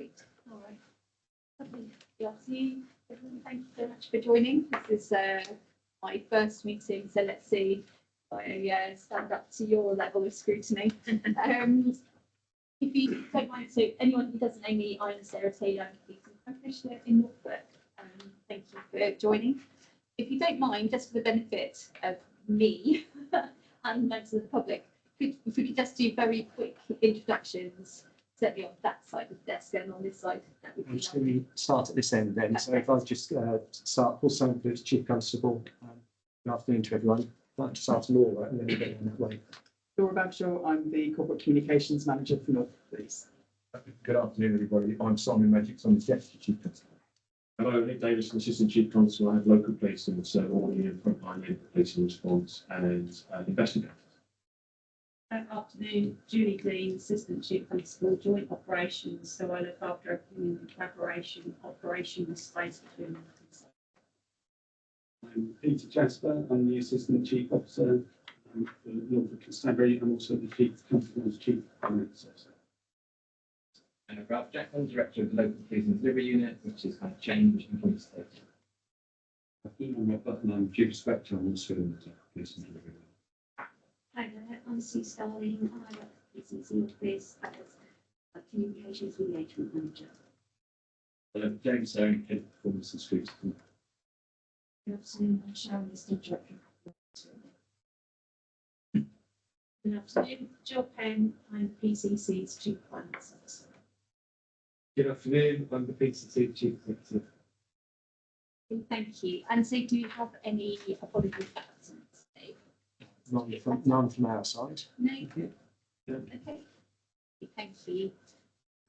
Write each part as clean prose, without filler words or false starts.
Great. All right. Lovely. Good afternoon, everyone. Thank you so much for joining. This is my first meeting, so let's see if I stand up to your level of scrutiny. If you don't mind, so anyone who doesn't know me, I'm Sarah Taylor, I'm the Commissioner in Norfolk. Thank you for joining. If you don't mind, just for the benefit of me and members of the public, if we could just do very quick introductions, certainly on that side of the desk and on this side. That would be I'm just going to start at this end then. So if I just start, Paul Sandford, Chief Constable. Good afternoon to everyone. I'd like to start to Laura and then we'll go on that way. Laura Bagshaw, I'm the Corporate Communications Manager for Norfolk Police. Good afternoon, everybody. I'm Simon Magics. I'm the Deputy Chief Constable. Hello, Nick Davis, Assistant Chief Constable. I have local police and so all the frontline local policing response and investigators. Good afternoon, Julie Dean, Assistant Chief Constable, Joint Operations. So I look after everything in the collaboration, operational space between the I'm Peter Jasper. I'm the Assistant Chief Officer for Norfolk Constabulary. I'm also the Chief Constable's Chief Finance Officer. And Ralph Jackman, Director of the Local Police and Delivery Unit, which is kind of change and police state. I'm Rob Button. I'm Chief Inspector. I'm also in the Police and Delivery Unit. Hi there, I'm Sue Starling and I work for the PCC office as a Communications Engagement Manager. James Owen, Head of Performance and Scrutiny. Good afternoon, I'm Sharon Lister, Director of Good afternoon, Jill Penn, I'm PCC's Chief Finance Officer. Good afternoon. I'm the PCC Chief Executive. Thank you. And so do you have any apologies for absence today? None from our side. No? Yeah. Okay. Thank you.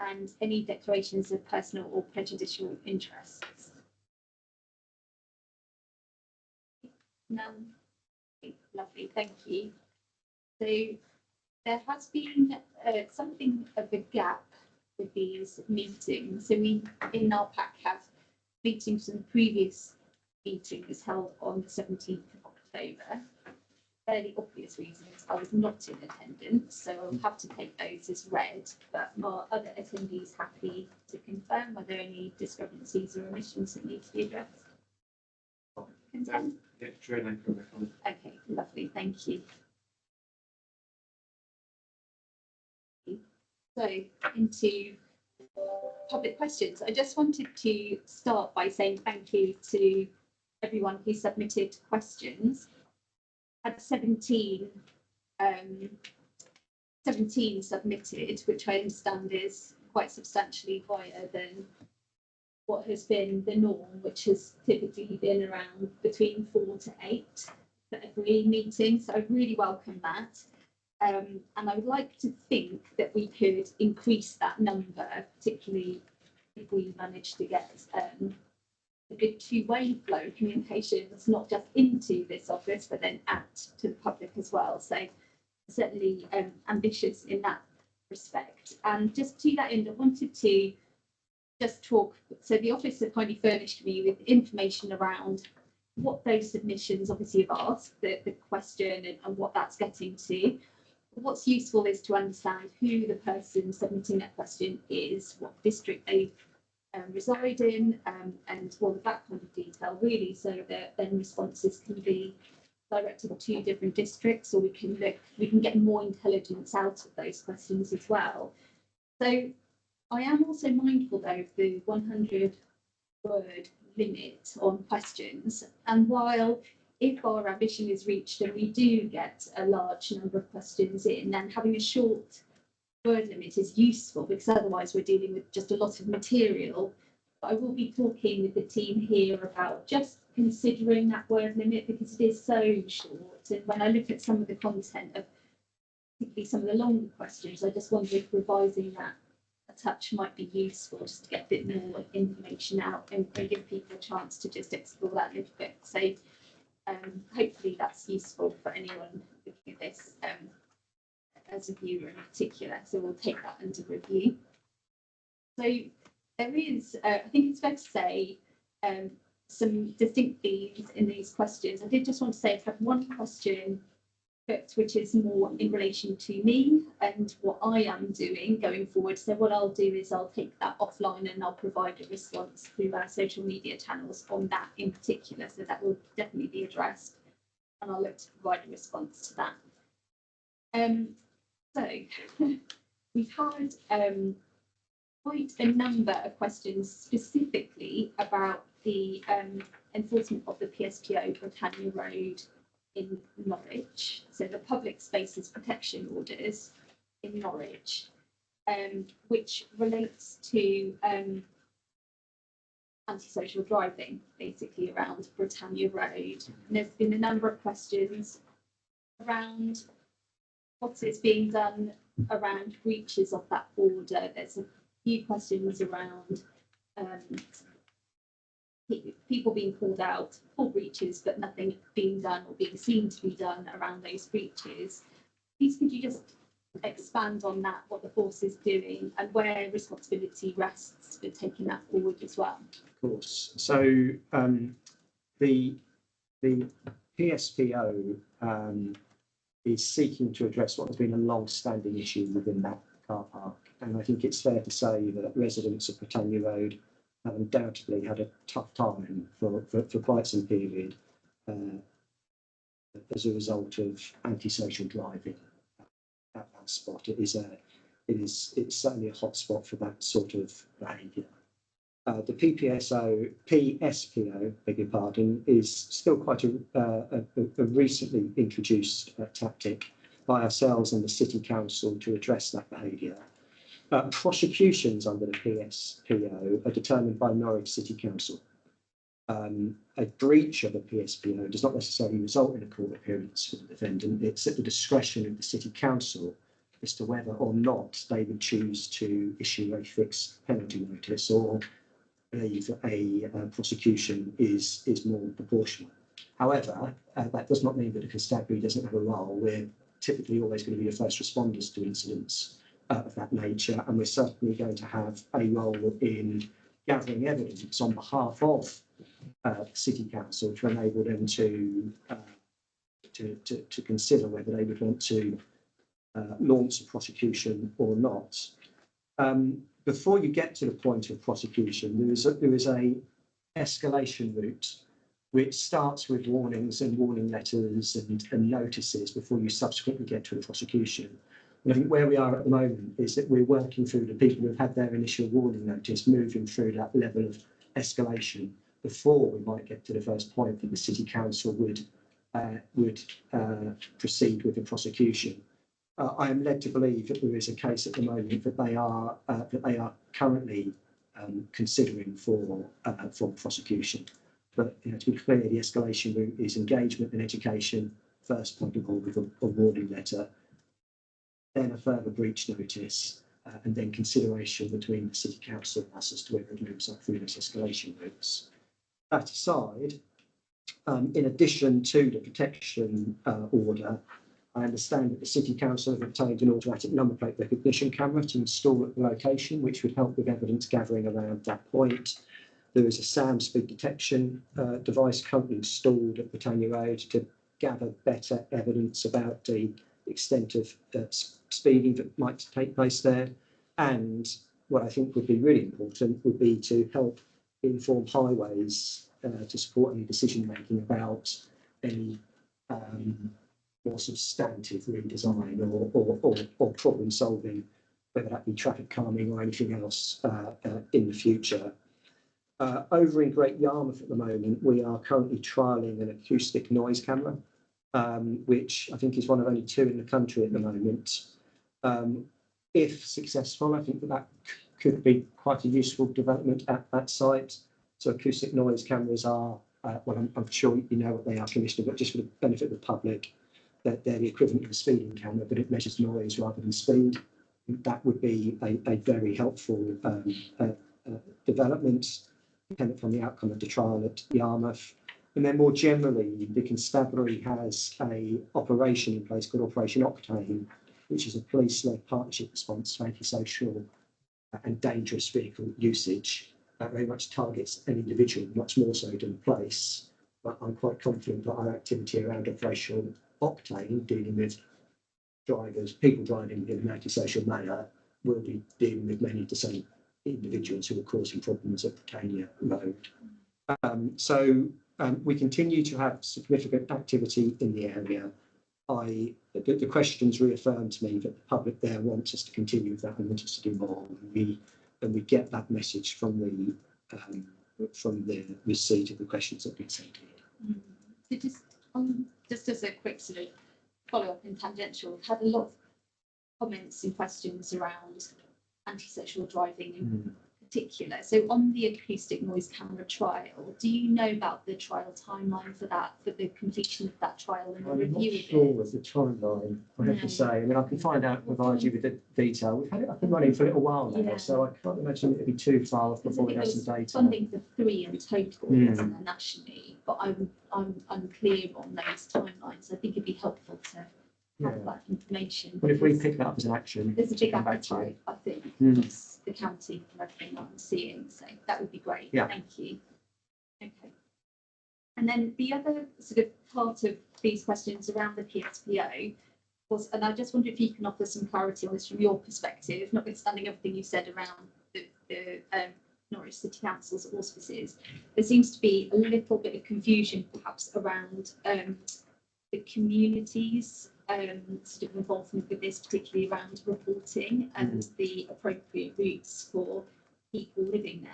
And any declarations of personal or prejudicial interests? None. Okay, lovely, thank you. So there has been something of a gap with these meetings. So we, in our pack, have meetings from the previous meetings held on the 17th of October. Fairly obvious reasons I was not in attendance, so I'll have to take those as read. But are other attendees happy to confirm whether any discrepancies or omissions that need to be addressed? Consent? Yeah, true. Okay, lovely, thank you. So into public questions. I just wanted to start by saying thank you to everyone who submitted questions. Had 17 submitted, which I understand is quite substantially higher than what has been the norm, which has typically been around between 4 to 8 for every meeting. So I really welcome that. And I would like to think that we could increase that number, particularly if we manage to get a good two-way flow of communications, not just into this office, but then out to the public as well. So certainly ambitious in that respect. And just to that end, I wanted to just talk. So the office have kindly furnished me with information around what those submissions obviously have asked, the question and what that's getting to. What's useful is to understand who the person submitting that question is, what district they reside in, and all of that kind of detail, really, so that then responses can be directed to different districts, or we can get more intelligence out of those questions as well. So I am also mindful though of the 100-word limit on questions, and while if our ambition is reached and we do get a large number of questions in, then having a short word limit is useful, because otherwise we're dealing with just a lot of material. But I will be talking with the team here about just considering that word limit, because it is so short. And when I look at some of the content of particularly some of the longer questions, I just wonder if revising that a touch might be useful, just to get a bit more information out and give people a chance to just explore that a little bit. So hopefully that's useful for anyone looking at this as a viewer in particular. So we'll take that under review. So there is, I think it's fair to say, some distinct themes in these questions. I did just want to say I have one question but which is more in relation to me and what I am doing going forward. So what I'll do is I'll take that offline and I'll provide a response through our social media channels on that in particular. So that will definitely be addressed, and I'll look to provide a response to that. So we've had quite a number of questions specifically about the enforcement of the PSPO Britannia Road in Norwich, so the public spaces protection orders in Norwich, which relates to antisocial driving, basically around Britannia Road. And there's been a number of questions around what is being done around breaches of that order. There's a few questions around people being called out for breaches, but nothing being done or being seen to be done around those breaches. Please, could you just expand on that, what the force is doing and where responsibility rests for taking that forward as well? Of course. So the PSPO is seeking to address what has been a long-standing issue within that car park. And I think it's fair to say that residents of Britannia Road have undoubtedly had a tough time for quite some period as a result of antisocial driving at that spot. It's certainly a hotspot for that sort of behaviour. The PSPO, beg your pardon, is still quite a recently introduced tactic by ourselves and the City Council to address that behaviour. Prosecutions under the PSPO are determined by Norwich City Council. A breach of a PSPO does not necessarily result in a court appearance for the defendant. It's at the discretion of the City Council as to whether or not they would choose to issue a fixed penalty notice or believe that a prosecution is more proportional. However, that does not mean that the constabulary doesn't have a role. We're typically always going to be the first responders to incidents of that nature, and we're certainly going to have a role in gathering evidence on behalf of City Council to enable them to consider whether they would want to launch a prosecution or not. Before you get to the point of prosecution, there is a escalation route which starts with warnings and warning letters and notices before you subsequently get to a prosecution. And I think where we are at the moment is that we're working through the people who've had their initial warning notice, moving through that level of escalation before we might get to the first point that the City Council would proceed with the prosecution. I am led to believe that there is a case at the moment that they are currently considering for prosecution. But to be clear, the escalation route is engagement and education. First point of all with a warning letter, then a further breach notice, and then consideration between the City Council and us as to whether it moves up through those escalation routes. That aside, in addition to the protection order, I understand that the City Council have obtained an automatic number plate recognition camera to install at the location, which would help with evidence gathering around that point. There is a sound speed detection device currently installed at Britannia Road to gather better evidence about the extent of speeding that might take place there. And what I think would be really important would be to help inform highways to support any decision making about any more substantive redesign or problem solving, whether that be traffic calming or anything else in the future. Over in Great Yarmouth at the moment, we are currently trialling an acoustic noise camera, which I think is one of only 2 in the country at the moment. If successful, I think that could be quite a useful development at that site. So acoustic noise cameras are, well, I'm sure you know what they are, Commissioner, but just for the benefit of the public, that they're the equivalent of a speeding camera, but it measures noise rather than speed. That would be a very helpful development, dependent on the outcome of the trial at Yarmouth. And then more generally, the constabulary has an operation in place called Operation Octane, which is a police-led partnership response to antisocial and dangerous vehicle usage. That very much targets an individual, much more so than a place. But I'm quite confident that our activity around Operation Octane, dealing with drivers, people driving in an antisocial manner, will be dealing with many of the same individuals who are causing problems at Britannia Road. We continue to have significant activity in the area. The questions reaffirmed to me that the public there wants us to continue with that and want us to do more. And we get that message from the receipt of the questions that have been sent here. So just as a quick sort of follow-up in tangential, I've had a lot of comments and questions around antisocial driving in particular. So on the acoustic noise camera trial, do you know about the trial timeline for that, for the completion of that trial and the I'm not review sure of it? of the timeline, I have No. to say. I mean, I can find out, provide you with the detail. We've had it up and running for a little while now, Yeah. so I can't imagine it'd be too far off before we have some data. Funding for 3 in total, Mm. wasn't there, nationally, but I'm unclear on those timelines. I think it'd be helpful to have Yeah. that information. But if we because pick that up as an action, there's a big come back to you. appetite, I think, Mm. across the county from everything that I'm seeing, so that would be great. Yeah. Thank you. Okay. And then the other sort of part of these questions around the PSPO was, and I just wonder if you can offer some clarity on this from your perspective, notwithstanding everything you said around the Norwich City Council's auspices. There seems to be a little bit of confusion perhaps around the community's sort of involvement with this, particularly around reporting and the appropriate routes for people living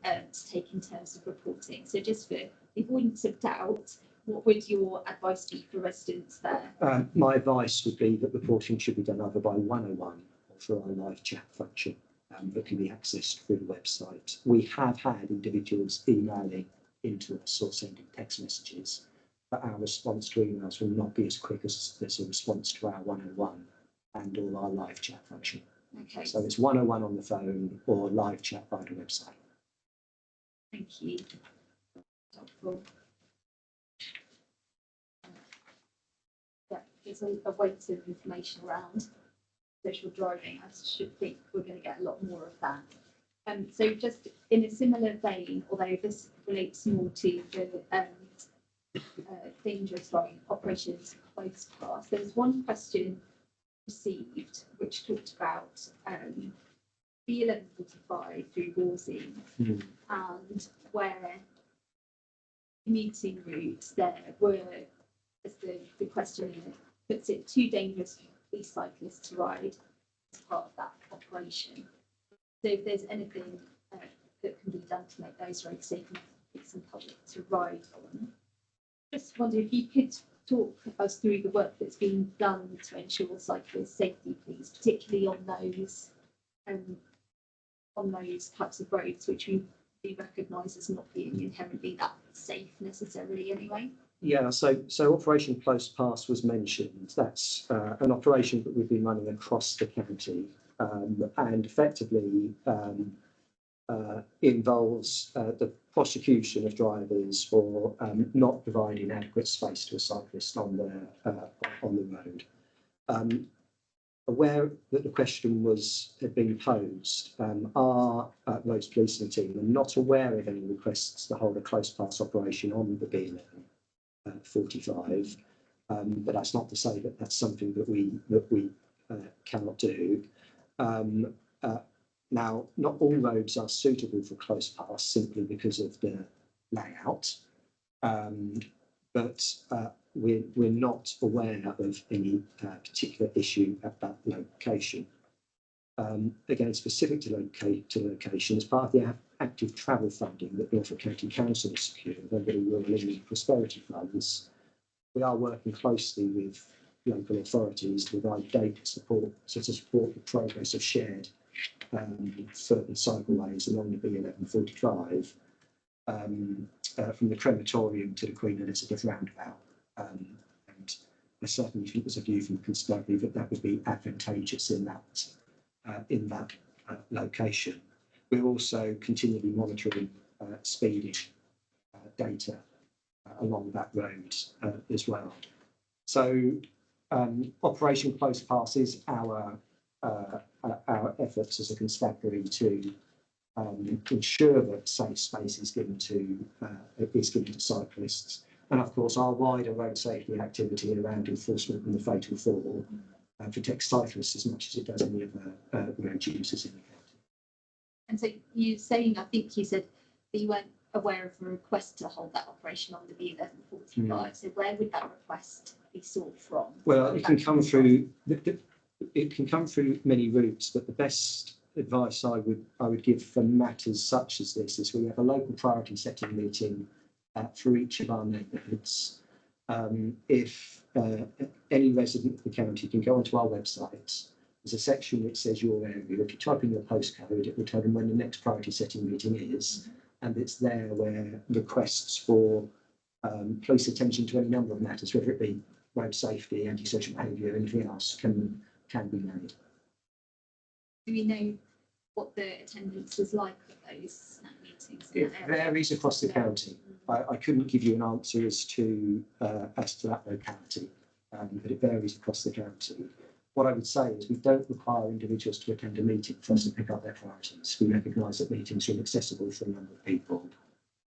there to take in terms of reporting. So just for the avoidance of doubt, what would your advice be for residents there? My advice would be that reporting should be done either by 101 or through our live chat function that can be accessed through the website. We have had individuals emailing into us or sending text messages, but our response to emails will not be as quick as a response to our 101 and or our live chat function. Okay, So it's 101 on the phone or live chat via the website. thank you. Helpful. Yeah, there's a weight of information around social driving. I should think we're going to get a lot more of that. So just in a similar vein, although this relates more to the dangerous driving operations close pass, there's one question received which talked about B1145 through Wolsey and where commuting routes there were, as the questionnaire puts it, too dangerous for these cyclists to ride as part of that operation. So if there's anything that can be done to make those roads safe enough for some public to ride on. Just wonder if you could talk us through the work that's been done to ensure cyclist safety, please, particularly on those types of roads which we recognise as not being inherently that safe necessarily anyway. Yeah, so Operation Close Pass was mentioned. That's an operation that we've been running across the county and effectively involves the prosecution of drivers for not providing adequate space to a cyclist on the road. Aware that the question had been posed, our roads policing team are not aware of any requests to hold a close pass operation on the B11 45, but that's not to say that that's something that we cannot do. Now, not all roads are suitable for close pass simply because of the layout, but we're not aware of any particular issue at that location. Again, specific to location, as part of the active travel funding that Norfolk County Council has secured under the Rural England Prosperity Funds, we are working closely with local authorities to provide data support to support the progress of shared certain cycleways along the B1145 from the crematorium to the Queen Elizabeth roundabout. And I certainly think there's a view from the constabulary that would be advantageous in that location. We're also continually monitoring speeding data along that road as well. So Operation Close Pass is our efforts as a constabulary to ensure that safe space is given to cyclists. And of course, our wider road safety activity around enforcement and the fatal fall protects cyclists as much as it does any other road users in the county. And so you saying, I think you said that you weren't aware of a request to hold that operation on the B1145. So where would that request be sought from? Well, it can come through. It can come through many routes, but the best advice I would give for matters such as this is we have a local priority setting meeting for each of our neighbourhoods. If any resident of the county can go onto our website, there's a section which says your area. If you type in your postcode, it will tell them when the next priority setting meeting is, and it's there where requests for police attention to any number of matters, whether it be road safety, antisocial behaviour, anything else, can be made. Do we know what the attendance is like at those meetings? in It that area? varies across the county. I couldn't give you an answer as to that locality, but it varies across the county. What I would say is we don't require individuals to attend a meeting for us to pick up their priorities. We recognise that meetings are inaccessible for a number of people,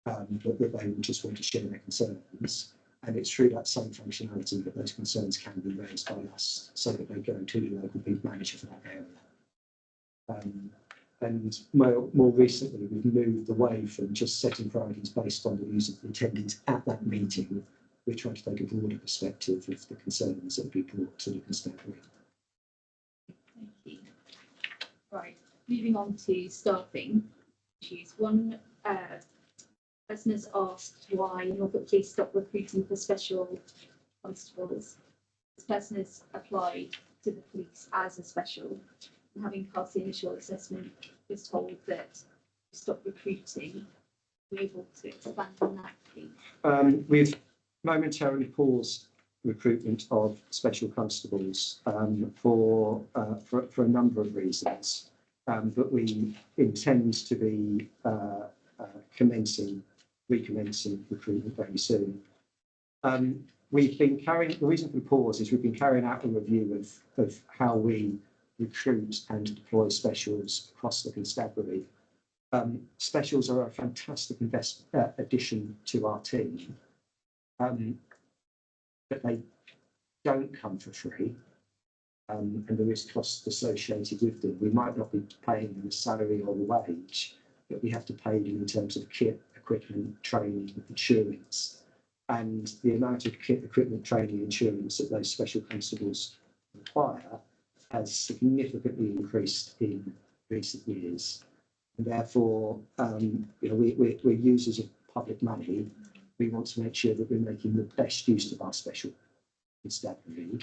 but that they just want to share their concerns. And it's through that same functionality that those concerns can be raised by us so that they go to the local beat manager for that area. And more recently, we've moved away from just setting priorities based on the views of the attendees at that meeting. We're trying to take a broader perspective of the concerns that will be brought to the constabulary. Thank you. Right, moving on to staffing issues. One person has asked why Norfolk Police stopped recruiting for special constables. This person has applied to the police as a special, and having passed the initial assessment, was told that stop recruiting. We're able to expand on that, please. We've momentarily paused recruitment of special constables for a number of reasons, but we intend to be recommencing recruitment very soon. The reason for the pause is we've been carrying out a review of how we recruit and deploy specials across the constabulary. Specials are a fantastic addition to our team, but they don't come for free, and there is costs associated with them. We might not be paying them a salary or a wage, but we have to pay them in terms of kit, equipment, training, insurance, and the amount of kit, equipment, training, insurance that those special constables require has significantly increased in recent years. And therefore, we're users of public money. We want to make sure that we're making the best use of our special constabulary,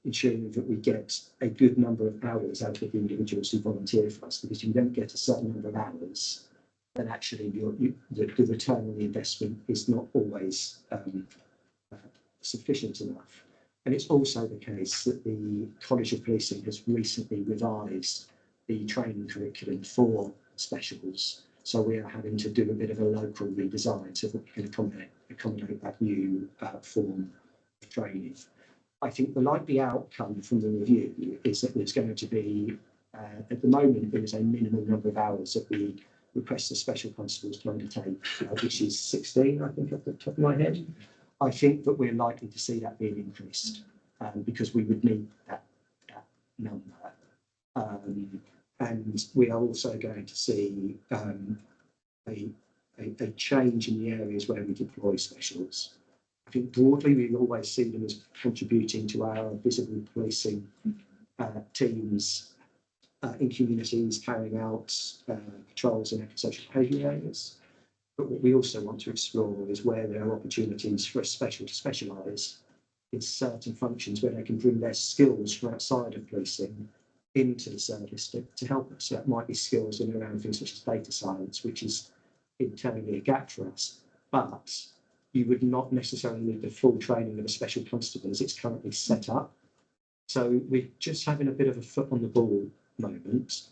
ensuring that we get a good number of hours out of the individuals who volunteer for us, because if you don't get a certain number of hours, then actually the return on the investment is not always sufficient enough. And it's also the case that the College of Policing has recently revised the training curriculum for specials. So we are having to do a bit of a local redesign so that we can accommodate that new form of training. I think the likely outcome from the review is that there's going to be, at the moment, there is a minimum number of hours that we request the special constables to undertake, which is 16, I think, off the top of my head. I think that we're likely to see that being increased because we would need that number. And we are also going to see a change in the areas where we deploy specials. I think broadly we always see them as contributing to our visible policing teams in communities carrying out patrols in antisocial behaviour areas. But what we also want to explore is where there are opportunities for a special to specialise in certain functions where they can bring their skills from outside of policing into the service to help us. So that might be skills in and around things such as data science, which is internally a gap for us. But you would not necessarily need the full training of a special constable as it's currently set up. So we're just having a bit of a foot on the ball moment.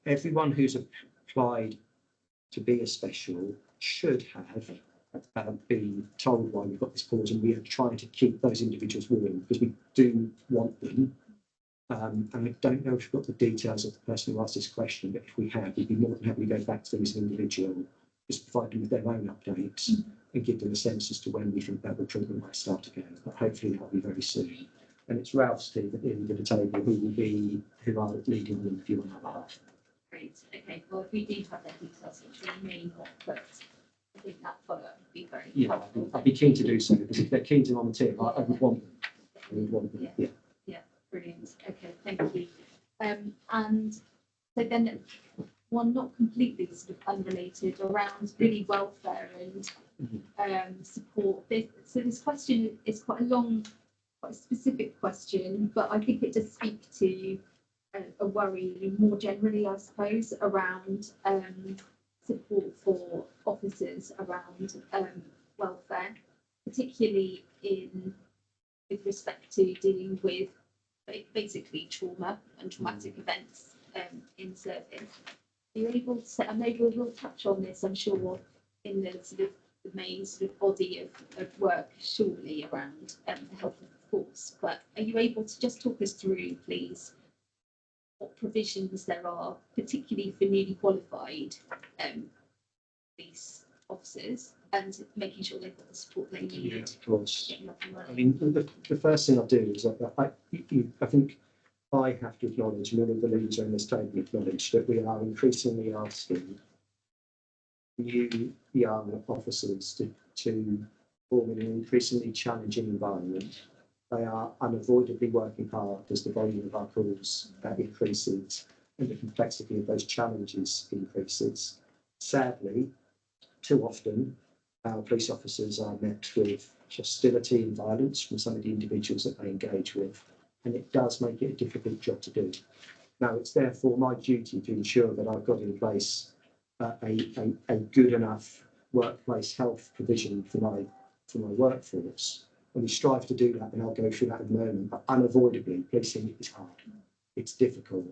Everyone who's applied to be a special should have been told why we've got this pause, and we are trying to keep those individuals warm because we do want them. And I don't know if we've got the details of the person who asked this question, but if we have, we'd be more than happy to go back to them as an individual, just provide them with their own updates and give them a sense as to when we think that recruitment might start again. But hopefully that'll be very soon. And it's Ralph's team at the end of the table who are leading the interview on our behalf. Great, okay, well, if we do have their details, which we may not, but I think that follow-up would be very Yeah, helpful. I'd be keen to do so because if they're keen to volunteer, I would want them. I would want them. Yeah. Brilliant, okay, thank you. And so then one not completely sort of unrelated around really welfare and support. So this question is quite a long, quite a specific question, but I think it does speak to a worry more generally, I suppose, around support for officers around welfare, particularly with respect to dealing with basically trauma and traumatic events in service. Are you able to say, I know we'll touch on this, I'm sure, in the sort of the main sort of body of work, surely, around the health of the force, but are you able to just talk us through, please, what provisions there are, particularly for newly qualified police officers, and making sure they've got the support they need? Yeah, of course. to get them up and I running? mean, the first thing I'll do is I think I have to acknowledge, and all of the leaders on this table acknowledge, that we are increasingly asking new young officers to form in an increasingly challenging environment. They are unavoidably working hard as the volume of our calls increases and the complexity of those challenges increases. Sadly, too often, our police officers are met with hostility and violence from some of the individuals that they engage with, and it does make it a difficult job to do. Now, it's therefore my duty to ensure that I've got in place a good enough workplace health provision for my workforce. And we strive to do that, and I'll go through that in a moment. But unavoidably, policing is hard. It's difficult.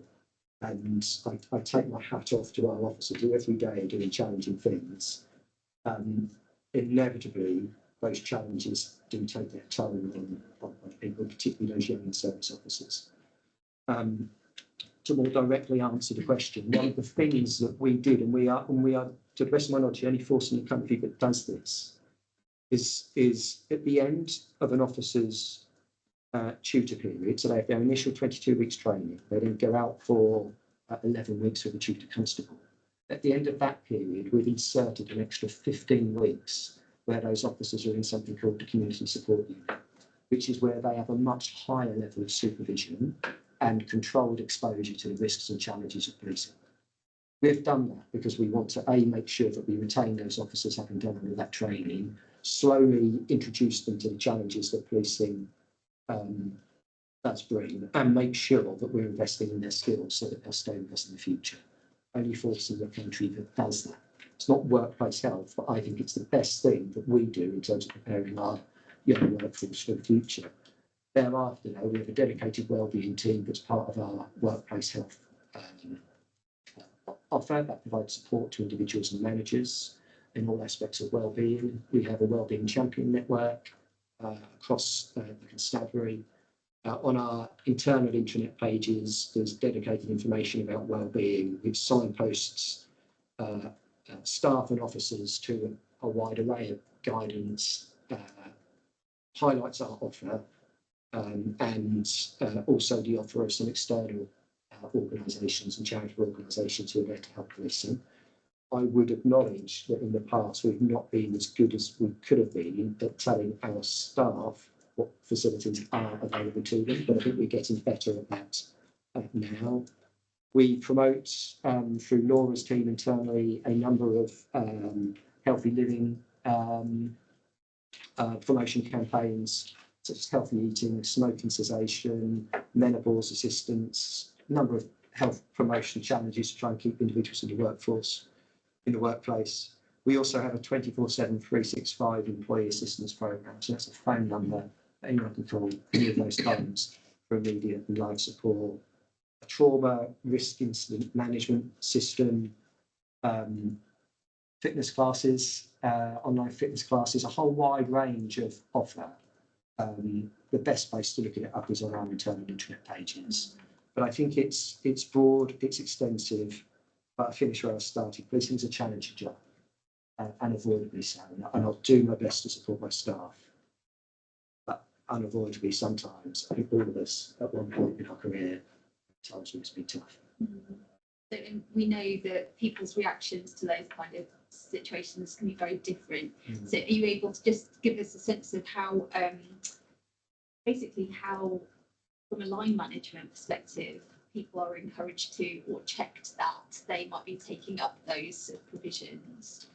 And I take my hat off to our officers who every day are doing challenging things. Inevitably, those challenges do take their toll on people, particularly those young service officers. To more directly answer the question, one of the things that we did, and we are, to the best of my knowledge, the only force in the country that does this, is at the end of an officer's tutor period, so they have their initial 22 weeks training, they then go out for 11 weeks with a tutor constable. At the end of that period, we've inserted an extra 15 weeks where those officers are in something called the community support unit, which is where they have a much higher level of supervision and controlled exposure to the risks and challenges of policing. We've done that because we want to, A, make sure that we retain those officers having done all of that training, slowly introduce them to the challenges that policing does bring, and make sure that we're investing in their skills so that they'll stay with us in the future. Only force in the country that does that. It's not workplace health, but I think it's the best thing that we do in terms of preparing our young workforce for the future. Thereafter, though, we have a dedicated wellbeing team that's part of our workplace health offer that provides support to individuals and managers in all aspects of wellbeing. We have a wellbeing champion network across the constabulary. On our internal intranet pages, there's dedicated information about wellbeing, which signposts staff and officers to a wide array of guidance, highlights our offer, and also the offer of some external organisations and charitable organisations who are there to help policing. I would acknowledge that in the past we've not been as good as we could have been at telling our staff what facilities are available to them, but I think we're getting better at that now. We promote through Laura's team internally a number of healthy living promotion campaigns, such as healthy eating, smoking cessation, menopause assistance, a number of health promotion challenges to try and keep individuals in the workforce, in the workplace. We also have a 24/7 365 employee assistance program. So that's a phone number that anyone can call any of those times for immediate and life support. A trauma risk incident management system, fitness classes, online fitness classes, a whole wide range of offer. The best place to look at it up is on our internal internet pages. But I think it's broad, it's extensive, but I finish where I started. Policing is a challenging job. unavoidably so. And I'll do my best to support my staff. But unavoidably, sometimes, I think all of us at one point in our career, times when it's been tough. So, and we know that people's reactions to those kind of situations can be very different. So are you able to just give us a sense of how, basically how, from a line management perspective, people are encouraged to or checked that they might be taking up those provisions?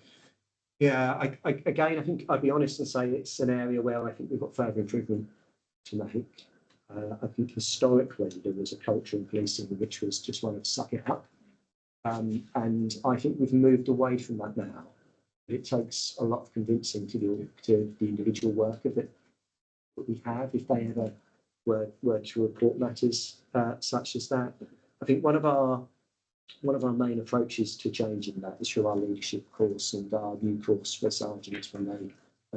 Yeah, again, I think I'd be honest and say it's an area where I think we've got further improvement to make. I think historically there was a culture in policing which was just one of suck it up. And I think we've moved away from that now. It takes a lot of convincing to do to the individual worker that we have if they ever were to report matters such as that. I think one of our main approaches to changing that is through our leadership course and our new course for sergeants when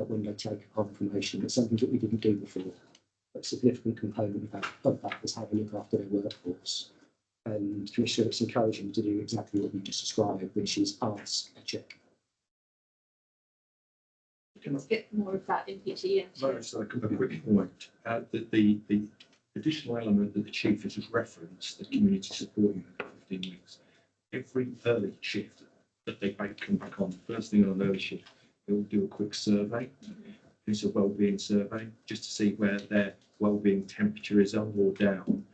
they take upon promotion. It's something that we didn't do before. A significant component of that is how to look after their workforce. And Commissioner, it's encouraging to do exactly what you just described, which is ask a check. Let's get more of that in future. Yeah. No, so a quick point. The additional element that the chief has just referenced, the community support unit for 15 weeks. Every early shift that they come back on, first thing on an early shift, they'll do a quick survey. It's a wellbeing survey just to see where their wellbeing temperature is up or down.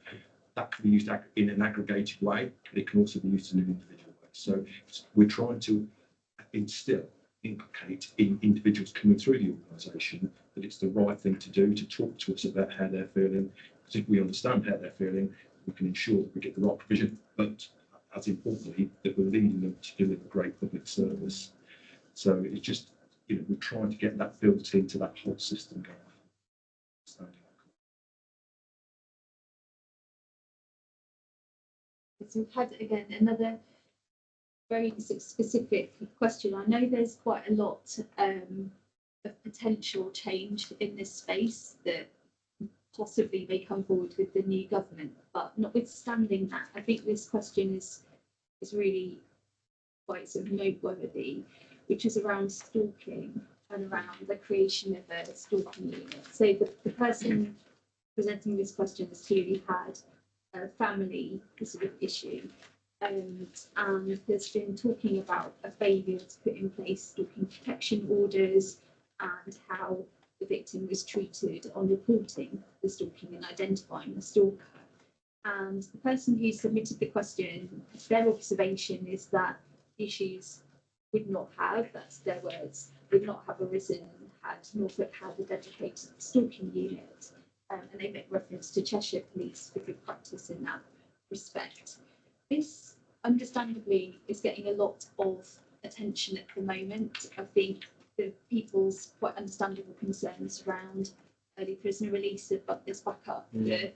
That can be used in an aggregated way, but it can also be used in an individual way. So we're trying to inculcate in individuals coming through the organisation that it's the right thing to do to talk to us about how they're feeling. Because if we understand how they're feeling, we can ensure that we get the right provision, but as importantly, that we're leading them to deliver great public service. So it's just, we're trying to get that built into that whole system going. So we've had again another very specific question. I know there's quite a lot of potential change in this space that possibly may come forward with the new government, but notwithstanding that, I think this question is really quite sort of noteworthy, which is around stalking and around the creation of a stalking unit. So the person presenting this question has clearly had a family sort of issue, and there's been talking about a failure to put in place stalking protection orders and how the victim was treated on reporting the stalking and identifying the stalker. And the person who submitted the question, their observation is that issues would not have, that's their words, would not have arisen had Norfolk had a dedicated stalking unit. And they make reference to Cheshire Police for good practice in that respect. This, understandably, is getting a lot of attention at the moment. I think the people's quite understandable concerns around early prisoner release have got this back up the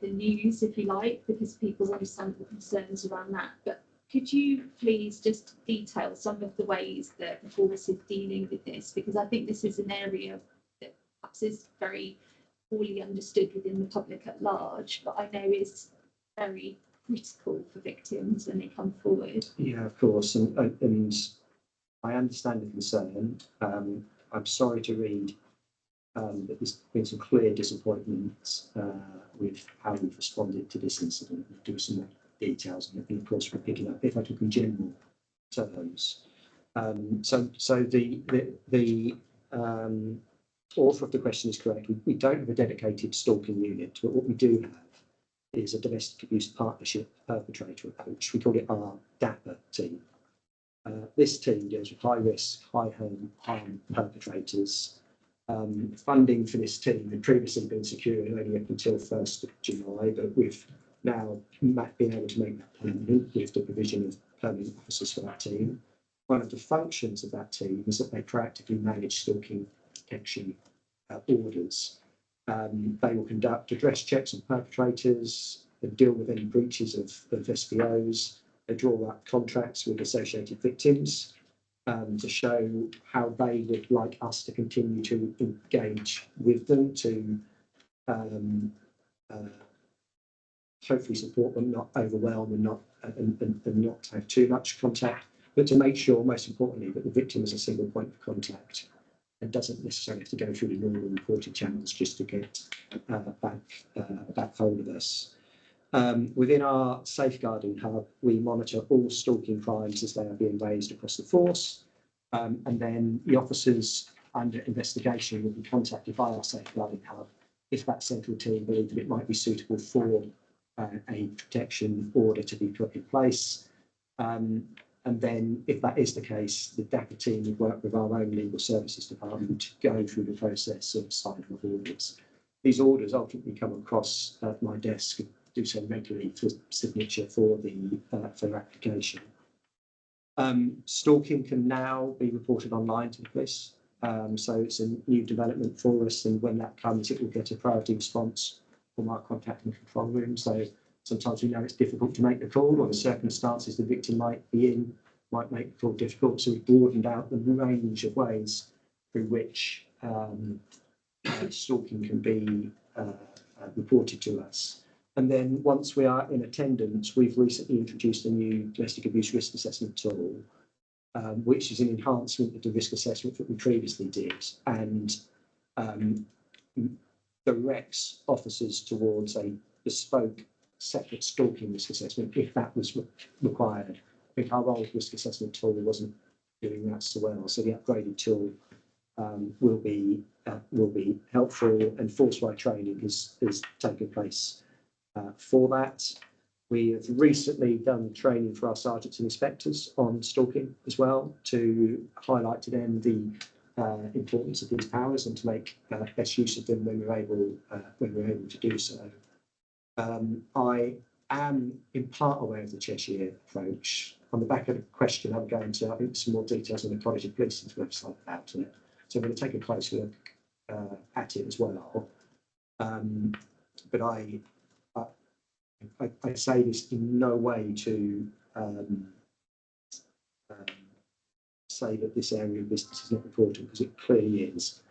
news, if you like, because people's understandable concerns around that. But could you please just detail some of the ways that the force is dealing with this? Because I think this is an area that perhaps is very poorly understood within the public at large, but I know is very critical for victims when they come forward. Yeah, of course, and I understand the concern. I'm sorry to read that there's been some clear disappointment with how we've responded to this incident. We'll do some more details on it, and of course we're picking up, if I took in general terms. So the author of the question is correct. We don't have a dedicated stalking unit, but what we do have is a domestic abuse partnership perpetrator approach. We call it our DAPPER team. This team deals with high risk, high harm perpetrators. Funding for this team had previously been secured only up until 1st of July, but we've now been able to make that permanent with the provision of permanent officers for that team. One of the functions of that team is that they practically manage stalking protection orders. They will conduct address checks on perpetrators, and deal with any breaches of SPOs. They draw up contracts with associated victims to show how they would like us to continue to engage with them to hopefully support them, not overwhelm and not have too much contact. but to make sure, most importantly, that the victim is a single point of contact and doesn't necessarily have to go through the normal reported channels just to get back hold of us. Within our safeguarding hub, we monitor all stalking crimes as they are being raised across the force, and then the officers under investigation will be contacted by our safeguarding hub if that central team believe that it might be suitable for a protection order to be put in place. And then, if that is the case, the DAPA team would work with our own legal services department to go through the process of signing of orders. These orders ultimately come across my desk, do so regularly for signature for the application. Stalking can now be reported online to the police, so it's a new development for us, and when that comes, it will get a priority response from our contact and control room. So sometimes we know it's difficult to make the call, or the circumstances the victim might be in might make the call difficult. So we've broadened out the range of ways through which stalking can be reported to us. And then once we are in attendance, we've recently introduced a new domestic abuse risk assessment tool, which is an enhancement of the risk assessment that we previously did, and directs officers towards a bespoke separate stalking risk assessment if that was required. I think our old risk assessment tool wasn't doing that so well, so the upgraded tool will be helpful, and force-wide training is taking place for that. We have recently done training for our sergeants and inspectors on stalking as well, to highlight to them the importance of these powers and to make best use of them when we're able to do so. I am in part aware of the Cheshire approach. On the back of the question, I'm going to, I think, some more details on the College of Policing's website about it. So I'm going to take a close look at it as well. But I say this in no way to say that this area of business is not important, because it clearly is.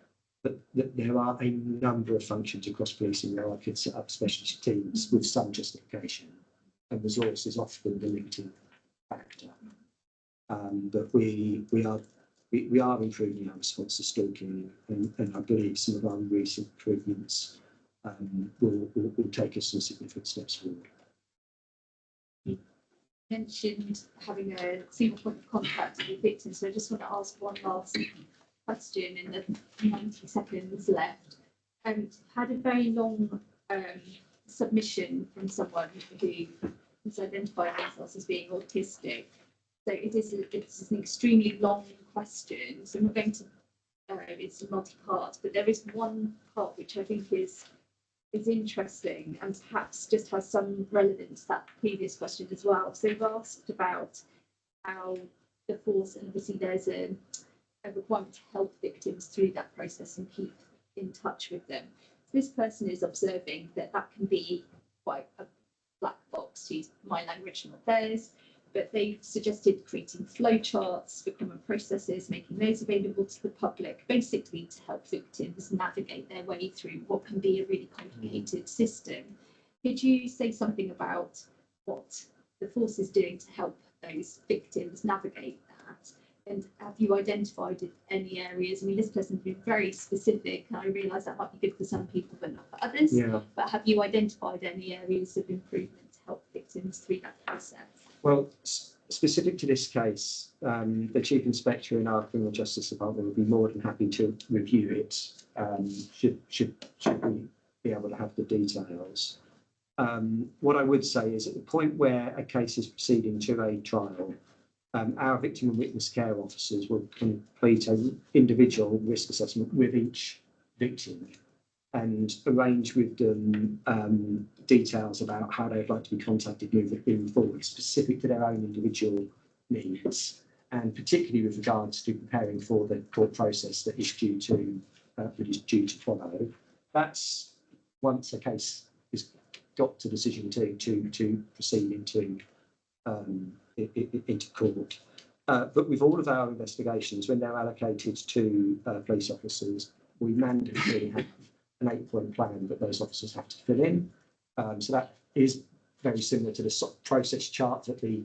But there are a number of functions across policing where I could set up specialist teams with some justification, and resource is often the limiting factor. But we are improving our response to stalking, and I believe some of our recent improvements will take us some significant steps forward. You mentioned having a single point of contact with the victim, so I just want to ask one last question in the 90 seconds left. Had a very long submission from someone who has identified themselves as being autistic. So it's an extremely long question. So I'm not going to, it's multi-part, but there is one part which I think is interesting and perhaps just has some relevance to that previous question as well. So you've asked about how the force, and obviously there's a requirement to help victims through that process and keep in touch with them. This person is observing that can be quite a black box, to use my language, not theirs, but they've suggested creating flowcharts for common processes, making those available to the public, basically to help victims navigate their way through what can be a really complicated system. Could you say something about what the force is doing to help those victims navigate that? And have you identified any areas? I mean, this person's been very specific, and I realise that might be good for some people but not for others. Yeah. But have you identified any areas of improvement to help victims through that process? Well, specific to this case, the Chief Inspector in our Criminal Justice Department would be more than happy to review it, should we be able to have the details. What I would say is, at the point where a case is proceeding to a trial, our victim and witness care officers will complete an individual risk assessment with each victim and arrange with them details about how they'd like to be contacted moving forward, specific to their own individual needs, and particularly with regards to preparing for the court process that is due to follow. That's once a case has got to decision to proceed into court. But with all of our investigations, when they're allocated to police officers, we mandatorily have an 8-point plan that those officers have to fill in. So that is very similar to the process chart that the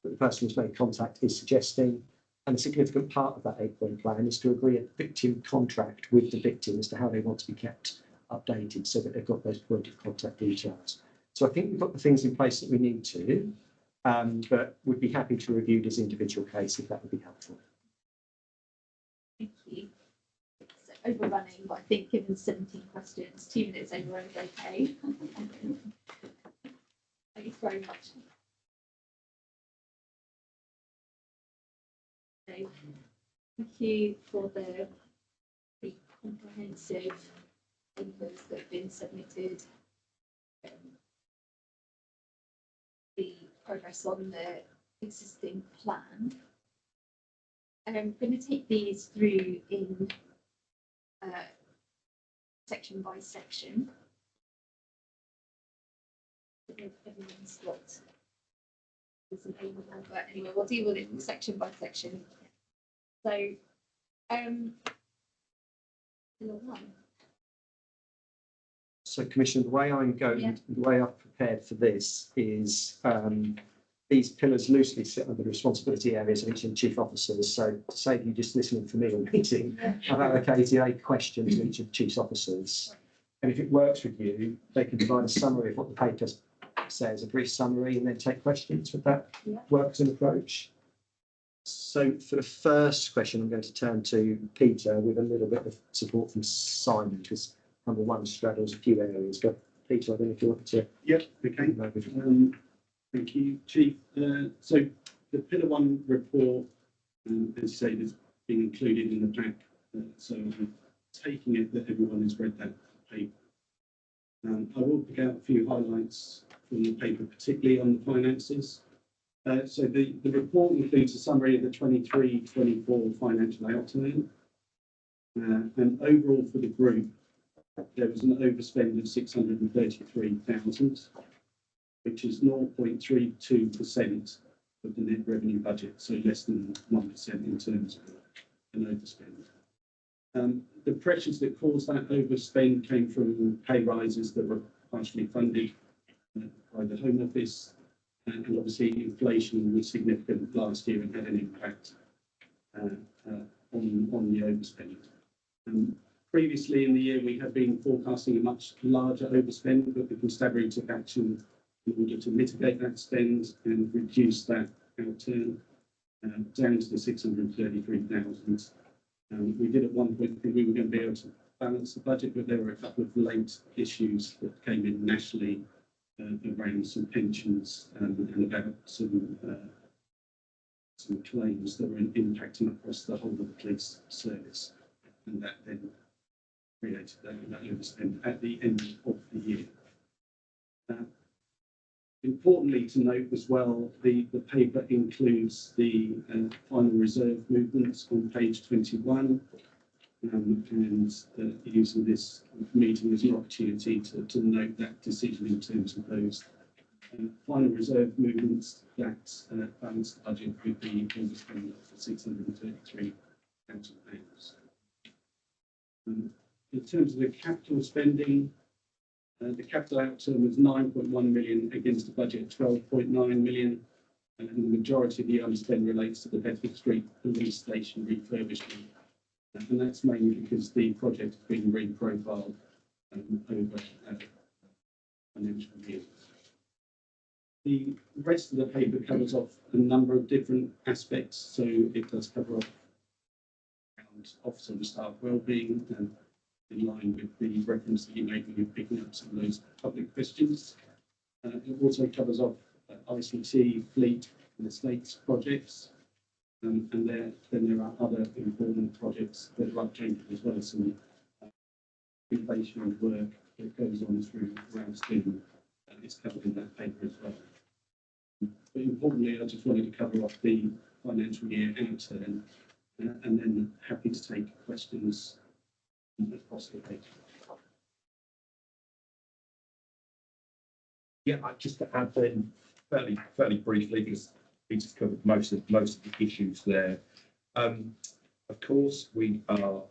that the person who's made contact is suggesting. And a significant part of that 8-point plan is to agree a victim contract with the victim as to how they want to be kept updated so that they've got those point of contact details. So I think we've got the things in place that we need to, but we'd be happy to review this individual case if that would be helpful. Thank you. It's overrunning, but I think given 17 questions, 2 minutes overrun is okay. Thank you very much. So, thank you for the comprehensive papers that have been submitted. The progress on the existing plan. I'm going to take these through in section by section. Everyone's got this available, but anyway, we'll deal with it section by section. So, pillar 1. So, Commissioner, the way I'm going, Yeah. the way I've prepared for this is these pillars loosely sit under the responsibility areas of each of the chief officers. So, to save you just listening for me all meeting, I've allocated 8 questions to each of the chief officers. And if it works with you, they can provide a summary of what the paper says, a brief summary, and then take questions. Would that work as an approach? So for the first question, I'm going to turn to Peter with a little bit of support from Simon, because number 1 straddles a few areas. But Peter, I don't know if you want to. Yep, okay. Thank you, Chief. So the Pillar 1 report, as you say, is being included in the pack. So I'm taking it that everyone has read that paper. I will pick out a few highlights from the paper, particularly on the finances. So the report includes a summary of the 23-24 financial outturn. And overall for the group, there was an overspend of 633,000, which is 0.32% of the net revenue budget, so less than 1% in terms of an overspend. The pressures that caused that overspend came from pay rises that were partially funded by the Home Office, and obviously inflation was significant last year and had an impact on the overspend. Previously in the year, we had been forecasting a much larger overspend, but the constabulary took action in order to mitigate that spend and reduce that outturn down to the 633,000. We did at one point think we were going to be able to balance the budget, but there were a couple of late issues that came in nationally around some pensions and about some claims that were impacting across the whole of the police service, and that then created that overspend at the end of the year. Importantly to note as well, the paper includes the final reserve movements on page 21, and using this meeting as an opportunity to note that decision in terms of those final reserve movements that balance the budget with the overspend of the £633,000. In terms of the capital spending, the capital outturn was 9.1 million against a budget of 12.9 million, and the majority of the underspend relates to the Bedford Street Police Station refurbishment, and that's mainly because the project has been reprofiled over financial years. The rest of the paper covers off a number of different aspects, so it does cover off around officer and staff wellbeing, and in line with the reference that you made when you're picking up some of those public questions. It also covers off ICT, fleet and estates projects, and then there are other important projects that are updated, as well as some innovation work that goes on through Ramsden, and it's covered in that paper as well. But importantly, I just wanted to cover off the financial year outturn, and then happy to take questions across the page. Yeah, I just to add then fairly briefly, because Peter's covered most of the issues there. Of course, we are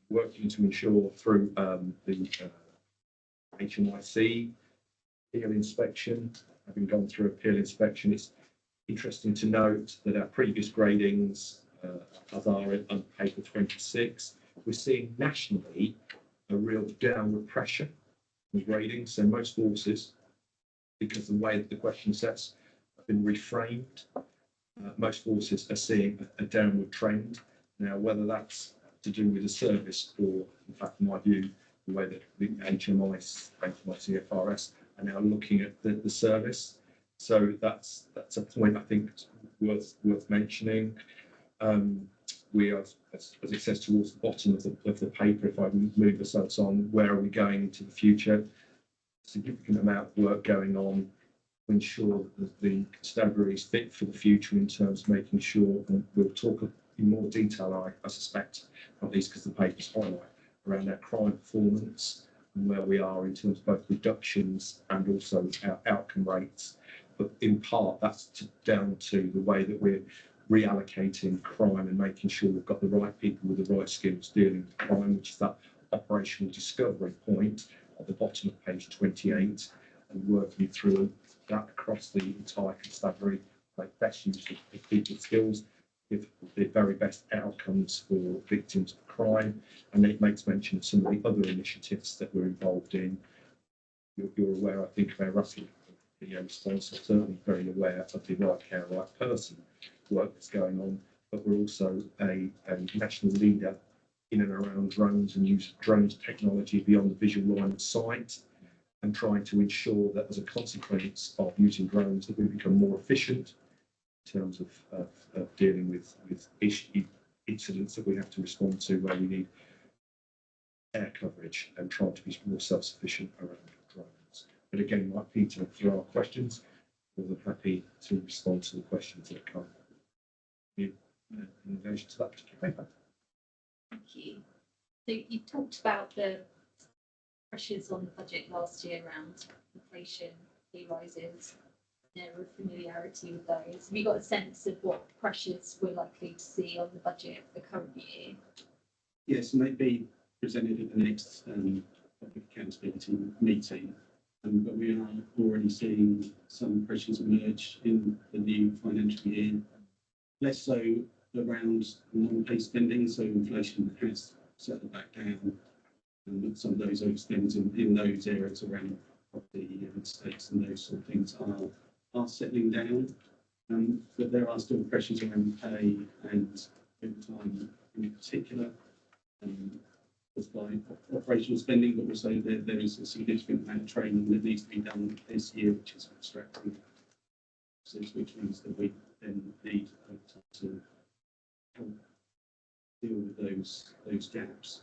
working to ensure through the HMIC appeal inspection, having gone through appeal inspection, it's Interesting to note that our previous gradings, as are on paper 26, we're seeing nationally a real downward pressure on grading. So most forces, because of the way that the question sets have been reframed, most forces are seeing a downward trend. Now, whether that's to do with the service or, in fact, in my view, the way that the HMICFRS are now looking at the service. So that's a point I think worth mentioning. We are, as it says towards the bottom of the paper, if I move us on, where are we going into the future? Significant amount of work going on to ensure that the constabulary is fit for the future in terms of making sure, and we'll talk in more detail, I suspect, not least because the papers highlight, around our crime performance and where we are in terms of both reductions and also our outcome rates. But in part, that's down to the way that we're reallocating crime and making sure we've got the right people with the right skills dealing with crime, which is that operational discovery point at the bottom of page 28, and working through that across the entire constabulary, make best use of people's skills, give the very best outcomes for victims of crime. And then it makes mention of some of the other initiatives that we're involved in. You're aware, I think, of our rapid video response. I'm certainly very aware of the right care, right person work that's going on, but we're also a national leader in and around drones and use of drones technology beyond the visual line of sight, and trying to ensure that as a consequence of using drones that we become more efficient in terms of dealing with incidents that we have to respond to where we need air coverage, and trying to be more self-sufficient around drones. But again, like Peter, if there are questions, we're happy to respond to the questions that come in relation to that particular paper. Thank you. So you talked about the pressures on the budget last year around inflation, pay rises, there were familiarity with those. Have you got a sense of what pressures we're likely to see on the budget for the current year? Yes, and they'd be presented at the next public accountability meeting. But we are already seeing some pressures emerge in the new financial year, less so around non-pay spending, so inflation has settled back down, and some of those overspends in those areas around property and estates and those sort of things are settling down. But there are still pressures around pay and overtime in particular, by operational spending, but also there is a significant amount of training that needs to be done this year, which is extracting, which means that we then need to help deal with those gaps.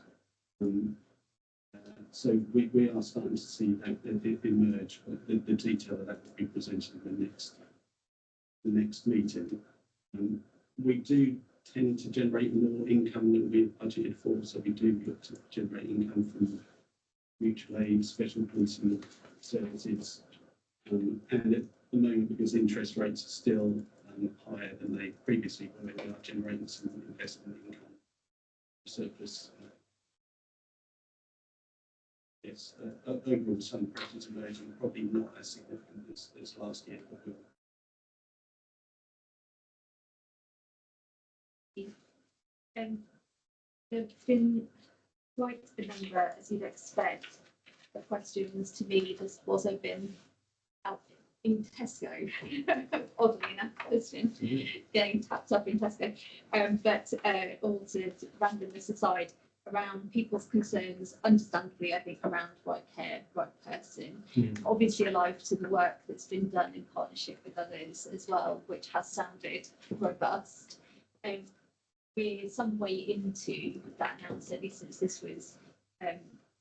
So we are starting to see that emerge, but the detail of that will be presented in the next meeting. We do tend to generate more income than we've budgeted for, so we do look to generate income from mutual aid, special policing services, and at the moment, because interest rates are still higher than they previously were, we are generating some investment income surplus. Yes, overall some pressures emerging, probably not as significant as last year, but There've been quite a number, as you'd expect, of questions to me. There's also been out in Tesco, oddly enough, it's been getting tapped up in Tesco, but all to randomness aside, around people's concerns, understandably, I think, around right care, right person. Obviously alive to the work that's been done in partnership with others as well, which has sounded robust. We're some way into that now, certainly since this was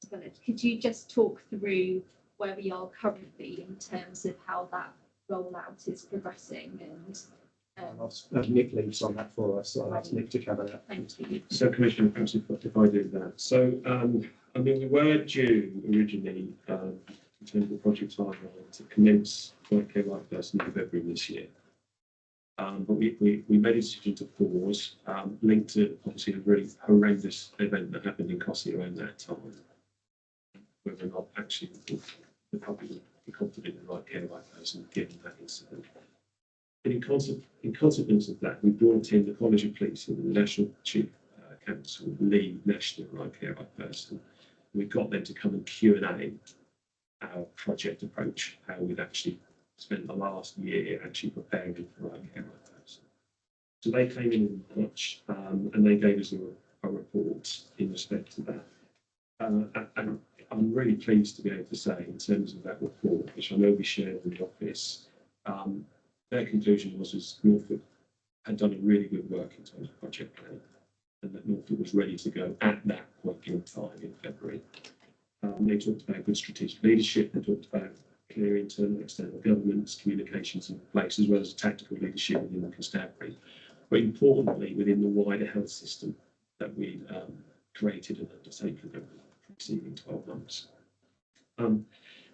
developed. Could you just talk through where we are currently in terms of how that rollout is progressing? And Nick leaves on that for us, so I'll ask Nick to cover that. thank you. So, Commissioner, perhaps if I do that. So, I mean, we were due originally, in terms of project timeline, to commence Right Care Right Person in February this year. But we made a decision to pause, linked to obviously a really horrendous event that happened in Cossey around that time. Whether or not actually the public would be confident in Right Care Right Person given that incident. in consequence of that, we brought in the College of Policing and the National Chief Council, lead national right care right person. We got them to come and Q&A our project approach, how we've actually spent the last year actually preparing for right care right person. So they came in March and they gave us a report in respect to that. And I'm really pleased to be able to say, in terms of that report, which I know we shared in the office, their conclusion was Norfolk had done a really good work in terms of project planning, and that Norfolk was ready to go at that point in time in February. They talked about good strategic leadership. They talked about clear internal and external governance, communications in place, as well as tactical leadership within the constabulary. But importantly, within the wider health system that we created and undertaken over the preceding 12 months.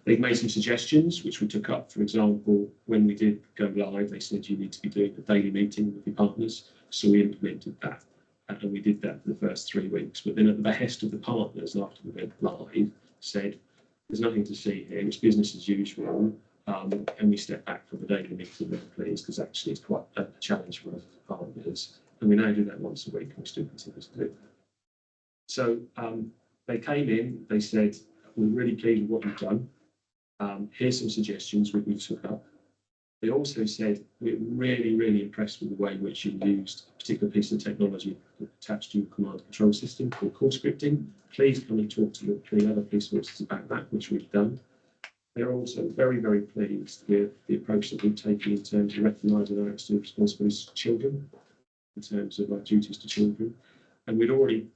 They've made some suggestions, which we took up. For example, when we did go live, they said you need to be doing a daily meeting with your partners. So we implemented that. And we did that for the first 3 weeks. But then at the behest of the partners, after we went live, said, there's nothing to see here, it's business as usual. And we step back from the daily meeting, please, because actually it's quite a challenge for us as partners. And we now do that once a week, and we still continue to do that. So they came in, they said, we're really pleased with what you've done. Here's some suggestions we took up. They also said, we're really, really impressed with the way in which you used a particular piece of technology attached to your command and control system called call scripting. Please come and talk to the other police forces about that, which we've done. They're also very, very pleased with the approach that we've taken in terms of recognising our extra responsibilities to children, in terms of our duties to children. And we'd already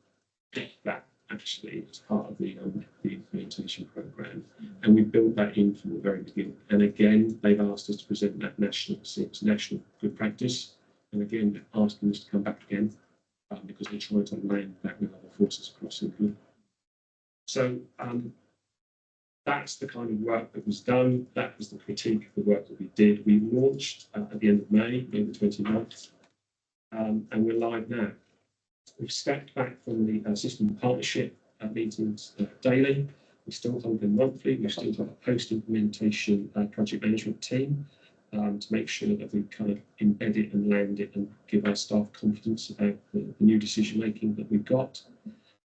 did that actually as part of the implementation programme, and we built that in from the very beginning. And again, they've asked us to present that national good practice, and again asking us to come back again because they're trying to land that with other forces across England. So that's the kind of work that was done. That was the critique of the work that we did. We launched at the end of May, May the 29th, and we're live now. We've stepped back from the system partnership meetings daily. We still hold them monthly. We've still got a post-implementation project management team to make sure that we kind of embed it and land it and give our staff confidence about the new decision making that we've got.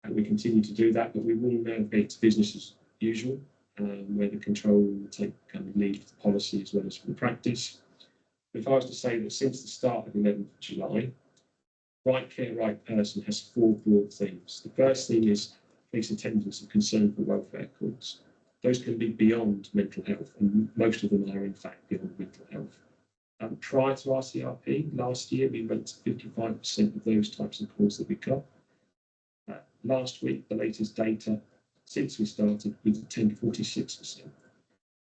And we continue to do that, but we will now get to business as usual, where the control will take kind of lead for the policy as well as for the practice. If I was to say that since the start of 11th of July, Right Care, Right Person has 4 broad themes. The first theme is police attendance and concern for welfare calls. Those can be beyond mental health, and most of them are in fact beyond mental health. Prior to RCRP, last year we went to 55% of those types of calls that we got. Last week, the latest data since we started was 10 to 46%.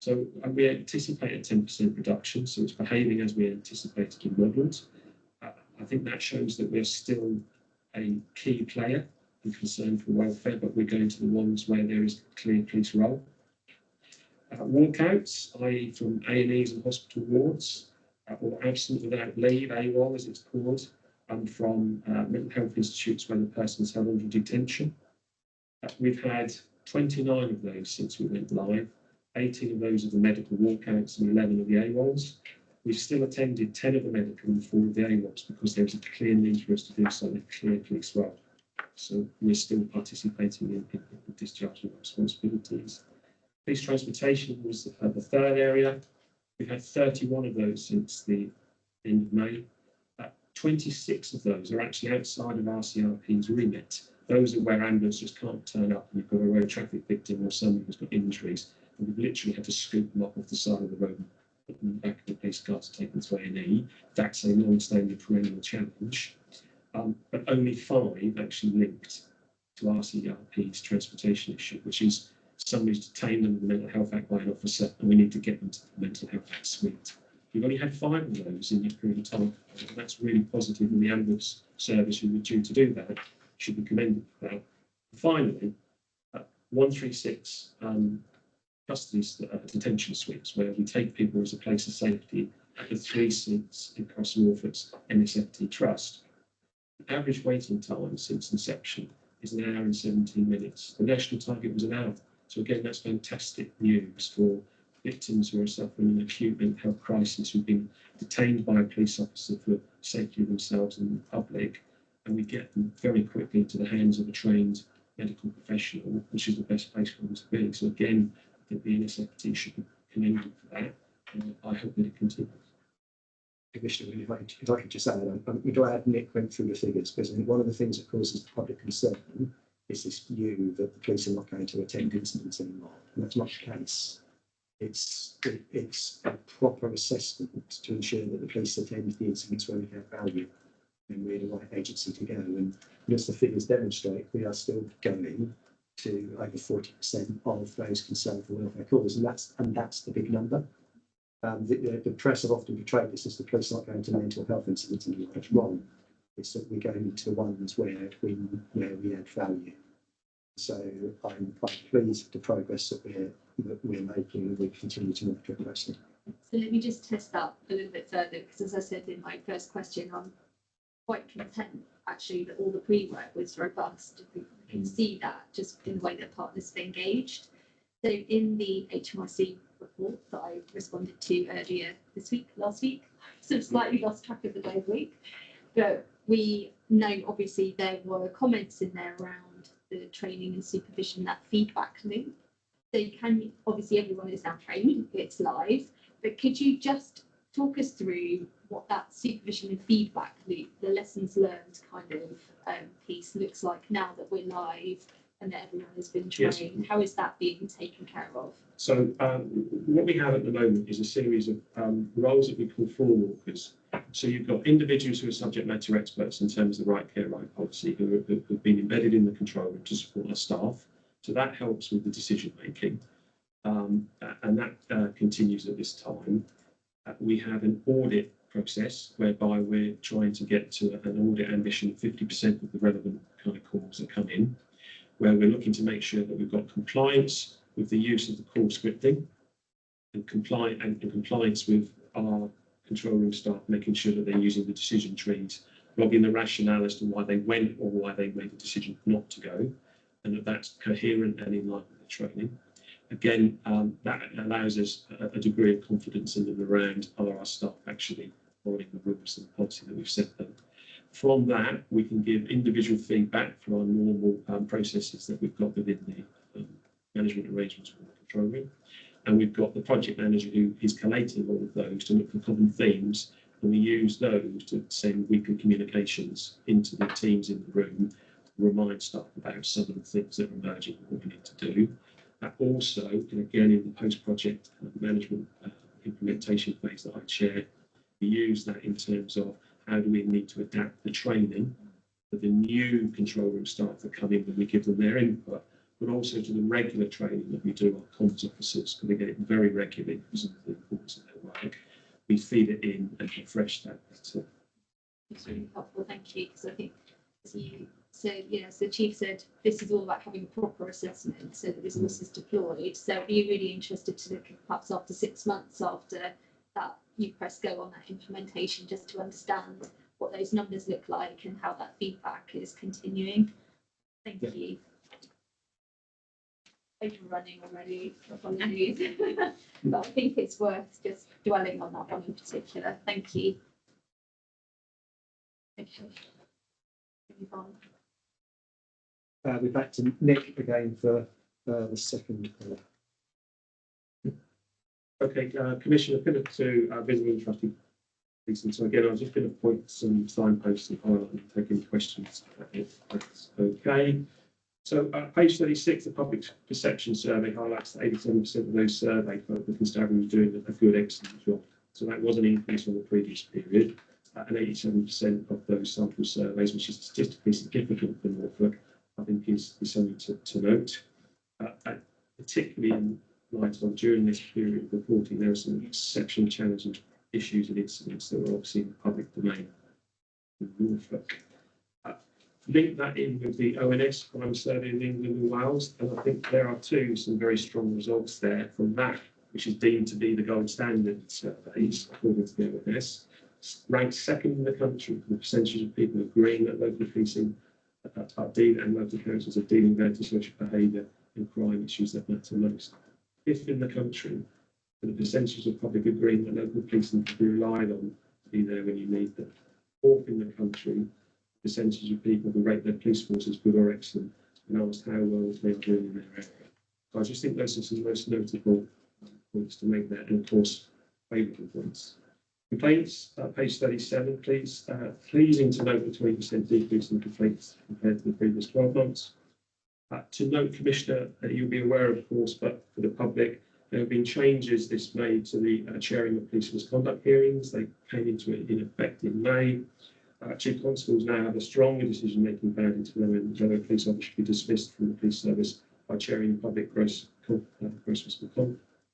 So we anticipate a 10% reduction, so it's behaving as we anticipated and modelled. I think that shows that we're still a key player in concern for welfare, but we're going to the ones where there is a clear police role. Walkouts, i.e. from A&Es and hospital wards, or absent without leave, AWOL as it's called, from mental health institutes where the person's held under detention. We've had 29 of those since we went live. 18 of those are the medical walkouts and 11 of the AWOLs. We've still attended 10 of the medical and 4 of the AWOLs because there was a clear need for us to do so, a clear police role. So we're still participating in the discharge of responsibilities. Police transportation was the third area. We've had 31 of those since the end of May. 26 of those are actually outside of RCRP's remit. Those are where ambulances can't turn up and you've got a road traffic victim or someone who's got injuries, and we've literally had to scoop them up off the side of the road and put them in the back of the police car to take them to A&E. That's a long-standing perennial challenge. But only 5 actually linked to RCRP's transportation issue, which is somebody's detained under the Mental Health Act by an officer and we need to get them to the Mental Health Act suite. We've only had 5 of those in this period of time. And that's really positive, and the ambulance service who were due to do that should be commended for that. Finally, 136 custody detention suites, where we take people as a place of safety at the 3 seats across Norfolk's NSFT Trust. The average waiting time since inception is 1 hour and 17 minutes. The national target was an hour. So again, that's fantastic news for victims who are suffering an acute mental health crisis who've been detained by a police officer for safety of themselves and the public, and we get them very quickly into the hands of a trained medical professional, which is the best place for them to be. So again, I think the NSFT should be commended for that. I hope that it continues. Commissioner, if I could just add, I'm glad Nick went through the figures, because I think one of the things that causes public concern is this view that the police are not going to attend incidents anymore, and that's not the case. It's a proper assessment to ensure that the police attend the incidents where we have value, and we're the right agency to go. And as the figures demonstrate, we are still going to over 40% of those concerned for welfare calls, and that's the big number. The press have often portrayed this as the police not going to mental health incidents, and that's wrong. It's that we're going to the ones where we add value. So I'm pleased with the progress that we're making, and we continue to monitor it closely. So let me just test that a little bit further, because as I said in my first question, I'm quite content actually that all the pre-work was robust. We can see that just in the way that partners have engaged. So in the HMRC report that I responded to earlier last week, sort of slightly lost track of the day of the week, but we know obviously there were comments in there around the training and supervision, that feedback loop. So obviously everyone is now trained, it's live, but could you just talk us through what that supervision and feedback loop, the lessons learned kind of piece looks like now that we're live and that everyone has been trained? Yes. How is that being taken care of? So what we have at the moment is a series of roles that we call forward walkers. So you've got individuals who are subject matter experts in terms of the right care, right policy, who have been embedded in the control room to support our staff. So that helps with the decision making, and that continues at this time. We have an audit process whereby we're trying to get to an audit ambition of 50% of the relevant kind of calls that come in, where we're looking to make sure that we've got compliance with the use of the call scripting and compliance with our control room staff, making sure that they're using the decision trees, logging the rationale as to why they went or why they made the decision not to go, and that's coherent and in line with the training. Again, that allows us a degree of confidence in them around are our staff actually following the rules and the policy that we've set them. From that, we can give individual feedback for our normal processes that we've got within the management arrangements for the control room. And we've got the project manager who is collating all of those to look for common themes, and we use those to send weekly communications into the teams in the room to remind staff about some of the things that are emerging and what we need to do. Also, and again in the post-project management implementation phase that I chair, we use that in terms of how do we need to adapt the training for the new control room staff that come in when we give them their input, but also to the regular training that we do our comms officers, because they get it very regularly because of the importance of their work. We feed it in and refresh that. It's really helpful, thank you, because I think as you said, as the chief said, this is all about having a proper assessment so the resource is deployed. So I'd be really interested to look perhaps after 6 months after that you press go on that implementation, just to understand what those numbers look like and how that feedback is continuing. Thank you. Overrunning already, apologies. But I think it's worth just dwelling on that one in particular. Thank you. Okay. Move on. We're back to Nick again for the second pillar. Okay, Commissioner, pivot to visible and trusted policing. So again, I was just going to point some signposts and highlight and take any questions if that's okay. So page 36, the public perception survey highlights that 87% of those surveyed felt that Constabulary was doing a good, excellent job. So that was an increase on the previous period, and 87% of those sample surveys, which is statistically significant for Norfolk, I think is something to note. Particularly in light of during this period of reporting, there are some exceptionally challenging issues and incidents that were obviously in the public domain in Norfolk. Link that in with the ONS crime survey in England and Wales, and I think there are some very strong results there from that, which is deemed to be the gold standard surveys according to the ONS. Ranked second in the country for the percentage of people agreeing that local policing are dealing and local councils are dealing with antisocial behaviour and crime issues that matter most. Fifth in the country the percentage of public agreement that local policing can be relied on to be there when you need them. Fourth in the country, percentage of people who rate their police force as good or excellent and asked how well they are doing in their area. So I just think those are some most notable points to make there, and of course, favourable points. Complaints, page 37, please. Pleasing to note the 20% decrease in complaints compared to the previous 12 months. To note, Commissioner, you'll be aware, of course, but for the public, there have been changes this made to the chairing of police misconduct hearings. They came into it in effect in May. Chief constables now have a stronger decision-making power into whether a police officer should be dismissed from the police service by chairing public gross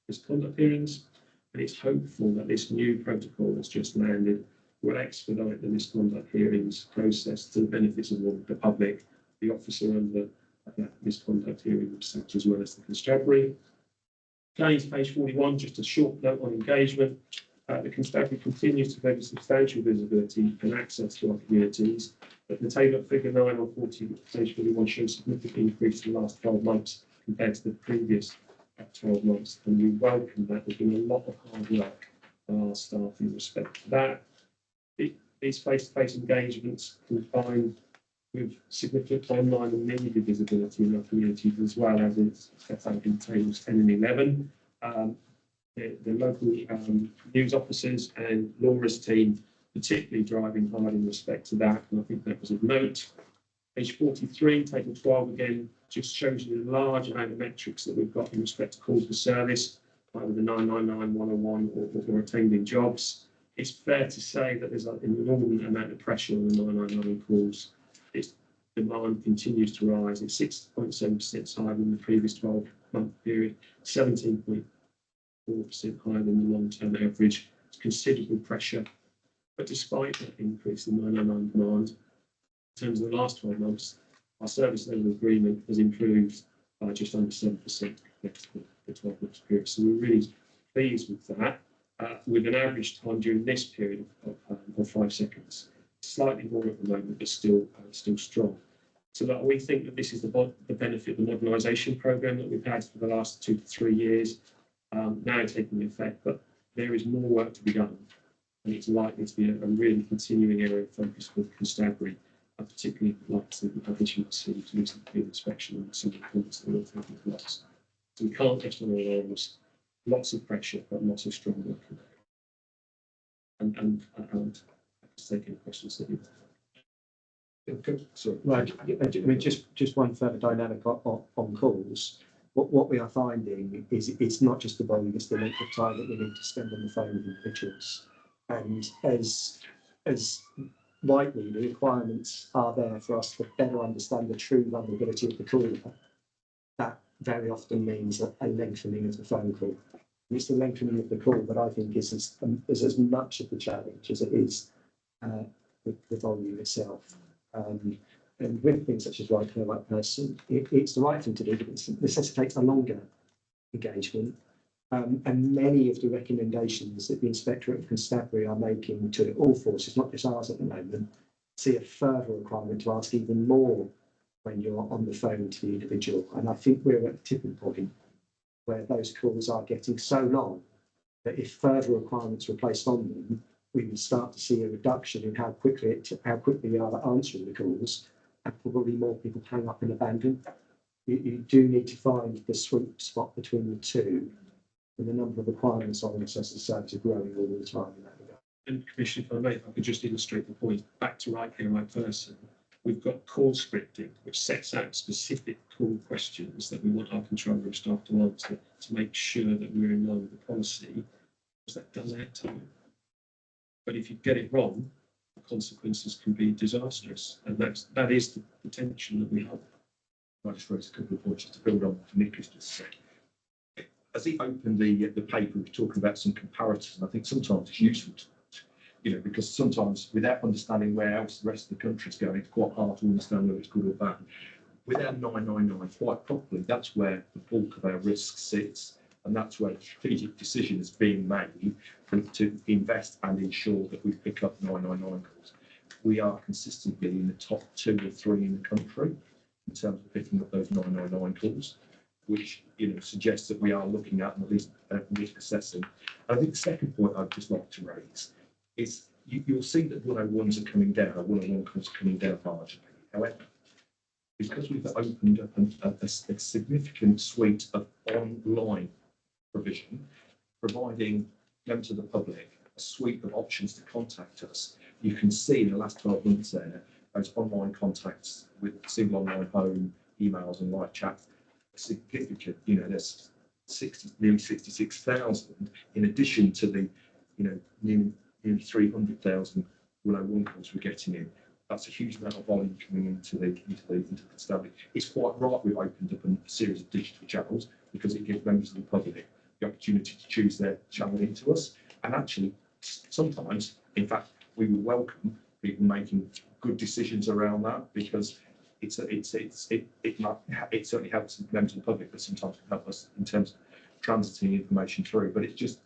misconduct hearings. And it's hopeful that this new protocol that's just landed will expedite the misconduct hearings process to the benefits of all the public, the officer under that misconduct hearing, as well as the constabulary. James, page 41, just a short note on engagement. The constabulary continues to deliver substantial visibility and access to our communities. But the table at figure 9 on 40, page 41 shows significant increase in the last 12 months compared to the previous 12 months. And we welcome that. There's been a lot of hard work by our staff in respect to that. These face-to-face engagements combined with significant online and media visibility in our communities, as well as it's set out in tables 10 and 11. The local news officers and Laura's team particularly driving hard in respect to that, and I think that was of note. Page 43, table 12 again, just shows you the large amount of metrics that we've got in respect to calls for service, either the 999, 101 or attending jobs. It's fair to say that there's an inordinate amount of pressure on the 999 calls. Its demand continues to rise. It's 6.7% higher than the previous 12-month period, 17.4% higher than the long-term average. It's considerable pressure. But despite that increase in 999 demand, in terms of the last 12 months, our service level agreement has improved by just under 7% compared to the 12-month period. So we're really pleased with that, with an average time during this period of 5 seconds. Slightly more at the moment, but still strong. So that we think that this is the benefit of the modernisation programme that we've had for the last 2 to 3 years, now taking effect. But there is more work to be done, and it's likely to be a really continuing area of focus for the constabulary, particularly like the efficiency to listen to the inspection and some of the points that we're taking place. So we can't get on our arms. Lots of pressure, but lots of strong work. And take any questions that you have. Sorry. Right. I mean, just one further dynamic on calls. What we are finding is it's not just the volume, it's the length of time that we need to spend on the phone with individuals. And as rightly, the requirements are there for us to better understand the true vulnerability of the caller. That very often means a lengthening of the phone call. And it's the lengthening of the call that I think is as much of the challenge as it is the volume itself. And with things such as right care, right person, it's the right thing to do, but it necessitates a longer engagement. And many of the recommendations that the Inspectorate of Constabulary are making to all forces, not just ours at the moment, see a further requirement to ask even more when you're on the phone to the individual. And I think we're at a tipping point where those calls are getting so long that if further requirements were placed on them, we would start to see a reduction in how quickly we are answering the calls, and probably more people hang up and abandon. You do need to find the sweet spot between the two, and the number of requirements on us as a service are growing all the time in that regard. And Commissioner, if I could just illustrate the point, back to right care, right person, we've got call scripting, which sets out specific call questions that we want our control room staff to answer to make sure that we're in line with the policy, because that does add time. But if you get it wrong, the consequences can be disastrous, and that is the tension that we have. I just raise a couple of points to build on what Nicholas just said. As he opened the paper, we were talking about some comparisons, and I think sometimes it's useful to, because sometimes without understanding where else the rest of the country is going, it's quite hard to understand whether it's good or bad. With our 999, quite properly, that's where the bulk of our risk sits, and that's where the strategic decision is being made to invest and ensure that we pick up 999 calls. We are consistently in the top 2 or 3 in the country in terms of picking up those 999 calls. which suggests that we are looking at and at least risk assessing. And I think the second point I'd just like to raise is you'll see that 101s are coming down, 101 calls are coming down marginally. However, because we've opened up a significant suite of online provision, providing members of the public a suite of options to contact us, you can see in the last 12 months there, those online contacts with single online home, emails and live chat, significant, there's nearly 66,000 in addition to the, nearly 300,000 101 calls we're getting in. That's a huge amount of volume coming into the constabulary. It's quite right we've opened up a series of digital channels because it gives members of the public the opportunity to choose their channel into us. And actually, sometimes, in fact, we would welcome people making good decisions around that because it certainly helps members of the public, but sometimes can help us in terms of transiting information through. But it's just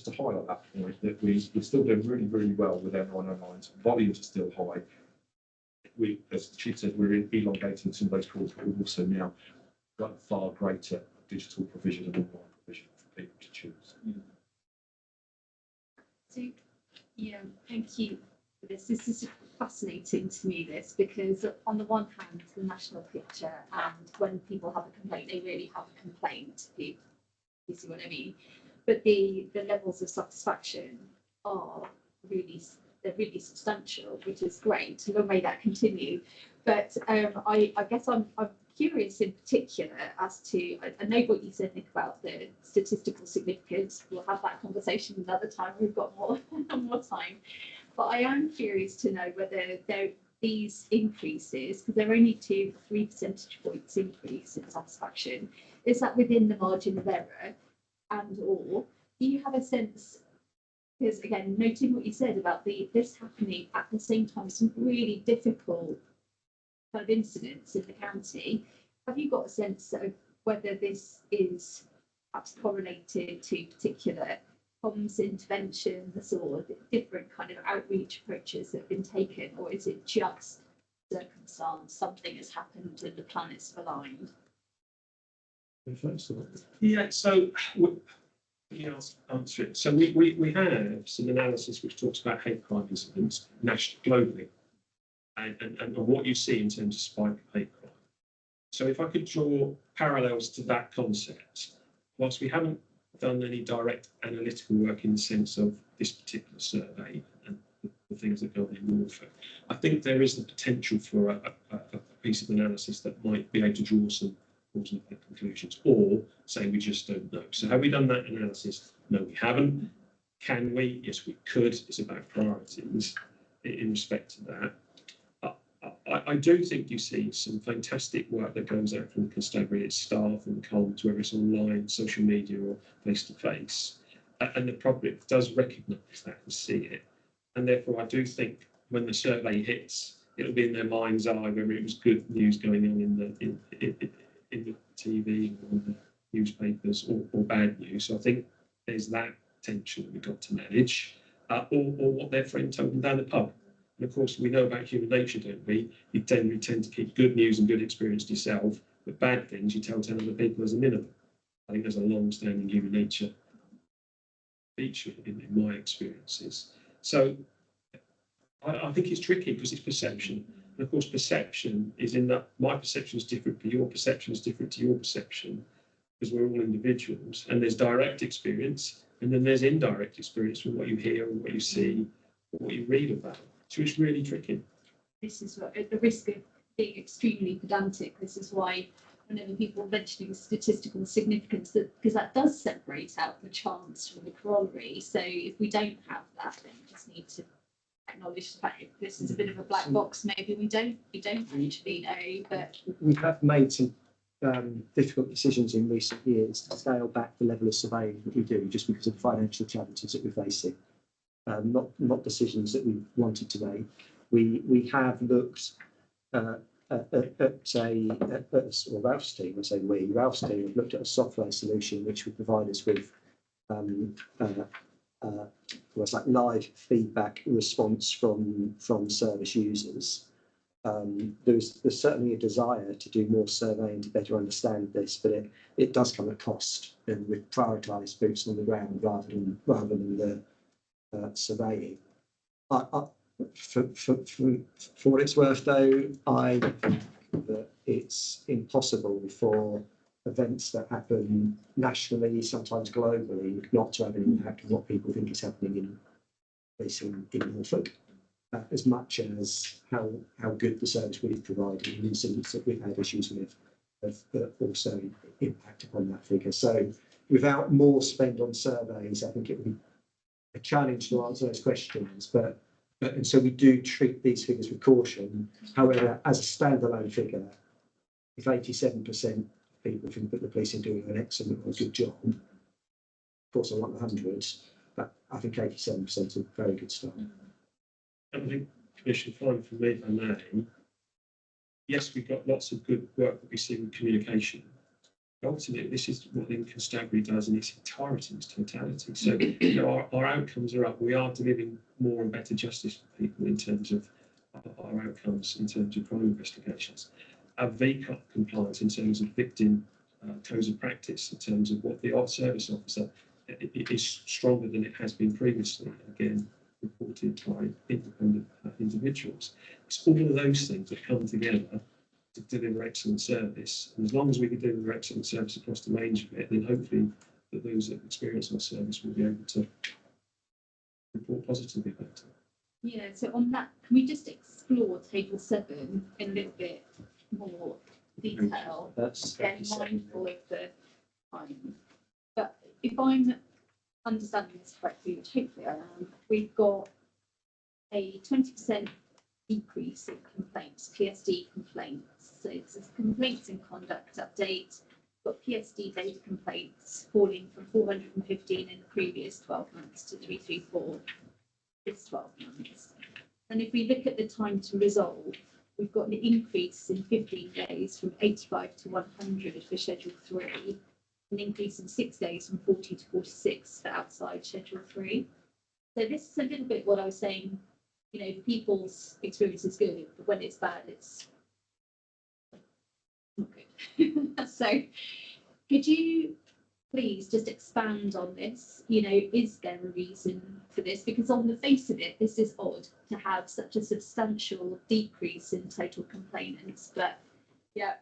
to highlight that point that we're still doing really, really well with our 909s. Volumes are still high. We, as the Chief said, we're elongating some of those calls, but we've also now got a far greater digital provision and online provision for people to choose. So, thank you for this. This is fascinating to me, this, because on the one hand, the national picture, and when people have a complaint, they really have a complaint, if you see what I mean. But the levels of satisfaction are really substantial, which is great. Long may that continue. But I guess I'm curious in particular as to, I know what you said, Nick, about the statistical significance. We'll have that conversation another time. We've got more time. But I am curious to know whether these increases, because they're only 2 or 3 percentage points increase in satisfaction, is that within the margin of error? And or do you have a sense, because again, noting what you said about this happening at the same time, some really difficult kind of incidents in the county, have you got a sense of whether this is perhaps correlated to particular comms interventions or different kind of outreach approaches that have been taken, or is it just circumstance, something has happened and the planets aligned? Yeah, so I'll answer it. So we have some analysis which talks about hate crime incidents globally and what you see in terms of spike of hate crime. So if I could draw parallels to that concept, whilst we haven't done any direct analytical work in the sense of this particular survey and the things that go on in Norfolk, I think there is the potential for a piece of analysis that might be able to draw some cause and effect conclusions, or say we just don't know. So have we done that analysis? No, we haven't. Can we? Yes, we could. It's about priorities in respect to that. I do think you see some fantastic work that goes out from the constabulary staff and comms, whether it's online, social media, or face-to-face, and the public does recognise that and see it. And therefore, I do think when the survey hits, it'll be in their mind's eye whether it was good news going on in the TV or in the newspapers or bad news. So I think there's that tension that we've got to manage, or what their friend told them down the pub. And of course, we know about human nature, don't we? You tend to keep good news and good experience to yourself, but bad things you tell 10 other people as a minimum. I think there's a long-standing human nature feature in my experiences. So I think it's tricky because it's perception. And of course, perception is in that my perception is different, but your perception is different to your perception, because we're all individuals. And there's direct experience, and then there's indirect experience from what you hear and what you see, or what you read about. So it's really tricky. This is what, at the risk of being extremely pedantic, this is why whenever people are mentioning statistical significance, because that does separate out the chance from the corollary. So if we don't have that, then we just need to acknowledge the fact that this is a bit of a black box. Maybe we don't actually know, but we have made some difficult decisions in recent years to scale back the level of surveying that we do, just because of financial challenges that we're facing. Not decisions that we wanted to make. We have looked at Ralph's team. I say we. Ralph's team have looked at a software solution which would provide us with like live feedback response from service users, There's certainly a desire to do more surveying to better understand this, but it does come at cost, and we've prioritised boots on the ground rather than the surveying. For what it's worth, though, I think that it's impossible for events that happen nationally, sometimes globally, not to have an impact on what people think is happening in Norfolk, as much as how good the service we've provided and incidents that we've had issues with have also impact upon that figure. So without more spend on surveys, I think it would be a challenge to answer those questions, and so we do treat these figures with caution. However, as a standalone figure, if 87% of people think that the police are doing an excellent or good job, of course I want the hundreds, but I think 87% is a very good start. And I think, Commissioner, fine for me, if I may, yes, we've got lots of good work that we see with communication. Ultimately, this is what Lincoln Constabulary does in its entirety, its totality. So, you know, our outcomes are up. We are delivering more and better justice for people in terms of our outcomes, in terms of crime investigations. Our VCOP compliance in terms of victim codes of practice, in terms of what the service officer is stronger than it has been previously. Again, reported by independent individuals. It's all of those things that come together to deliver excellent service. And as long as we can deliver excellent service across the range of it, then hopefully that those that experience our service will be able to report positively about it. Yeah, so on that, can we just explore table 7 in a little bit more detail? That's Again, mindful of the time. But if I'm understanding this correctly, which hopefully I am, we've got a 20% decrease in complaints, PSD complaints. So this is complaints and conduct update. Got PSD data complaints falling from 415 in the previous 12 months to 334 this 12 months. And if we look at the time to resolve, we've got an increase in 15 days from 85 to 100 for Schedule 3, an increase in 6 days from 40 to 46 for outside Schedule 3. So this is a little bit what I was saying, you know, people's experience is good, but when it's bad, it's not good. So could you please just expand on this? You know, is there a reason for this? Because on the face of it, this is odd to have such a substantial decrease in total complainants, but yeah,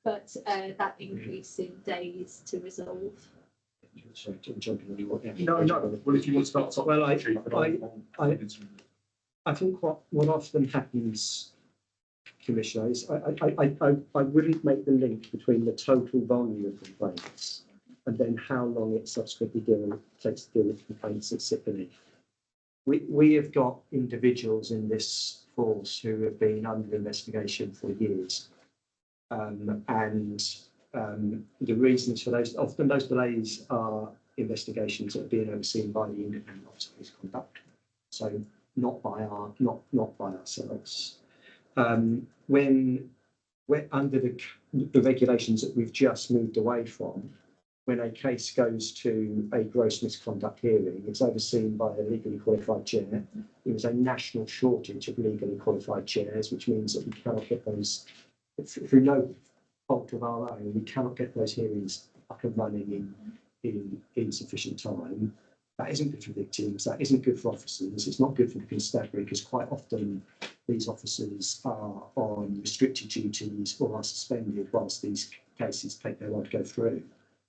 but that increase in days to resolve. Sorry, jumping on you. Yeah. No. Well, if you want to start, Well, I think what often happens, Commissioner, is I wouldn't make the link between the total volume of complaints and then how long it subsequently takes to deal with complaints that sit beneath. We have got individuals in this force who have been under investigation for years. The reasons for those, often those delays are investigations that are being overseen by the independent officer of police conduct. So not by ourselves. When we're under the regulations that we've just moved away from, when a case goes to a gross misconduct hearing, it's overseen by a legally qualified chair. There is a national shortage of legally qualified chairs, which means that we cannot get those, through no fault of our own, we cannot get those hearings up and running in sufficient time. That isn't good for victims, that isn't good for officers, it's not good for the constabulary, because quite often these officers are on restricted duties or are suspended whilst these cases take their while to go through.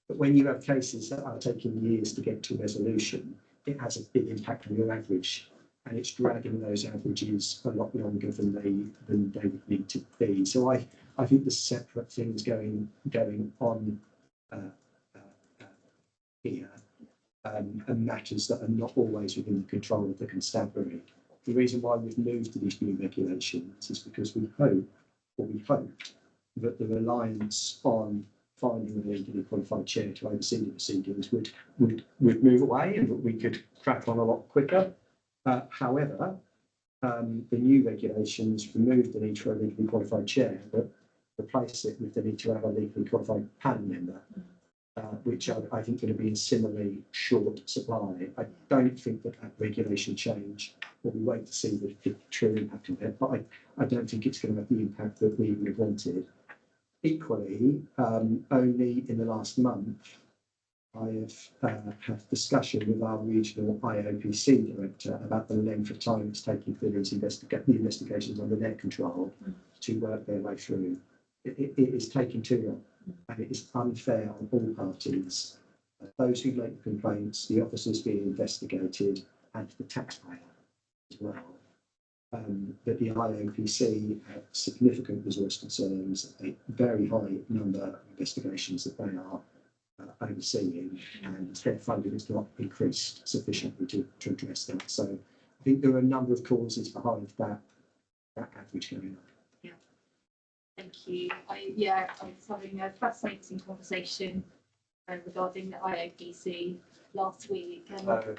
But when you have cases that are taking years to get to resolution, it has a big impact on your average, and it's dragging those averages a lot longer than they would need to be. So I think there's separate things going on here, and matters that are not always within the control of the constabulary. The reason why we've moved to these new regulations is because we hoped that the reliance on finding a legally qualified chair to oversee the proceedings would move away, and that we could crack on a lot quicker. However, the new regulations remove the need for a legally qualified chair, but replace it with the need to have a legally qualified panel member. which I think going to be in similarly short supply. I don't think that regulation change, well, we wait to see the true impact of it, but I don't think it's going to have the impact that we would have wanted. Equally, only in the last month, I have had discussion with our regional IOPC director about the length of time it's taking for these the investigations under their control to work their way through. It is taking too long, and it is unfair on all parties. Those who make the complaints, the officers being investigated, and the taxpayer as well. That the IOPC have significant resource concerns, a very high number of investigations that they are overseeing, and their funding has not increased sufficiently to address that. So I think there are a number of causes behind that average going up. Thank you. I was having a fascinating conversation regarding the IOPC last week, and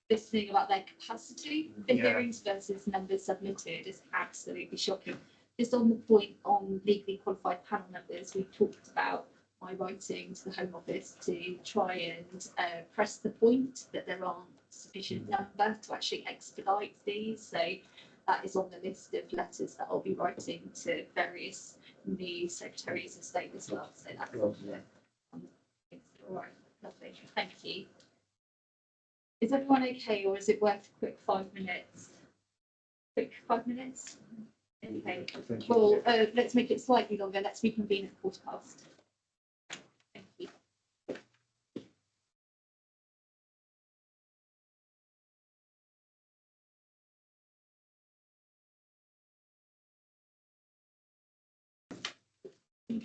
listening about their capacity for hearings versus numbers submitted is absolutely shocking. Just on the point on legally qualified panel members, we talked about my writing to the Home Office to try and press the point that there aren't sufficient number to actually expedite these. So that is on the list of letters that I'll be writing to various new secretaries of state as well. So that's on the all right, lovely. Thank you. Is everyone okay, or is it worth a quick 5 minutes? Quick 5 minutes? Okay. Well, let's make it slightly longer. Let's reconvene at 1:15. Thank you.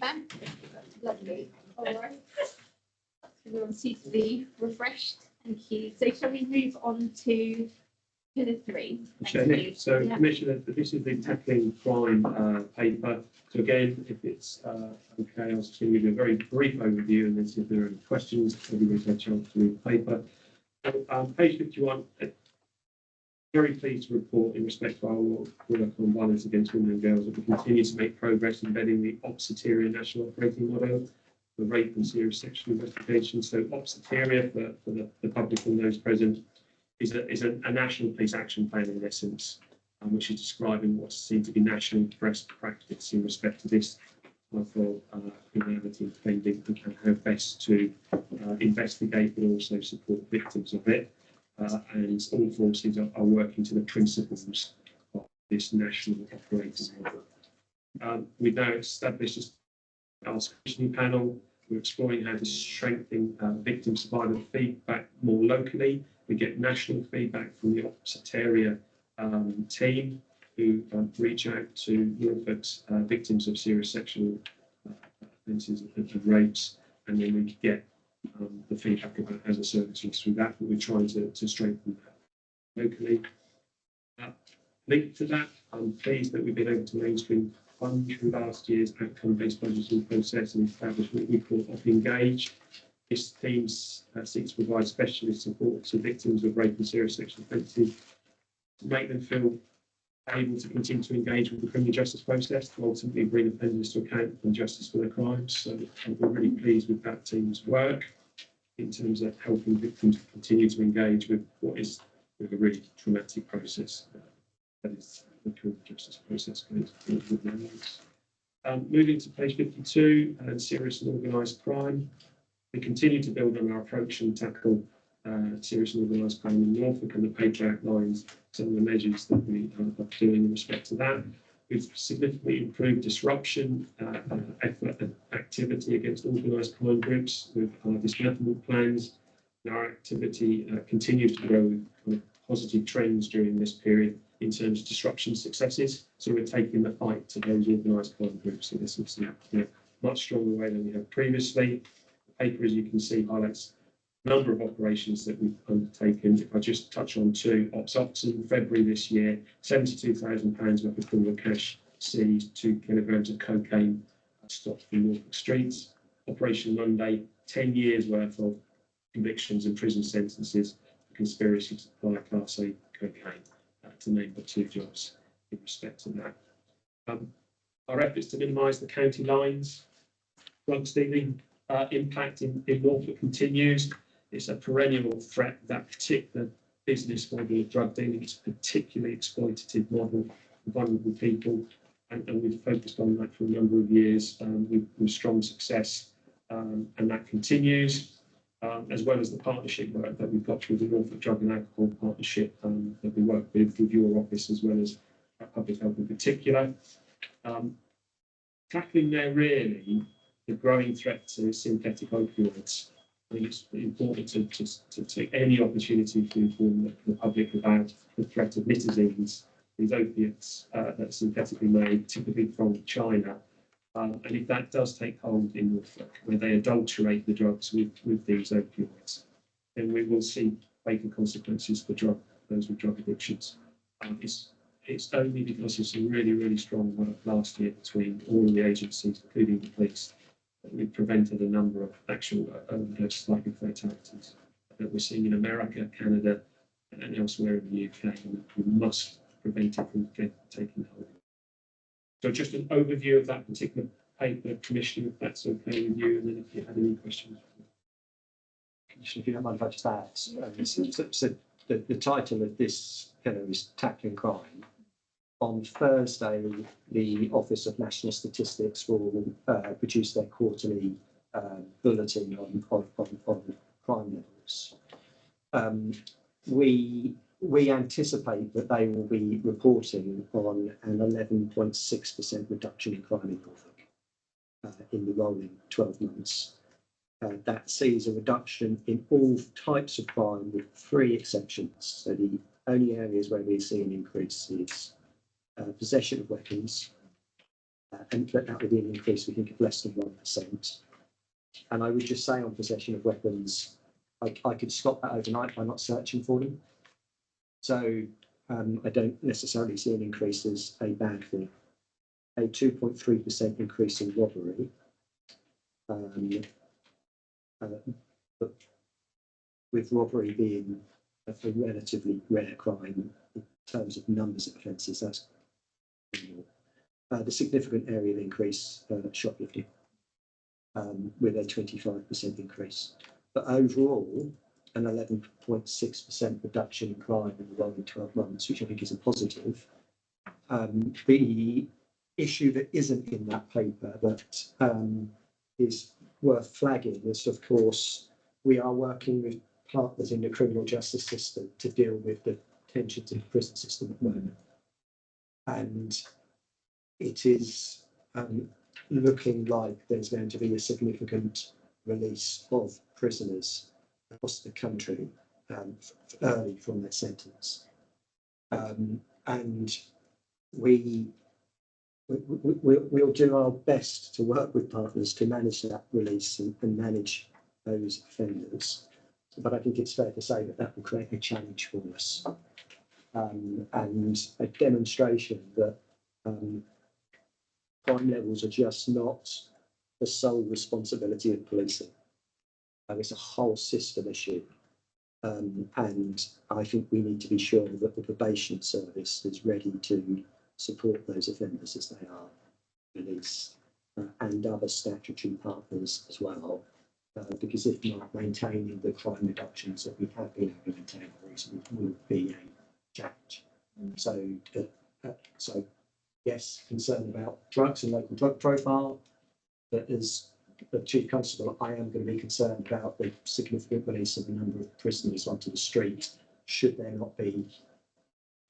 Ben? Lovely. All right. Everyone seems to be refreshed. Thank you. So shall we move on to pillar 3? Thank you. So, Commissioner, this is the tackling crime paper. So again, if it's okay, I'll just give you a very brief overview and then see if there are any questions. Everybody's had a chance to read the paper. Page 51. Very pleased to report in respect to our work on violence against women and girls that we continue to make progress embedding the Opsateria National Operating Model for rape and serious sexual investigations. So Opsateria, for the public and those present, is a national police action plan in essence, which is describing what's seen to be national best practice in respect to this type of criminality and offending, and how best to investigate but also support victims of it. And all forces are working to the principles of this national operating model. We've now established our scrutiny panel. We're exploring how to strengthen victim survivor feedback more locally. We get national feedback from the Opsateria team who reach out to Norfolk's victims of serious sexual offences and rapes, and then we get the feedback about how the services through that, but we're trying to strengthen that locally. Linked to that, I'm pleased that we've been able to mainstream fund through last year's outcome-based budgeting process and establish what we call Engage. This team seeks to provide specialist support to victims of rape and serious sexual offences to make them feel able to continue to engage with the criminal justice process to ultimately bring offenders to account and justice for their crimes. So we're really pleased with that team's work in terms of helping victims to continue to engage with what is a really traumatic process. That is the criminal justice process going with their lives. Moving to page 52, and serious and organised crime. We continue to build on our approach and tackle serious and organised crime in Norfolk, and the paper outlines some of the measures that we are doing in respect to that. We've significantly improved disruption, effort and activity against organised crime groups with our dismantlement plans. And our activity continues to grow with positive trends during this period in terms of disruption successes. So we're taking the fight to those organised crime groups in this in a much stronger way than we have previously. The paper, as you can see, highlights number of operations that we've undertaken. If I just touch on two, Ops in February this year, £72,000 worth of criminal cash seized, 2 kilograms of cocaine stopped from Norfolk streets. Operation Monday, 10 years worth of convictions and prison sentences for conspiracy to supply Class A cocaine, to name but 2 jobs in respect to that. Our efforts to minimise the county lines, drug stealing, impact in Norfolk continues. It's a perennial threat. That particular business model of drug dealing is a particularly exploitative model for vulnerable people, and we've focused on that for a number of years with strong success, and that continues, as well as the partnership work that we've got through the Norfolk Drug and Alcohol Partnership that we work with your office as well as public health in particular. Tackling there really the growing threat to synthetic opioids. I think it's important to take any opportunity to inform the public about the threat of nitazenes, these opiates that are synthetically made, typically from China. And if that does take hold in Norfolk, where they adulterate the drugs with these opioids, then we will see fatal consequences for those with drug addictions. It's only because of some really strong work last year between all of the agencies, including the police, that we've prevented a number of actual overdose-like fatalities that we're seeing in America, Canada, and elsewhere in the UK. And we must prevent it from taking hold. So just an overview of that particular paper, Commissioner, if that's okay with you, and then if you had any questions. Commissioner, if you don't mind if I just add, so the title of this pillar is Tackling Crime. On Thursday, the Office of National Statistics will produce their quarterly bulletin on crime levels. We anticipate that they will be reporting on an 11.6% reduction in crime in Norfolk in the rolling 12 months. That sees a reduction in all types of crime with 3 exceptions. So the only areas where we see an increase is possession of weapons, and that would be an increase, we think, of less than 1%. And I would just say on possession of weapons, I could stop that overnight by not searching for them. So I don't necessarily see an increase as a bad thing. A 2.3% increase in robbery, but with robbery being a relatively rare crime in terms of numbers of offences, that's the significant area of increase, shoplifting, with a 25% increase. But overall, an 11.6% reduction in crime in the rolling 12 months, which I think is a positive. The issue that isn't in that paper that is worth flagging is, of course, we are working with partners in the criminal justice system to deal with the tensions in the prison system at the moment. And it is looking like there's going to be a significant release of prisoners across the country early from their sentence. And we'll do our best to work with partners to manage that release and manage those offenders. But I think it's fair to say that that will create a challenge for us, and a demonstration that crime levels are just not the sole responsibility of policing. It's a whole system issue. And I think we need to be sure that the probation service is ready to support those offenders as they are released, and other statutory partners as well. Because if not, maintaining the crime reductions that we have been able to maintain recently will be a challenge. So yes, concern about drugs and local drug profile, but as the Chief Constable, I am going to be concerned about the significant release of the number of prisoners onto the street, should there not be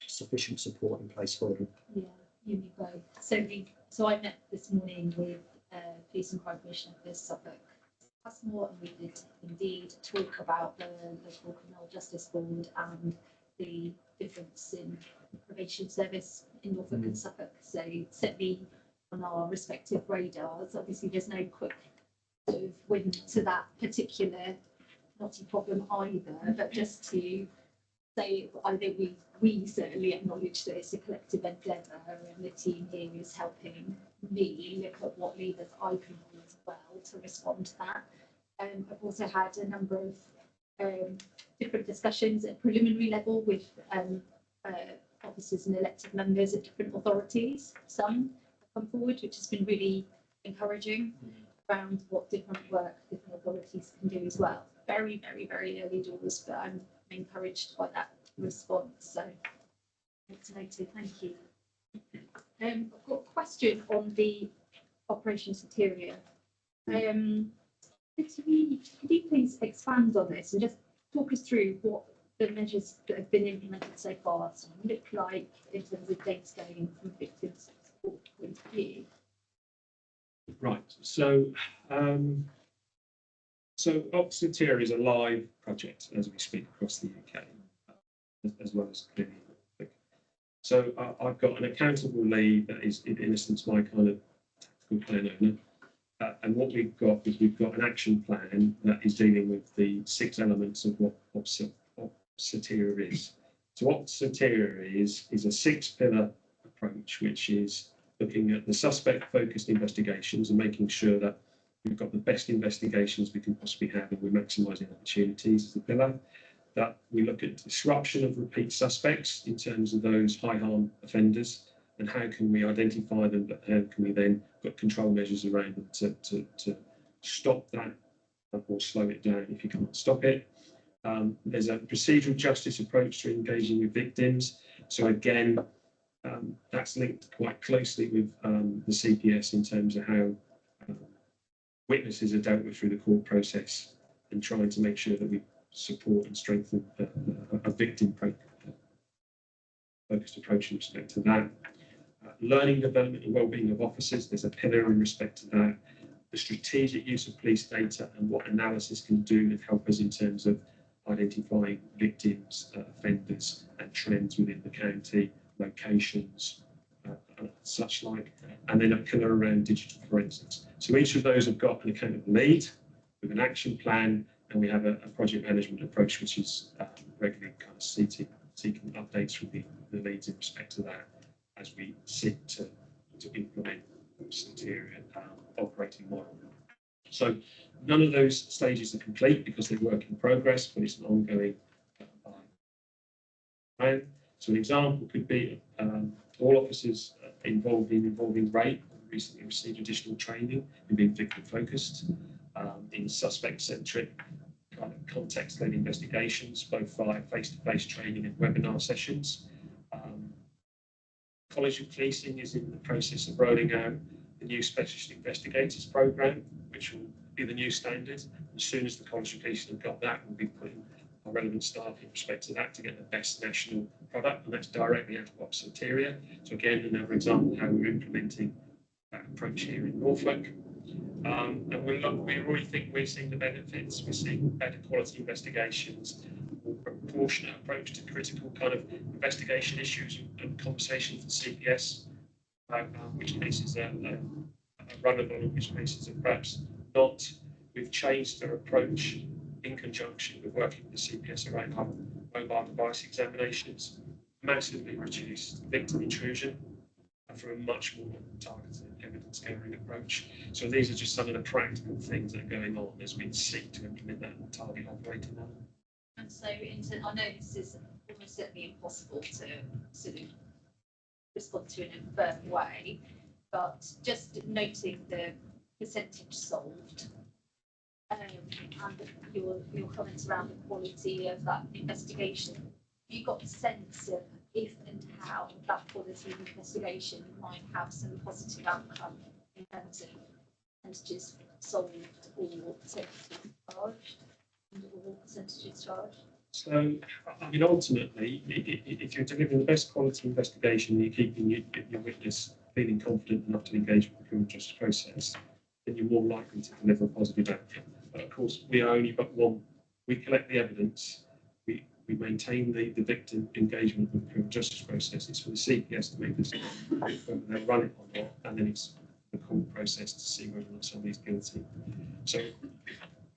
sufficient support in place for them. Yeah, you and me both. So I met this morning with Police and Crime Commissioner for Suffolk, Passmore, and we did indeed talk about the local criminal justice board and the difference in probation service in Norfolk and Suffolk. So certainly on our respective radars. Obviously, there's no quick sort of win to that particular knotty problem either, but just to say, I think we certainly acknowledge that it's a collective endeavour, and the team here is helping me look at what levers I can pull as well to respond to that. I've also had a number of different discussions at preliminary level with officers and elected members of different authorities. Some have come forward, which has been really encouraging. around what different work different authorities can do as well. Very, very, very early doors, but I'm encouraged by that response. So it's noted. Thank you. I've got a question on the Operation Soteria. Could you please expand on this and just talk us through what the measures that have been implemented so far look like in terms of data going from victims support point of view? Right. So, Oxfordshire is a live project as we speak across the UK, as well as clearly. So I've got an accountable lead that is, in essence, my kind of tactical plan owner. And what we've got is we've got an action plan that is dealing with the 6 elements of what Soteria is. So what Soteria is a 6-pillar approach, which is looking at the suspect-focused investigations and making sure that we've got the best investigations we can possibly have and we're maximising opportunities as a pillar. That we look at disruption of repeat suspects in terms of those high harm offenders and how can we identify them, but how can we then put control measures around them to stop that or slow it down if you can't stop it. There's a procedural justice approach to engaging with victims. So again, that's linked quite closely with the CPS in terms of how witnesses are dealt with through the court process and trying to make sure that we support and strengthen a victim focused approach in respect to that. Learning, development and wellbeing of officers, there's a pillar in respect to that. The strategic use of police data and what analysis can do and help us in terms of identifying victims, offenders and trends within the county, locations, such like, and then a pillar around digital forensics. So each of those have got an accountable lead with an action plan, and we have a project management approach, which is regularly kind of seeking updates from the leads in respect to that as we seek to implement Soteria operating model. So none of those stages are complete because they're work in progress, but it's an ongoing plan. So an example could be all officers involving rape recently received additional training in being victim focused, in suspect centric kind of context-led investigations, both via face-to-face training and webinar sessions. College of Policing is in the process of rolling out the new Specialist Investigators Programme, which will be the new standard. As soon as the College of Policing have got that, we'll be putting our relevant staff in respect to that to get the best national product, and that's directly out of Soteria. So again, another example of how we're implementing that approach here in Norfolk. And we already think we're seeing the benefits. We're seeing better quality investigations, more proportionate approach to critical kind of investigation issues and conversations with CPS, which cases are runnable and which cases are perhaps not. We've changed our approach in conjunction with working with the CPS around our mobile device examinations, massively reduced victim intrusion for a much more targeted evidence gathering approach. So these are just some of the practical things that are going on as we seek to implement that target operating model. And so, I know this is almost certainly impossible to sort of respond to in a firm way, but just noting the percentage solved and your comments around the quality of that investigation, have you got a sense of if and how that quality of investigation might have some positive outcome in terms of percentages solved or percentages charged or percentages charged? So, I mean, ultimately, if you're delivering the best quality investigation, you're keeping your witness feeling confident enough to engage with the criminal justice process, then you're more likely to deliver a positive outcome. But of course, we are only but one. We collect the evidence, we maintain the victim engagement with the criminal justice process. It's for the CPS to make the decision whether they run it or not, and then it's the court process to see whether or not somebody's guilty. So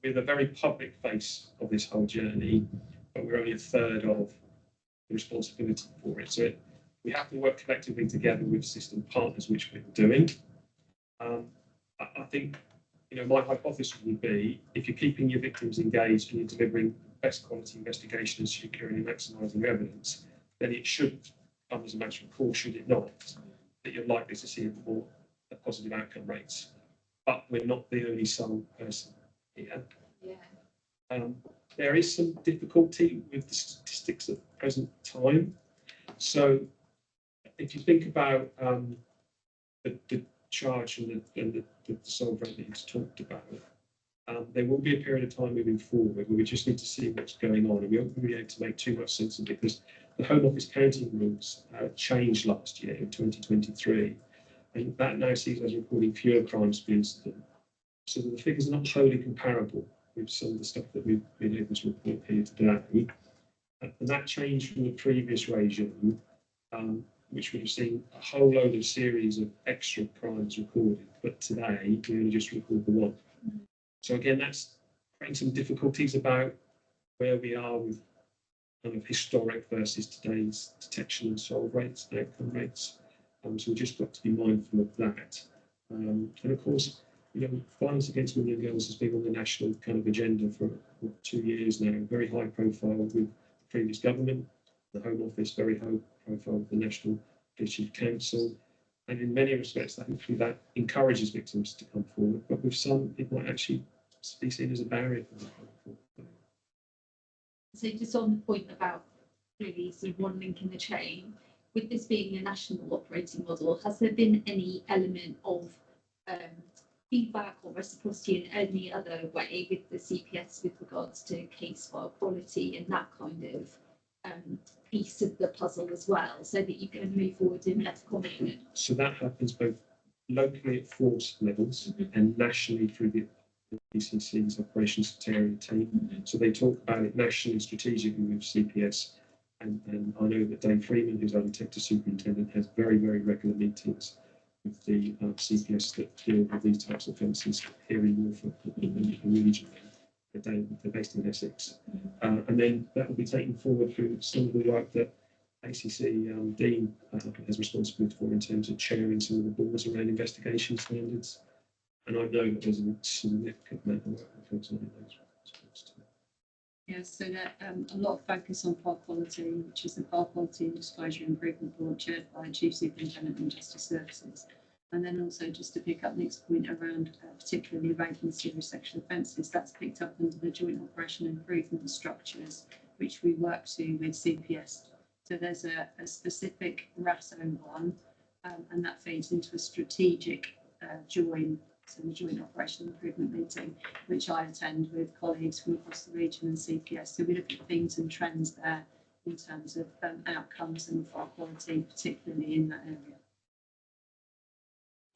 we're the very public face of this whole journey, but we're only a third of the responsibility for it. So we have to work collectively together with system partners, which we're doing. I think, my hypothesis would be if you're keeping your victims engaged and you're delivering best quality investigation and securing and maximising evidence, then it should come as a matter of course, should it not, that you're likely to see a positive outcome rates but we're not the only sole person here. Yeah. There is some difficulty with the statistics at the present time. So if you think about the charge and the solve rate that he's talked about, there will be a period of time moving forward where we just need to see what's going on, and we won't be able to make too much sense of it because the Home Office counting rules changed last year in 2023, and that now sees us recording fewer crimes per incident. So the figures are not wholly comparable with some of the stuff that we've been able to report here today. And that changed from the previous regime, which would have seen a whole load of series of extra crimes recorded, but today we only just record the one. So again, that's creating some difficulties about where we are with kind of historic versus today's detection and solve rates and outcome rates. So we've just got to be mindful of that. And of course, violence against women and girls has been on the national kind of agenda for 2 years now, very high profile with the previous government, the Home Office, very high profile with the National Police Chief Council. And in many respects, hopefully that encourages victims to come forward, but with some, it might actually be seen as a barrier for them to come forward. So just on the point about really sort of one link in the chain, with this being a national operating model, has there been any element of feedback or reciprocity in any other way with the CPS with regards to case file quality and that kind of piece of the puzzle as well, so that you can move forward in less confident? So that happens both locally at force levels and nationally through the PCC's operations secretariat team. So they talk about it nationally, strategically with CPS. And I know that Dave Freeman, who's our detective superintendent, has very, very regular meetings with the CPS that deal with these types of offences here in Norfolk and regionally. They're based in Essex. And then that will be taken forward through some of the work that ACC Dean has responsibility for in terms of chairing some of the boards around investigation standards. And I know that there's a significant amount of work that goes on in those respects too. Yes, so a lot of focus on file quality, which is the File Quality and Disclosure Improvement Board chaired by Chief Superintendent and Justice Services. And then also just to pick up Nick's point around particularly rape and serious sexual offences, that's picked up under the Joint Operation Improvement structures, which we work to with CPS. So there's a specific RASO one, and that feeds into a strategic joint operation improvement meeting, which I attend with colleagues from across the region and CPS. So we look at themes and trends there in terms of outcomes and file quality, particularly in that area.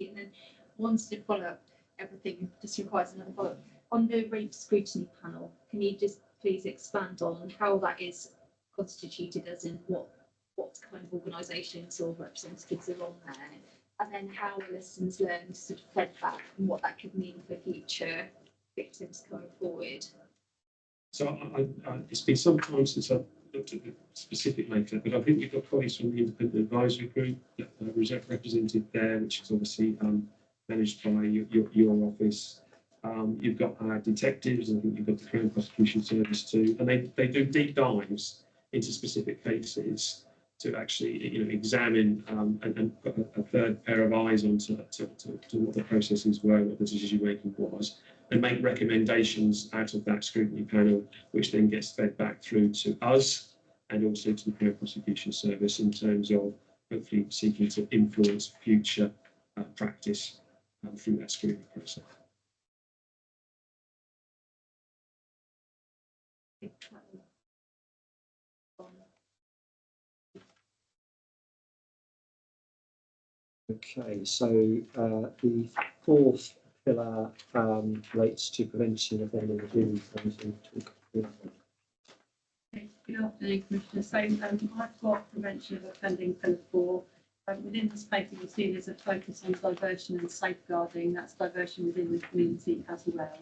And then once to follow up, everything just requires another follow up. On the rape scrutiny panel, can you just please expand on how that is constituted, as in what kind of organisations or representatives are on there? And then how are lessons learned sort of fed back and what that could mean for future victims coming forward? So it's been some time since I've looked at the specific matter, but I think we've got colleagues from the Independent Advisory Group that are represented there, which is obviously managed by your office. You've got our detectives, and I think you've got the Crown Prosecution Service too, and they do deep dives into specific cases to actually examine and put a third pair of eyes onto to what the processes were, what the decision making was, and make recommendations out of that scrutiny panel, which then gets fed back through to us and also to the Crown Prosecution Service in terms of hopefully seeking to influence future practice through that scrutiny process. Okay, so the fourth pillar relates to prevention of any abuse. Good afternoon, Commissioner. So I've got prevention of offending pillar 4. Within this paper, you'll see there's a focus on diversion and safeguarding. That's diversion within the community as well.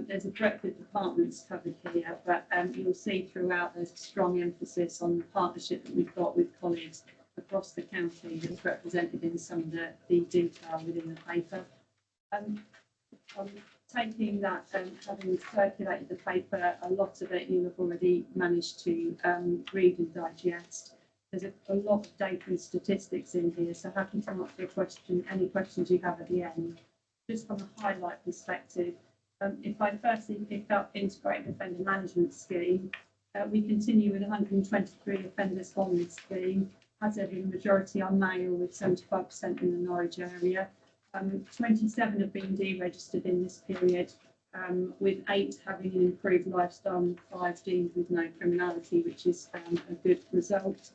There's a breadth of departments covered here, but you'll see throughout there's a strong emphasis on the partnership that we've got with colleagues across the county that's represented in some of the detail within the paper. I'm taking that, having circulated the paper, a lot of it you have already managed to read and digest. There's a lot of data and statistics in here, so happy to answer any questions you have at the end. just from a highlight perspective, if I firstly pick up integrated offender management scheme, we continue with 123 offenders on this scheme. As ever, the majority are male, with 75% in the Norwich area. 27 have been deregistered in this period, with 8 having an improved lifestyle and 5 deemed with no criminality, which is a good result.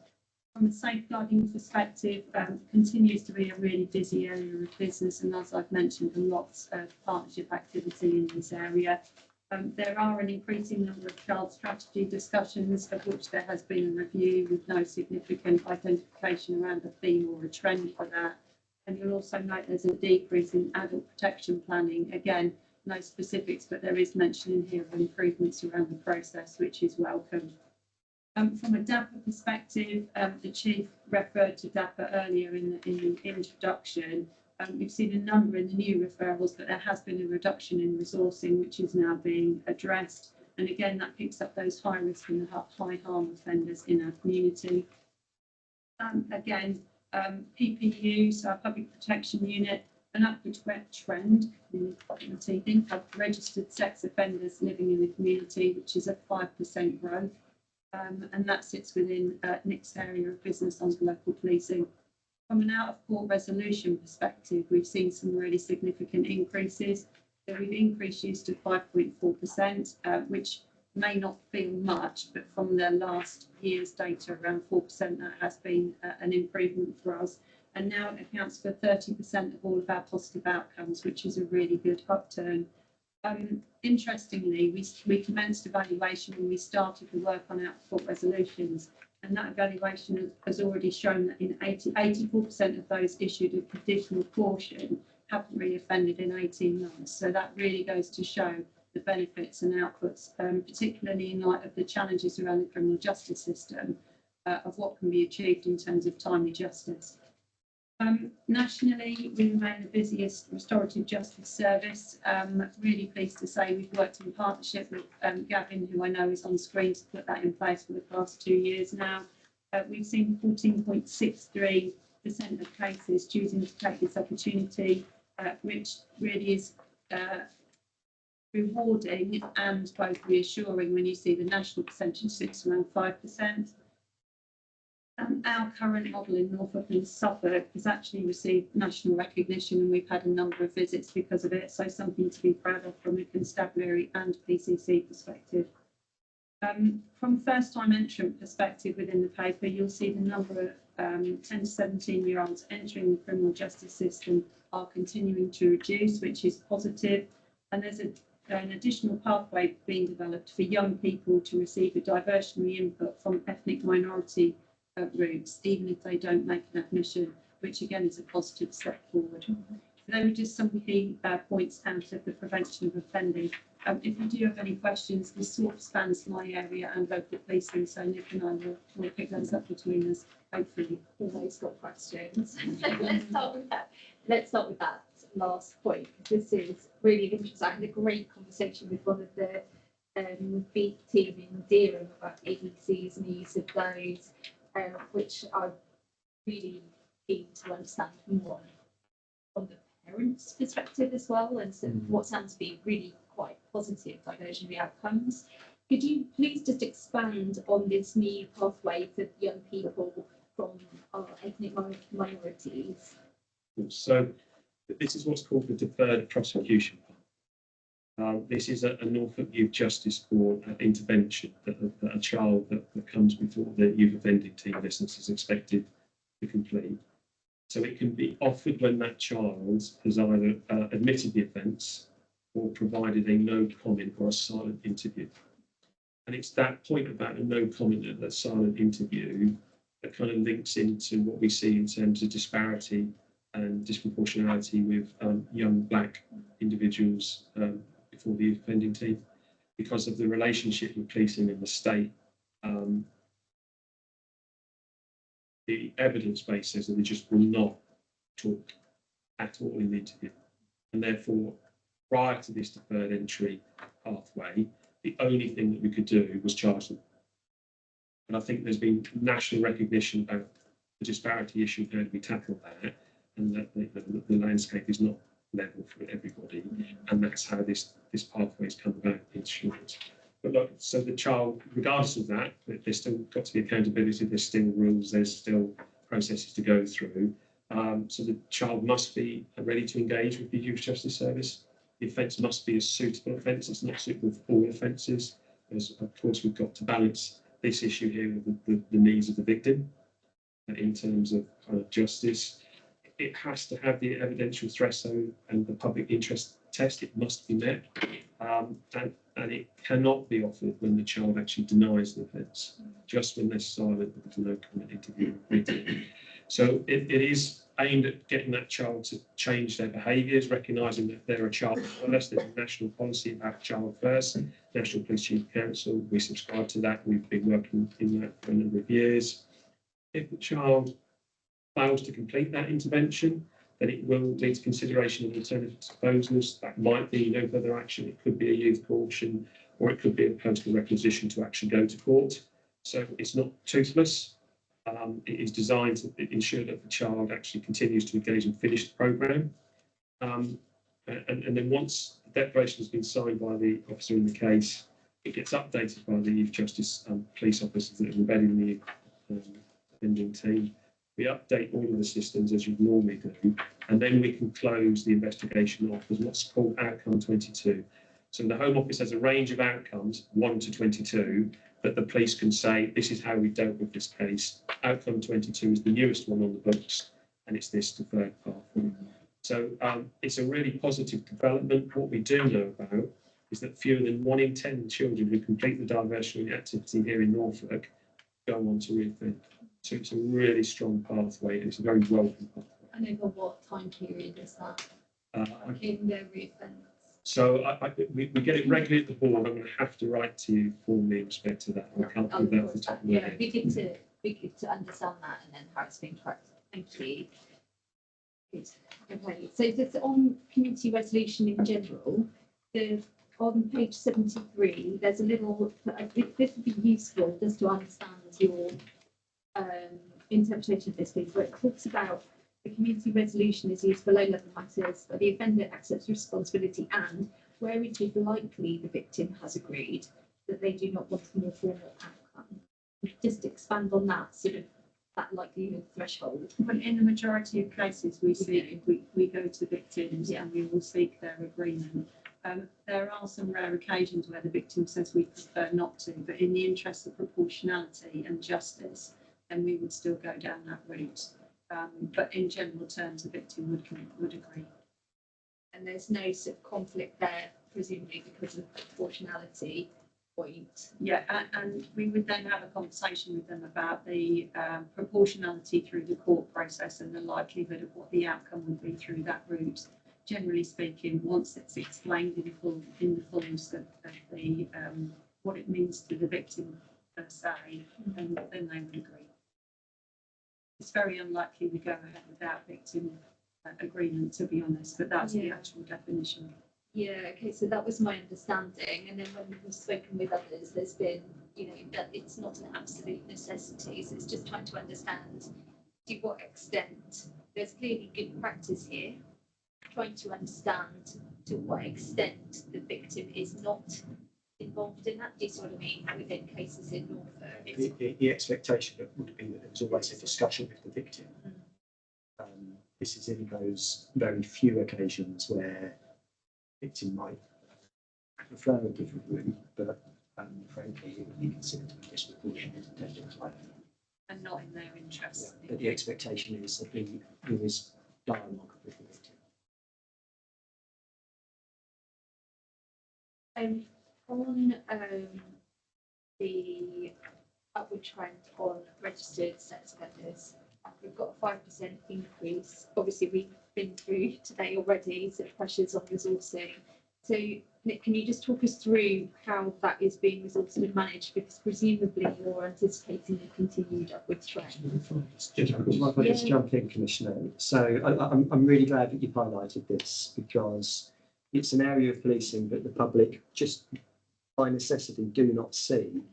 From a safeguarding perspective, continues to be a really busy area of business, and as I've mentioned, lots of partnership activity in this area. There are an increasing number of child strategy discussions, of which there has been a review with no significant identification around a theme or a trend for that. And you'll also note there's a decrease in adult protection planning. Again, no specifics, but there is mention in here of improvements around the process, which is welcome. From a DAPA perspective, the Chief referred to DAPA earlier in the introduction. We've seen a number in the new referrals, but there has been a reduction in resourcing, which is now being addressed. And again, that picks up those high risk and high harm offenders in our community. Again, PPU, so our Public Protection Unit, an upward trend in of registered sex offenders living in the community, which is a 5% growth. And that sits within Nick's area of business under local policing. From an out-of-court resolution perspective, we've seen some really significant increases. So we've increased use to 5.4%, which may not feel much, but from the last year's data, around 4%, that has been an improvement for us. And now it accounts for 30% of all of our positive outcomes, which is a really good upturn. Interestingly, we commenced evaluation when we started the work on out-of-court resolutions. And that evaluation has already shown that in 84% of those issued a conditional caution haven't reoffended in 18 months. So that really goes to show the benefits and outputs, particularly in light of the challenges around the criminal justice system, of what can be achieved in terms of timely justice. Nationally, we remain the busiest restorative justice service. Really pleased to say we've worked in partnership with Gavin, who I know is on screen, to put that in place for the past 2 years now. We've seen 14.63% of cases choosing to take this opportunity, which really is rewarding and both reassuring when you see the national percentage sits around 5%. Our current model in Norfolk and Suffolk has actually received national recognition, and we've had a number of visits because of it, so something to be proud of from a constabulary and PCC perspective. From first-time entrant perspective within the paper, you'll see the number of 10 to 17-year-olds entering the criminal justice system are continuing to reduce, which is positive, and there's an additional pathway being developed for young people to receive a diversionary input from ethnic minority routes, even if they don't make an admission, which again is a positive step forward. So they were just some key points out of the prevention of offending. If you do have any questions, this sort of spans my area and local policing, so Nick and I will pick those up between us, hopefully. Always got questions. Let's start with that. Let's start with that last point. This is really interesting. I had a great conversation with one of the big team in Durham about ABCs and the use of those, which I'm really keen to understand more from the parents' perspective as well, and so what sounds to be really quite positive diversionary outcomes. Could you please just expand on this new pathway for young people from our ethnic minorities? So this is what's called the deferred prosecution part. This is a Norfolk Youth Justice Board intervention that a child that comes before the youth offending team, in essence, is expected to complete. So it can be offered when that child has either admitted the offence or provided a no comment or a silent interview. And it's that point about a no comment and that silent interview that kind of links into what we see in terms of disparity and disproportionality with young black individuals before the youth offending team, because of the relationship with policing and the state. The evidence base says that they just will not talk at all in the interview, and therefore prior to this deferred entry pathway, the only thing that we could do was charge them. And I think there's been national recognition about the disparity issue, how do we tackle that, and that the landscape is not level for everybody, and that's how this pathway's come about in short. But look, so the child, regardless of that, there's still got to be accountability, there's still rules, there's still processes to go through. So the child must be ready to engage with the Youth Justice Service. The offence must be a suitable offence. It's not suitable for all offences. As of course, we've got to balance this issue here with the needs of the victim in terms of justice. It has to have the evidential threshold and the public interest test. It must be met, and it cannot be offered when the child actually denies the offence, just when they're silent with no comment interview. So it is aimed at getting that child to change their behaviours, recognising that they're a child first. There's a national policy about child first, National Police Chief Council. We subscribe to that. We've been working in that for a number of years. If the child fails to complete that intervention, then it will lead to consideration of alternative disposals. That might be no further action. It could be a youth caution, or it could be a personal requisition to actually go to court. So it's not toothless. It is designed to ensure that the child actually continues to engage and finish the programme. And then once the declaration has been signed by the officer in the case, it gets updated by the Youth Justice police officers that are embedded in the offending team. We update all of the systems as you normally do, and then we can close the investigation off as what's called outcome 22. So the Home Office has a range of outcomes, 1 to 22, that the police can say, this is how we dealt with this case. Outcome 22 is the newest one on the books, and it's this deferred pathway. So it's a really positive development. What we do know about is that fewer than 1 in 10 children who complete the diversionary activity here in Norfolk go on to reoffend. So it's a really strong pathway, and it's a very welcome pathway. And over what time period is that in their reoffence? So we get it regularly at the board. I'm going to have to write to you formally in respect to that. I can't do that off the top of my Yeah, head. we get to understand that and then how it's being tracked. Thank you. Good. Okay, so just on community resolution in general, on page 73, there's a little, this would be useful just to understand your interpretation of this thing, where it talks about the community resolution is used for low-level matters where the offender accepts responsibility and where it is likely the victim has agreed that they do not want a more formal outcome. Just expand on that sort of that likelihood threshold. But in the majority of cases, we go to victims and we will seek their agreement. There are some rare occasions where the victim says we prefer not to, but in the interest of proportionality and justice, then we would still go down that route. But in general terms, the victim would agree. And there's no sort of conflict there, presumably because of the proportionality point. Yeah, and we would then have a conversation with them about the proportionality through the court process and the likelihood of what the outcome would be through that route. Generally speaking, once it's explained in the fullness of the what it means to the victim per se, then they would agree. It's very unlikely we go ahead without victim agreement, to be honest, but that's the actual definition. Yeah, okay, so that was my understanding. And then when we've spoken with others, there's been, that it's not an absolute necessity. So it's just trying to understand to what extent there's clearly good practice here, trying to understand to what extent the victim is not involved in that. Do you see what I mean? Within cases in Norfolk. The expectation would be that there was always a discussion with the victim. This is in those very few occasions where the victim might prefer a different route, but frankly, it would be considered to be disproportionate And not in their interest. But the expectation is that there is dialogue with the victim. On the upward trend on registered sex offenders, we've got a 5% increase. Obviously, we've been through today already, so pressures on resourcing. So, Nick, can you just talk us through how that is being resourced and managed? Because presumably you're anticipating a continued upward trend. I'd like to jump in, Commissioner. So I'm really glad that you've highlighted this, because it's an area of policing that the public just by necessity do not see.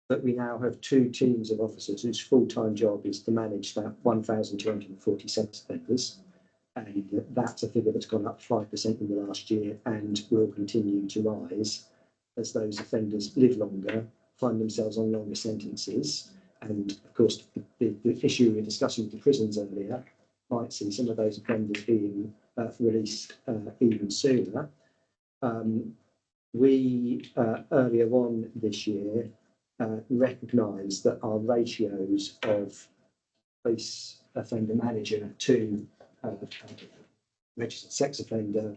But we now have 2 teams of officers whose full-time job is to manage that 1,240 sex offenders. And that's a figure that's gone up 5% in the last year and will continue to rise as those offenders live longer, find themselves on longer sentences. And of course, the issue we were discussing with the prisons earlier might see some of those offenders being released even sooner. We earlier on this year recognised that our ratios of police offender manager to registered sex offender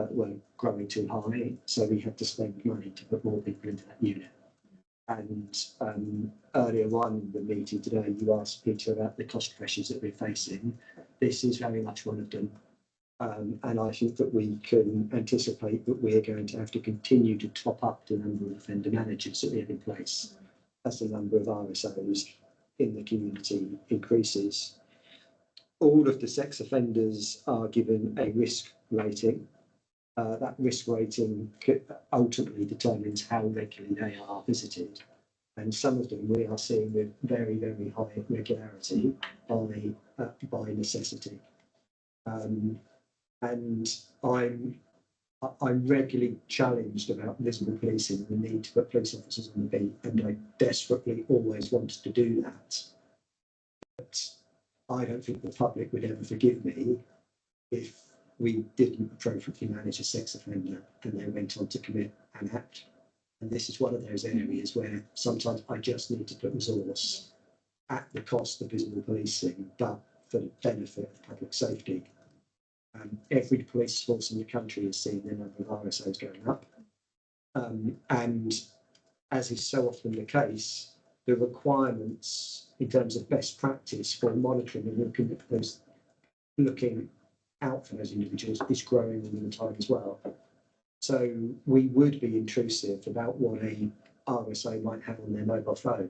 were growing too high, so we had to spend money to put more people into that unit. And earlier on in the meeting today, you asked Peter about the cost pressures that we're facing. This is very much one of them. And I think that we can anticipate that we're going to have to continue to top up the number of offender managers that we have in place as the number of RSOs in the community increases. All of the sex offenders are given a risk rating. That risk rating ultimately determines how regularly they are visited. And some of them we are seeing with very, very high regularity by necessity. And I'm regularly challenged about visible policing and the need to put police officers on the beat, and I desperately always wanted to do that. But I don't think the public would ever forgive me if we didn't appropriately manage a sex offender and they went on to commit an act. And this is one of those areas where sometimes I just need to put resource at the cost of visible policing, but for the benefit of public safety. Every police force in the country has seen the number of RSOs going up. And as is so often the case, the requirements in terms of best practice for monitoring and looking out for those individuals is growing all the time as well. So we would be intrusive about what a RSO might have on their mobile phone.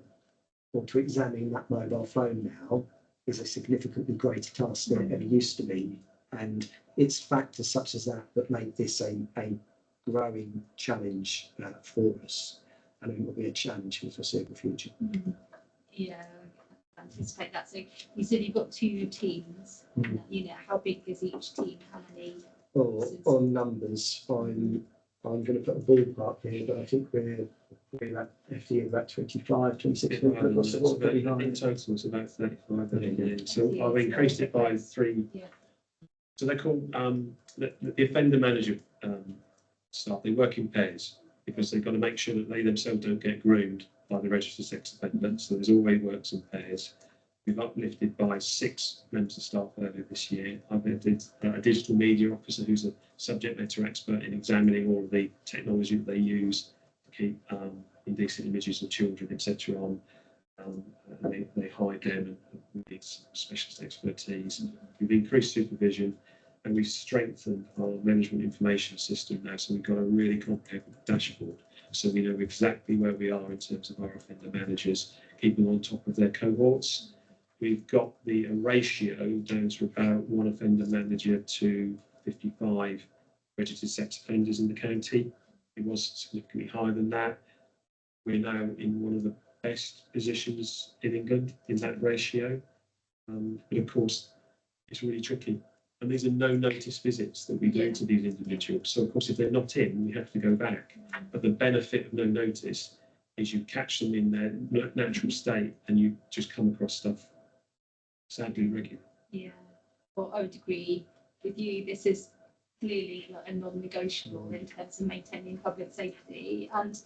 Or to examine that mobile phone now is a significantly greater task than it ever used to be. And it's factors such as that that make this a growing challenge for us. And it will be a challenge for the foreseeable future. Yeah, I anticipate that. So you said you've got 2 teams in that unit. How big is each team? How many? On numbers, I'm going to put a ballpark here, but I think we're at FD about 25, 26 people across the board. In total, it's about 35. So I've increased it by 3. Yeah. So they're called the offender manager staff. They work in pairs because they've got to make sure that they themselves don't get groomed by the registered sex offender. So there's always works in pairs. We've uplifted by 6 members of staff earlier this year. I've added a digital media officer who's a subject matter expert in examining all of the technology that they use to keep indecent images of children, etc. on. They hide them and need specialist expertise. We've increased supervision and we've strengthened our management information system now. So we've got a really comprehensive dashboard. So we know exactly where we are in terms of our offender managers, keeping on top of their cohorts. We've got the ratio down to about 1 offender manager to 55 registered sex offenders in the county. It was significantly higher than that. We're now in one of the best positions in England in that ratio. But of course, it's really tricky. And these are no notice visits that we do to these individuals. So of course, if they're not in, we have to go back. But the benefit of no notice is you catch them in their natural state and you just come across stuff sadly regular. Yeah, well, I would agree with you. This is clearly like a non-negotiable in terms of maintaining public safety. And,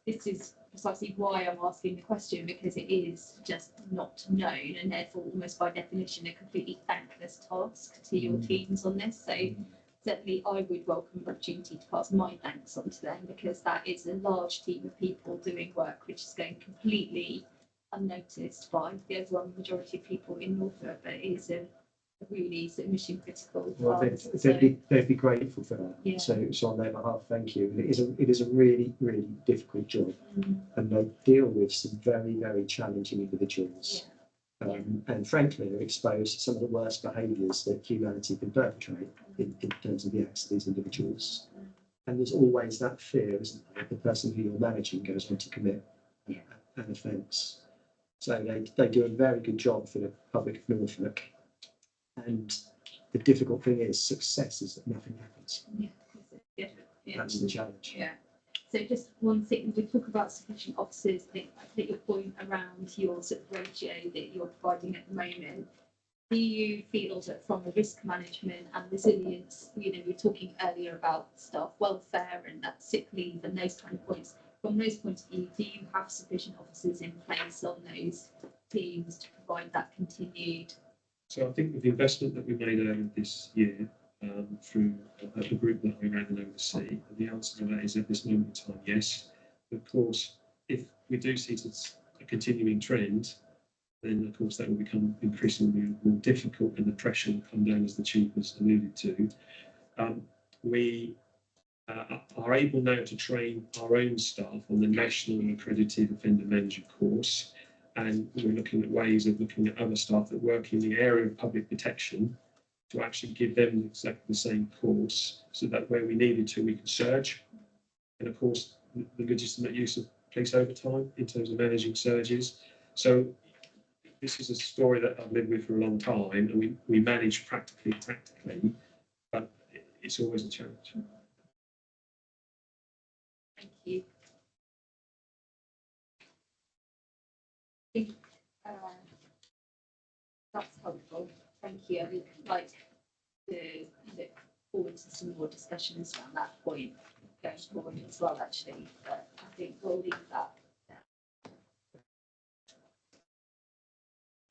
this is precisely why I'm asking the question, because it is just not known and therefore almost by definition a completely thankless task to your teams on this. So certainly I would welcome the opportunity to pass my thanks on to them, because that is a large team of people doing work which is going completely unnoticed by the overwhelming majority of people in Norfolk, but it is a really sort of mission critical. Well, they'd be grateful for that. Yeah. So on their behalf, thank you. It is a really, really difficult job, and they deal with some very, very challenging individuals. Yeah. And frankly, they're exposed to some of the worst behaviours that humanity can perpetrate in terms of the acts of these individuals. And there's always that fear, isn't there, that the person who you're managing goes on to commit an offence. So they do a very good job for the public of Norfolk. And the difficult thing is success is that nothing happens. Yeah. That's the challenge. Yeah. So just one thing, we talk about sufficient officers, I think your point around your sort of ratio that you're providing at the moment. Do you feel that from a risk management and resilience, you know, we were talking earlier about staff welfare and that sick leave and those kind of points. From those points of view, do you have sufficient officers in place on those teams to provide that continued? So I think with the investment that we made earlier this year, through a group that I ran and oversee, the answer to that is at this moment in time, yes. Of course, if we do see a continuing trend, then of course that will become increasingly more difficult and the pressure will come down, as the Chief has alluded to. We are able now to train our own staff on the National Accredited Offender Manager course, and we're looking at ways of looking at other staff that work in the area of public protection to actually give them exactly the same course, so that where we needed to, we can surge. And of course, the legitimate use of police overtime in terms of managing surges. So this is a story that I've lived with for a long time, and we manage practically, tactically, but it's always a challenge. Thank you. That's helpful. Thank you. I would like to look forward to some more discussions around that point going forward as well, actually. But I think we'll leave that there.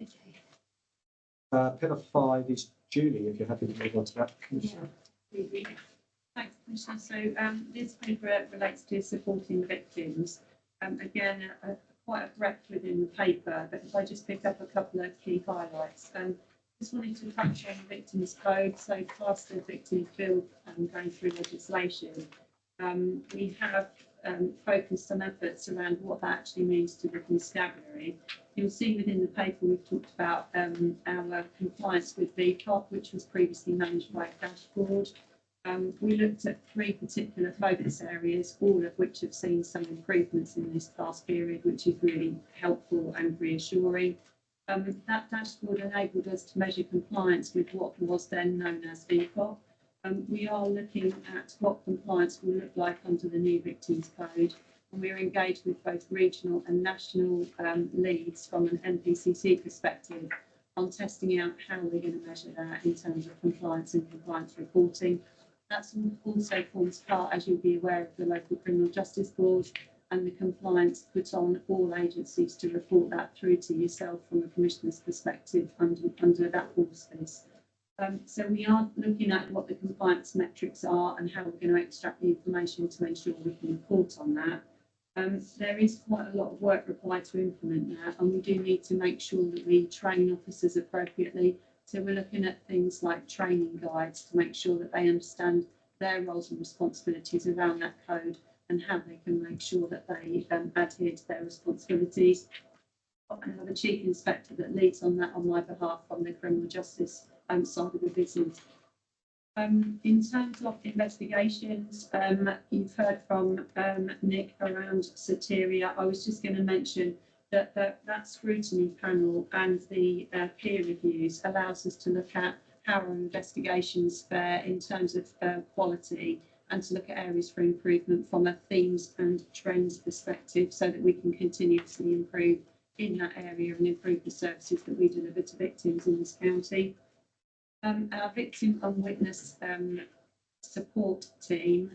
Okay. Pillar 5 is Julie, if you're happy to move on to that. Really. Thanks, Commissioner. So this paper relates to supporting victims. Again, quite a breadth within the paper, but if I just pick up a couple of key highlights. Just wanted to touch on the Victims Code. So past the Victims Bill going through legislation, we have focused some efforts around what that actually means to the constabulary. You'll see within the paper we've talked about our compliance with VCOP, which was previously managed by a dashboard. We looked at 3 particular focus areas, all of which have seen some improvements in this past period, which is really helpful and reassuring. That dashboard enabled us to measure compliance with what was then known as VCOP. We are looking at what compliance will look like under the new Victims Code, and we're engaged with both regional and national leads from an NPCC perspective on testing out how we're going to measure that in terms of compliance and compliance reporting. That also forms part, as you'll be aware, of the Local Criminal Justice Board and the compliance put on all agencies to report that through to yourself from a Commissioner's perspective under that auspice. So we are looking at what the compliance metrics are and how we're going to extract the information to ensure we can report on that. There is quite a lot of work required to implement that, and we do need to make sure that we train officers appropriately. So we're looking at things like training guides to make sure that they understand their roles and responsibilities around that code and how they can make sure that they adhere to their responsibilities. I have a chief inspector that leads on that on my behalf from the criminal justice side of the business. In terms of investigations, you've heard from Nick around Soteria. I was just going to mention that scrutiny panel and the peer reviews allows us to look at how our investigations fare in terms of quality, and to look at areas for improvement from a themes and trends perspective, so that we can continuously improve in that area and improve the services that we deliver to victims in this county. Our victim and witness support team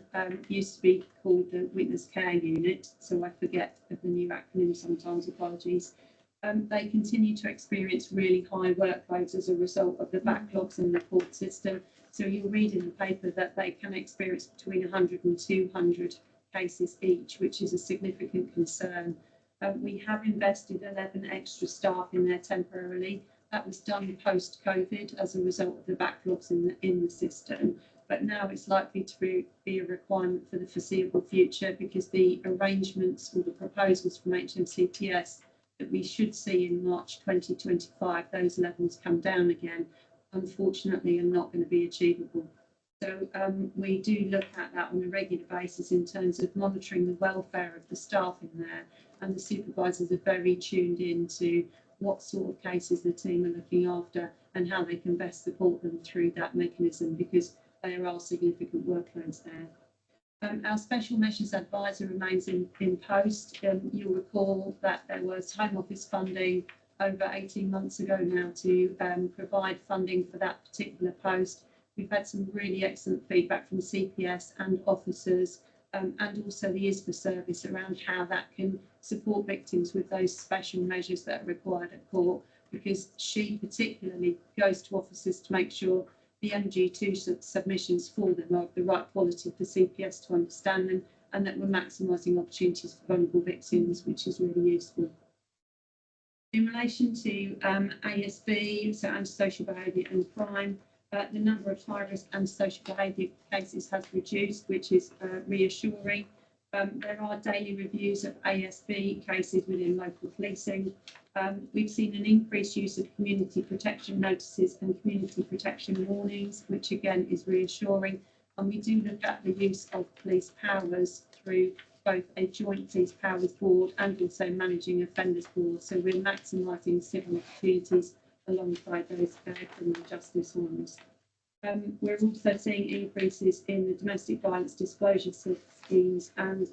used to be called the Witness Care Unit, so I forget of the new acronym sometimes, apologies. They continue to experience really high workloads as a result of the backlogs in the court system. So you'll read in the paper that they can experience between 100 and 200 cases each, which is a significant concern. We have invested 11 extra staff in there temporarily. That was done post-COVID as a result of the backlogs in the system. But now it's likely to be a requirement for the foreseeable future, because the arrangements or the proposals from HMCPS that we should see in March 2025, those levels come down again, unfortunately are not going to be achievable. So we do look at that on a regular basis in terms of monitoring the welfare of the staff in there, and the supervisors are very tuned in to what sort of cases the team are looking after and how they can best support them through that mechanism, because there are significant workloads there. Our special measures advisor remains in post. You'll recall that there was Home Office funding over 18 months ago now to provide funding for that particular post. We've had some really excellent feedback from CPS and officers, and also the ISPA service around how that can support victims with those special measures that are required at court, because she particularly goes to officers to make sure the MG2 submissions for them are of the right quality for CPS to understand them, and that we're maximising opportunities for vulnerable victims, which is really useful. In relation to ASB, so antisocial behaviour and crime, the number of high-risk antisocial behaviour cases has reduced, which is reassuring. There are daily reviews of ASB cases within local policing. We've seen an increased use of community protection notices and community protection warnings, which again is reassuring. And we do look at the use of police powers through both a joint police powers board and also managing offenders board. So we're maximising civil opportunities alongside those criminal justice ones. We're also seeing increases in the domestic violence disclosure schemes and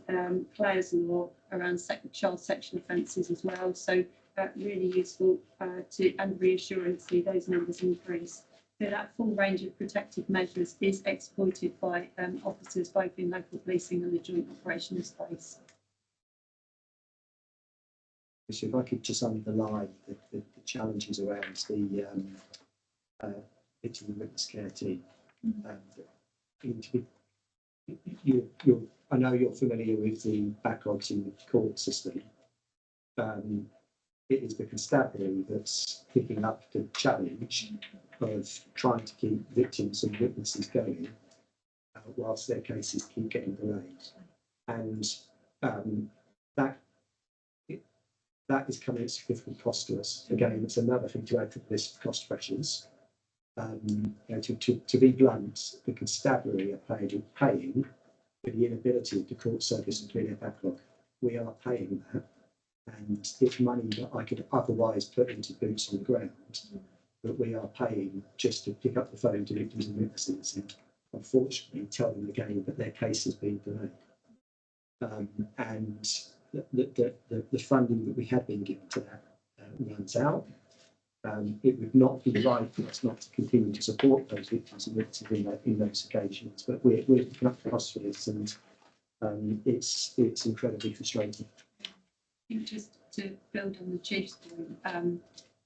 Clare's law around child sexual offences as well. So really useful and reassuring to see those numbers increase. So that full range of protective measures is exploited by officers both in local policing and the joint operations space. So if I could just underline the challenges around the victim and witness care team. I know you're familiar with the backlogs in the court system. It is the constabulary that's picking up the challenge of trying to keep victims and witnesses going whilst their cases keep getting delayed. And that is coming at significant cost to us. Again, it's another thing to add to the list of cost pressures. To be blunt, the constabulary are paying for the inability of the court service to clear their backlog. We are paying that, and it's money that I could otherwise put into boots on the ground, but we are paying just to pick up the phone to victims and witnesses and unfortunately tell them again that their case has been delayed. And the funding that we have been given to that runs out. It would not be right for us not to continue to support those victims and witnesses in those occasions, but we're picking up the cost for this, and it's incredibly frustrating. I think just to build on the Chief's point,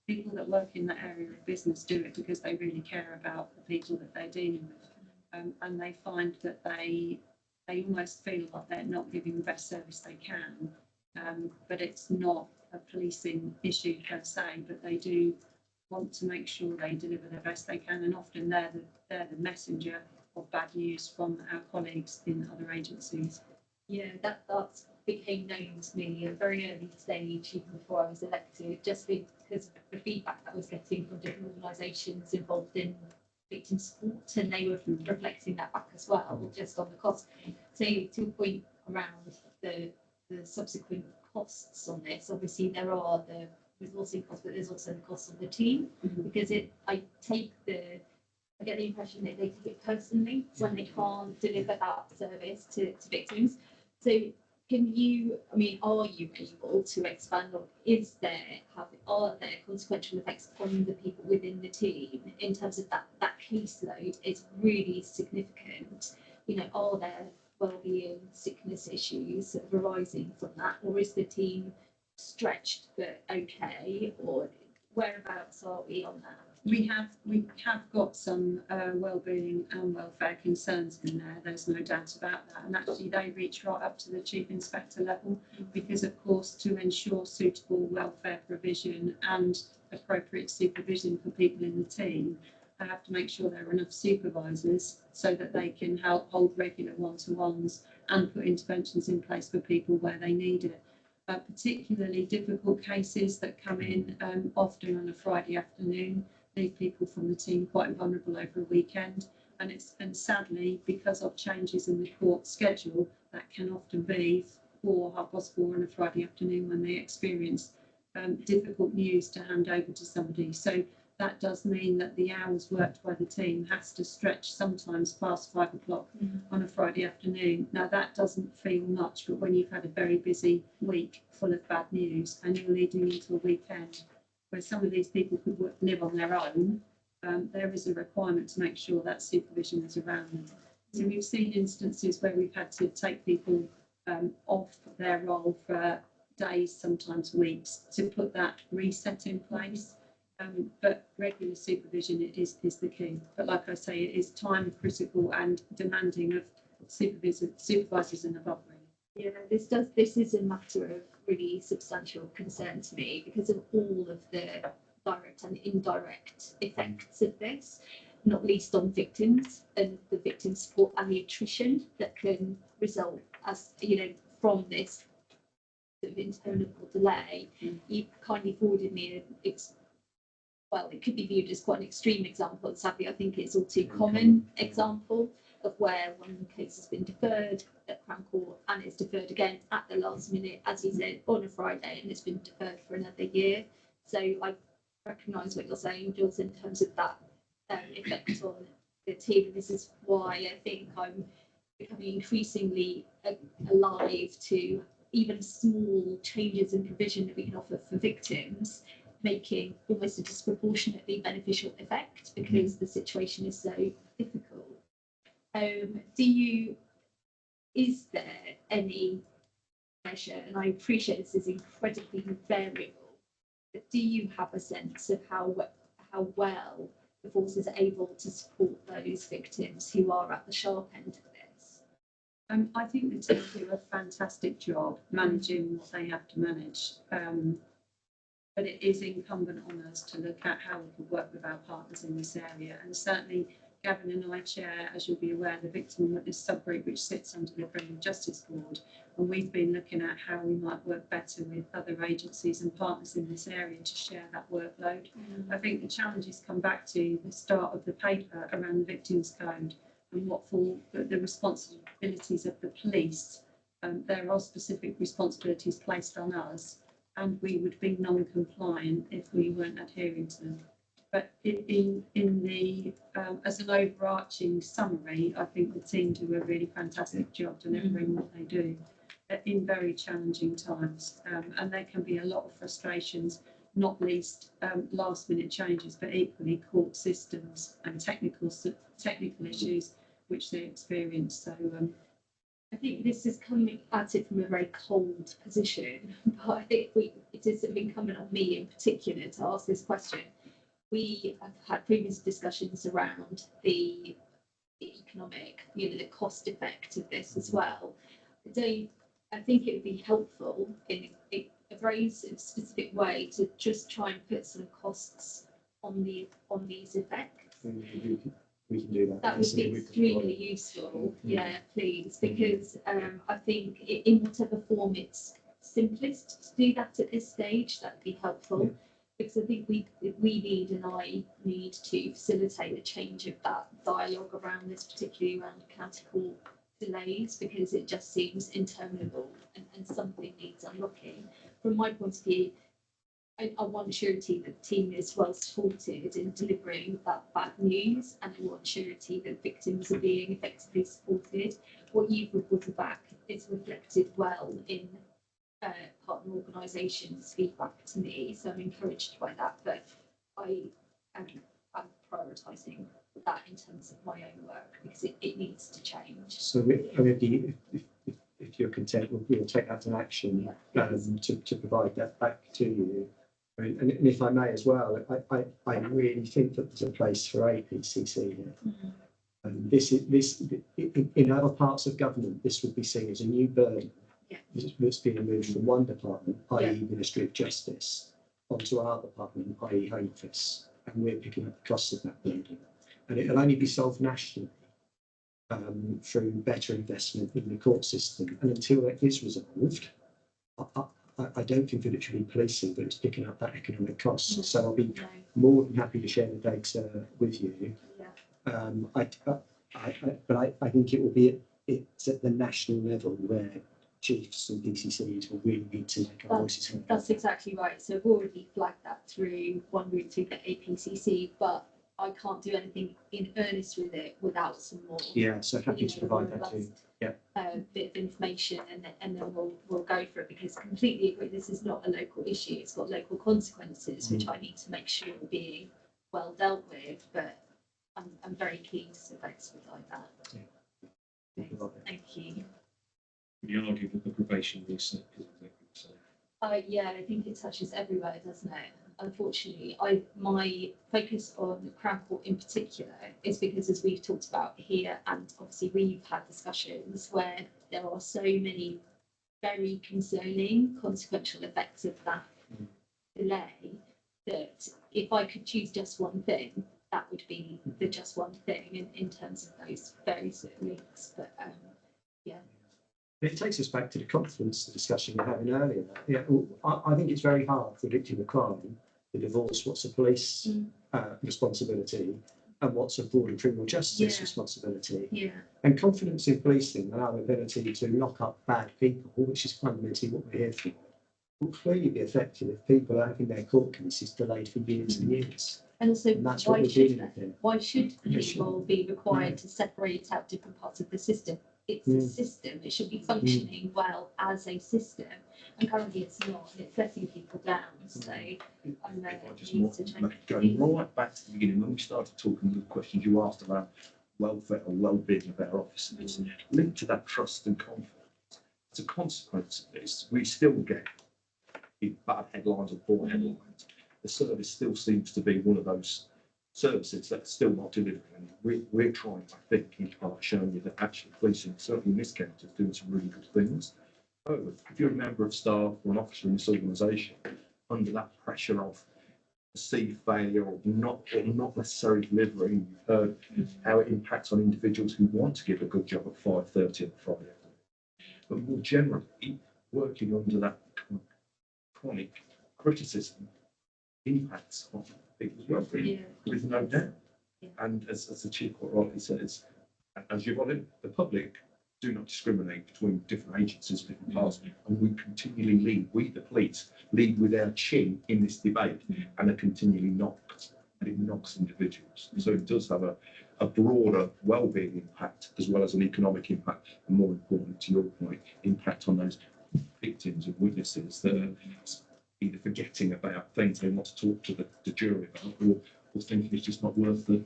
people that work in that area of business do it because they really care about the people that they're dealing with, and they find that they almost feel like they're not giving the best service they can, but it's not a policing issue per se, but they do want to make sure they deliver the best they can, and often they're the messenger of bad news from our colleagues in other agencies. Yeah, that became known to me at a very early stage, even before I was elected, just because of the feedback that I was getting from different organisations involved in victim support, and they were reflecting that back as well, just on the cost. So to a point around the subsequent costs on this, obviously there are the resourcing costs, but there's also the cost of the team, because I get the impression that they take it personally when they can't deliver that service to victims. So are you able to expand on, are there consequential effects on the people within the team in terms of that caseload is really significant? Are there wellbeing, sickness issues sort of arising from that, or is the team stretched but okay, or whereabouts are we on that? We have got some wellbeing and welfare concerns in there. There's no doubt about that, and actually they reach right up to the chief inspector level, because of course to ensure suitable welfare provision and appropriate supervision for people in the team, I have to make sure there are enough supervisors so that they can help hold regular one-to-ones and put interventions in place for people where they need it. Particularly difficult cases that come in often on a Friday afternoon leave people from the team quite vulnerable over a weekend, and sadly, because of changes in the court schedule, that can often be 4, 4:30 on a Friday afternoon when they experience difficult news to hand over to somebody. So that does mean that the hours worked by the team has to stretch sometimes past 5 o'clock on a Friday afternoon. Now that doesn't feel much, but when you've had a very busy week full of bad news and you're leading into a weekend where some of these people could live on their own, there is a requirement to make sure that supervision is around them. So we've seen instances where we've had to take people off their role for days, sometimes weeks, to put that reset in place. But regular supervision is the key. But like I say, it is time critical and demanding of supervisors and above. Really. Yeah, this is a matter of really substantial concern to me because of all of the direct and indirect effects of this, not least on victims and the victim support and the attrition that can result as from this sort of interminable delay. You kindly forwarded me it could be viewed as quite an extreme example. Sadly, I think it's all too common example of where one case has been deferred at Crown Court and it's deferred again at the last minute, as you said, on a Friday, and it's been deferred for another year. So I recognise what you're saying, Jules, in terms of that effect on the team. This is why I think I'm becoming increasingly alive to even small changes in provision that we can offer for victims, making almost a disproportionately beneficial effect because the situation is so difficult. Is there any measure, and I appreciate this is incredibly variable, but do you have a sense of how well the forces are able to support those victims who are at the sharp end of this? I think the team do a fantastic job managing what they have to manage. But it is incumbent on us to look at how we can work with our partners in this area. And certainly Gavin and I chair, as you'll be aware, the Victim and Witness subgroup, which sits under the Criminal Justice Board. And we've been looking at how we might work better with other agencies and partners in this area to share that workload. I think the challenges come back to the start of the paper around the Victims Code and what for the responsibilities of the police. There are specific responsibilities placed on us, and we would be non-compliant if we weren't adhering to them. But in the as an overarching summary, I think the team do a really fantastic job delivering what they do in very challenging times. And there can be a lot of frustrations, not least last-minute changes, but equally court systems and technical issues which they experience. So. I think this is coming at it from a very cold position, but I think it is incumbent on me in particular to ask this question. We have had previous discussions around the economic, the cost effect of this as well. I think it would be helpful in a very specific way to just try and put some costs on these effects. We can do that. That would be extremely useful. Yeah, please, because I think in whatever form it's simplest to do that at this stage, that would be helpful. Yeah. Because I think we need and I need to facilitate a change of that dialogue around this, particularly around county court delays, because it just seems interminable and something needs unlocking. From my point of view, I want surety that the team is well supported in delivering that bad news, and I want surety that victims are being effectively supported. What you've reported back is reflected well in partner organisations' feedback to me, so I'm encouraged by that. But I'm prioritising that in terms of my own work because it needs to change. So, if you're content, we'll take that to action to provide that back to you. And if I may as well, I really think that there's a place for APCC here. This in other parts of government, this would be seen as a new burden that's being moved from one department, i.e. Ministry of Justice, onto our department, i.e. Home Office, and we're picking up the costs of that burden. And it'll only be solved nationally through better investment in the court system. And until that is resolved, I don't think that it should be policing, but it's picking up that economic cost. So I'll be more than happy to share the data with you. But I think it will be it's at the national level where chiefs and DCCs will really need to make our voices heard. That's exactly right. So I've already flagged that through one route through the APCC, but I can't do anything in earnest with it without some more. Yeah, so happy you to know, provide that too. robust, Yeah. Bit of information, and then we'll go for it, because completely agree, this is not a local issue. It's got local consequences, which I need to make sure are being well dealt with. But I'm very keen to expedite that. Yeah. Okay, thank you. You argue that the probation reset is exactly the same. Yeah, I think it touches everywhere, doesn't it? Unfortunately, my focus on Crown Court in particular is because, as we've talked about here, and obviously we've had discussions where there are so many very concerning consequential effects of that delay, that if I could choose just one thing, that would be the just one thing in terms of those very certain links. But yeah. It takes us back to the confidence discussion we were having earlier. Yeah, I think it's very hard predicting a crime, the divorce, what's a police responsibility and what's a broader criminal justice responsibility. Yeah. And confidence in policing and our ability to lock up bad people, which is fundamentally what we're here for, will clearly be affected if people are having their court cases delayed for years and years. And also, And that's what we're dealing with here. why should people be required to separate out different parts of the system? It's a system. It should be functioning well as a system, and currently it's not. And it's letting people down. So I know If I it just needs to go change. right back to the beginning, when we started talking, the questions you asked around welfare or well-being of our officers, linked to that trust and confidence. As a consequence of this, we still get bad headlines or poor headlines. The service still seems to be one of those services that's still not delivering. And we're trying, I think, in part, showing you that actually policing, certainly in this county, is doing some really good things. However, if you're a member of staff or an officer in this organisation, under that pressure of perceived failure or not necessarily delivering, you've heard how it impacts on individuals who want to give a good job at 5:30 on Friday afternoon. But more generally, working under that kind of chronic criticism impacts on people's well-being. Yeah. There is no doubt. Yeah. And as the Chief quite rightly says, as you've got in, the public do not discriminate between different agencies, different parts, and we continually lead, we the police, lead with our chin in this debate and are continually knocked, and it knocks individuals. So it does have a broader well-being impact as well as an economic impact, and more important, to your point, impact on those victims and witnesses that are either forgetting about things they want to talk to the jury about, or thinking it's just not worth the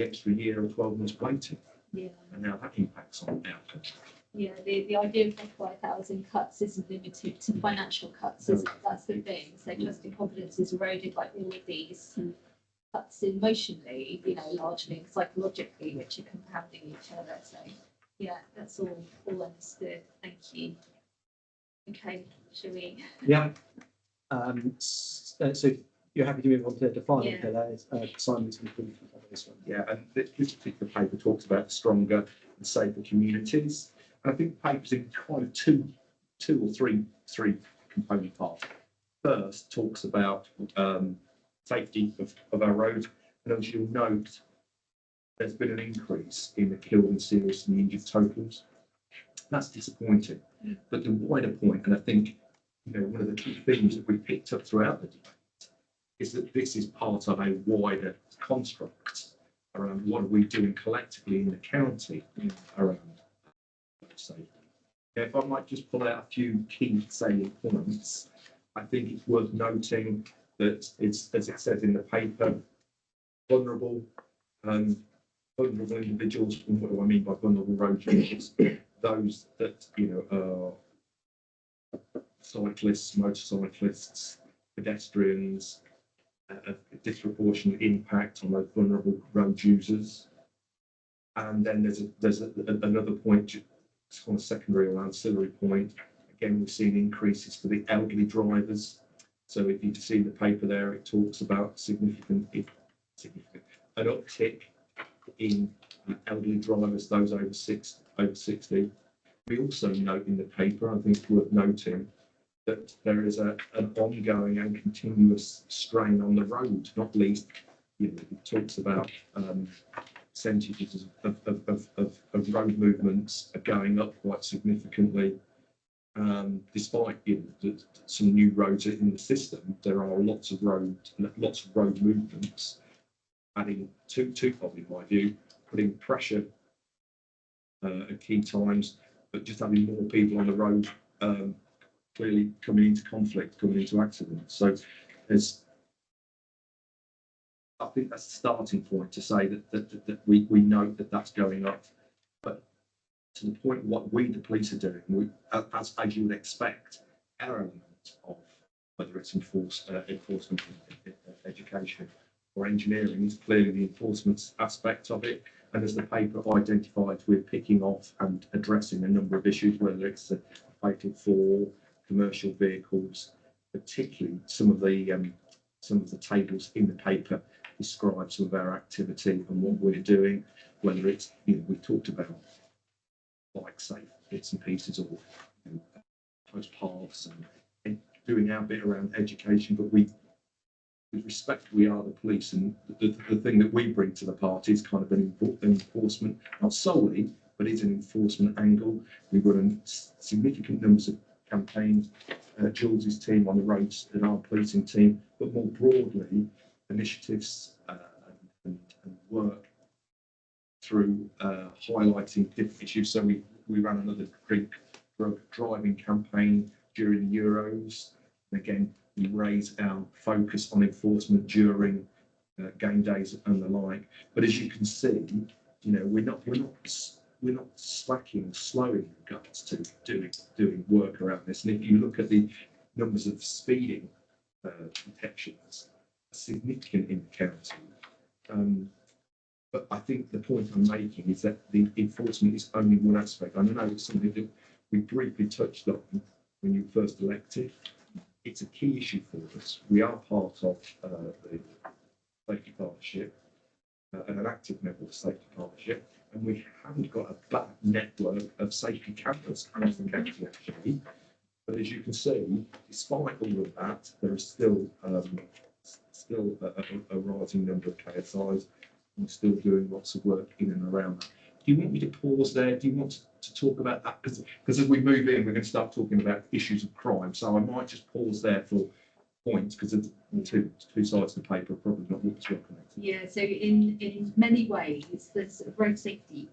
extra year or 12 months waiting. Yeah. And now that impacts on outcomes. Yeah, the idea of FY1000 cuts isn't limited to financial cuts, is it? That's the thing. So trust and confidence is eroded by all of these cuts emotionally, largely and psychologically, which are compounding each other. So yeah, that's all understood. Thank you. Okay, shall we? Yeah. So you're happy to move on to the final pillar, Simon's going to brief you about this one. Yeah, and this particular paper talks about stronger and safer communities. And I think the paper's in kind of two or three component parts. First, talks about safety of our road, and as you'll note, there's been an increase in the killed and seriously injured totals. That's disappointing. But the wider point, and I think one of the key themes that we picked up throughout the debate, is that this is part of a wider construct around what are we doing collectively in the county around safety. If I might just pull out a few key salient points, I think it's worth noting that it's, as it says in the paper, vulnerable individuals. And what do I mean by vulnerable road users? Those that are cyclists, motorcyclists, pedestrians, a disproportionate impact on those vulnerable road users. And then there's another point, it's called a secondary or ancillary point. Again, we've seen increases for the elderly drivers. So if you see the paper there, it talks about significant an uptick in elderly drivers, those over 60. We also note in the paper, I think it's worth noting, that there is an ongoing and continuous strain on the road, not least, it talks about percentages of road movements are going up quite significantly. Despite some new roads in the system, there are lots of road movements, adding twofold in my view, putting pressure at key times, but just having more people on the road, clearly coming into conflict, coming into accidents. So I think that's the starting point to say that we know that that's going up, but to the point of what we, the police, are doing, as you would expect, our element of whether it's enforcement, education, or engineering is clearly the enforcement aspect of it. And as the paper identified, we're picking off and addressing a number of issues, whether it's the fatal fall, commercial vehicles, particularly some of the tables in the paper describe some of our activity and what we're doing, whether it's, we've talked about bike safe bits and pieces, or close paths, and doing our bit around education. But with respect, we are the police, and the thing that we bring to the party is kind of an enforcement, not solely, but it's an enforcement angle. We've run significant numbers of campaigns, Jules's team on the roads and our policing team, but more broadly, initiatives and work through highlighting different issues. So we ran another drink drug driving campaign during the Euros. And again, we raise our focus on enforcement during game days and the like. But as you can see, we're not slacking, slowing in regards to doing work around this. And if you look at the numbers of speeding detections, a significant in the county. But I think the point I'm making is that the enforcement is only one aspect. I know it's something that we briefly touched on when you first elected. It's a key issue for us. We are part of the safety partnership, and an active member of the safety partnership, and we haven't got a bad network of safety cameras across the county actually. But as you can see, despite all of that, there is still a rising number of KSIs. We're still doing lots of work in and around that. Do you want me to pause there? Do you want to talk about that? Because as we move in, we're going to start talking about issues of crime. So I might just pause there for points, because the two sides of the paper are probably not what's recommended. Yeah, so in many ways, the sort of road safety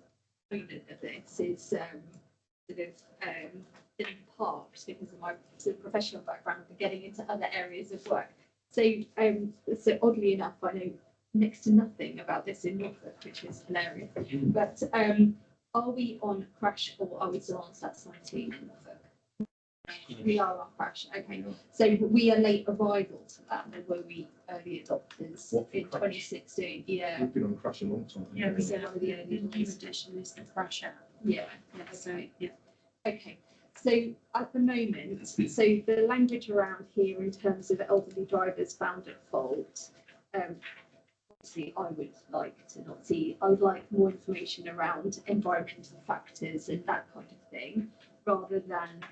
component of this is sort of been parked because of my sort of professional background and getting into other areas of work. So so oddly enough, I know next to nothing about this in Norfolk, which is hilarious. But are we on crash, or are we still on stats 19 in Norfolk? We are on crash. Okay, so we are late arrival to that, or were we early adopters in 2016? Yeah, We've been on crash a long time. Yeah, so one of the early the new ones. edition is the crash app. Yeah. So, Okay. yeah. Okay, so at the moment, so the language around here in terms of elderly drivers found at fault, obviously I would like to not see, I would like more information around environmental factors and that kind of thing, rather than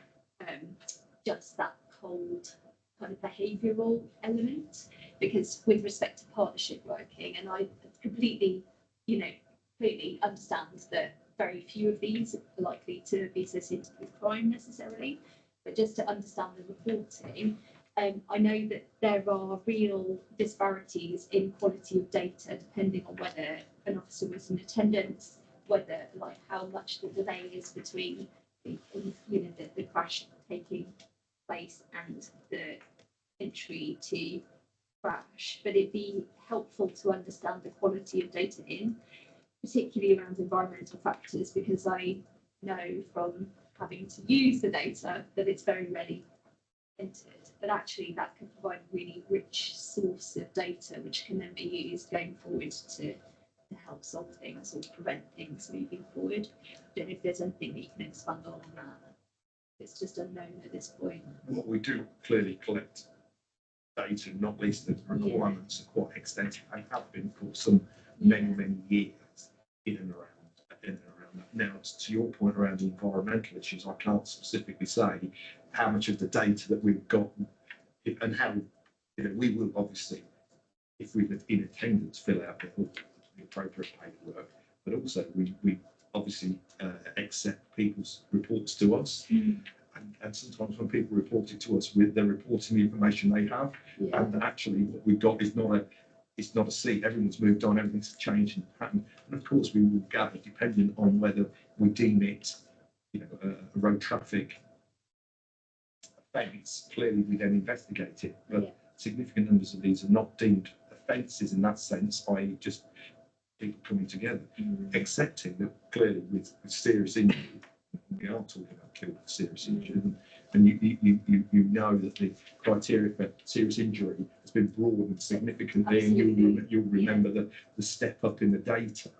just that cold kind of behavioural element. Because with respect to partnership working, and I completely, clearly understand that very few of these are likely to be associated with crime necessarily, but just to understand the reporting, I know that there are real disparities in quality of data depending on whether an officer was in attendance, whether how much the delay is between the crash taking place and the entry to crash. But it'd be helpful to understand the quality of data particularly around environmental factors, because I know from having to use the data that it's very rarely entered, but actually that can provide a really rich source of data which can then be used going forward to help solve things or prevent things moving forward. I don't know if there's anything that you can expand on that. It's just unknown at this point. What we do clearly collect data, not least the requirements are quite extensive and have been for some many years in and around that. Now, to your point around the environmental issues, I can't specifically say how much of the data that we've got and how we will obviously, if we're in attendance, fill out the appropriate paperwork, but also we obviously accept people's reports to us, And sometimes when people report it to us, they're reporting the information they have, Yeah. and actually what we've got is not a seat. Everyone's moved on, everything's changed in pattern. And of course, we will gather, depending on whether we deem it, a road traffic offence. Clearly, we then investigate it. But Yeah. significant numbers of these are not deemed offences in that sense, i.e., just people coming together, accepting that clearly with serious injury, we are talking about killed with serious injury, and you know that the criteria for serious injury has been broadened significantly, and you'll remember the step up in the data.